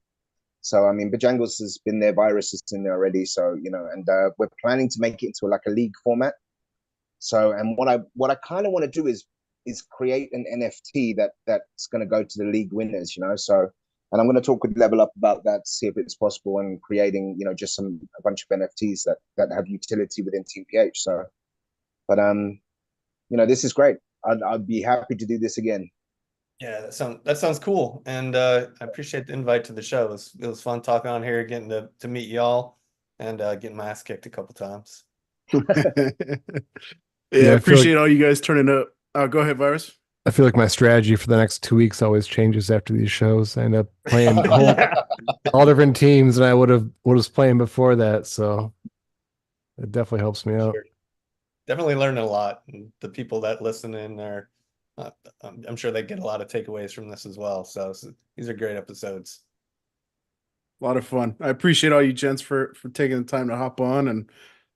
So I mean, Bojangles has been there, Virus is in there already. So and we're planning to make it into like a league format. So and what I kind of want to do is create an NFT that's going to go to the league winners. So and I'm going to talk with Level Up about that, see if it's possible, and creating just a bunch of NFTs that have utility within Team PH. So, but this is great. I'd be happy to do this again. Yeah, that sounds cool, and I appreciate the invite to the show. It was fun talking on here, getting to meet y'all, and getting my ass kicked a couple times. Yeah, I I feel appreciate all you guys turning up. Go ahead, Virus. I feel like my strategy for the next 2 weeks always changes after these shows. I end up playing all different teams than I would have was playing before that. So it definitely helps me out. Sure. Definitely learning a lot. And the people that listen in are, I'm sure they get a lot of takeaways from this as well. So these are great episodes. A lot of fun. I appreciate all you gents for taking the time to hop on, and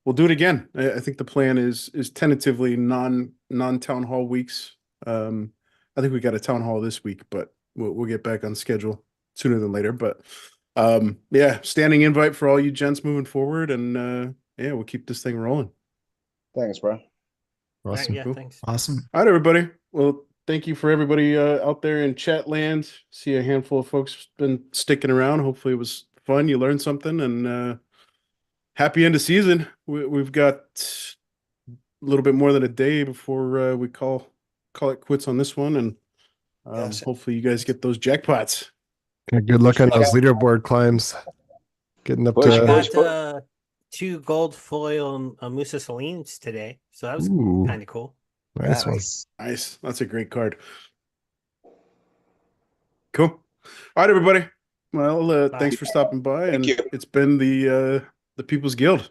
we'll do it again. I think the plan is tentatively non-town hall weeks. I think we got a town hall this week, but we'll get back on schedule sooner than later. But yeah, standing invite for all you gents moving forward, and yeah, we'll keep this thing rolling. Thanks, bro. Awesome. Yeah, Cool. thanks. Awesome. All right, everybody. Well, thank you for everybody out there in chat land. See a handful of folks been sticking around. Hopefully it was fun. You learned something, and happy end of season. We've got a little bit more than a day before we call it quits on this one, and Gotcha. hopefully you guys get those jackpots. Yeah, good luck on those leaderboard climbs. Getting up Push, to push. I got 2 gold foil Musa Salines today, so that was Ooh. kind of cool. Nice one. Nice. That's a great card. Cool. All right, everybody. Well, thanks for stopping by, Thank and you. it's been the People's Guild.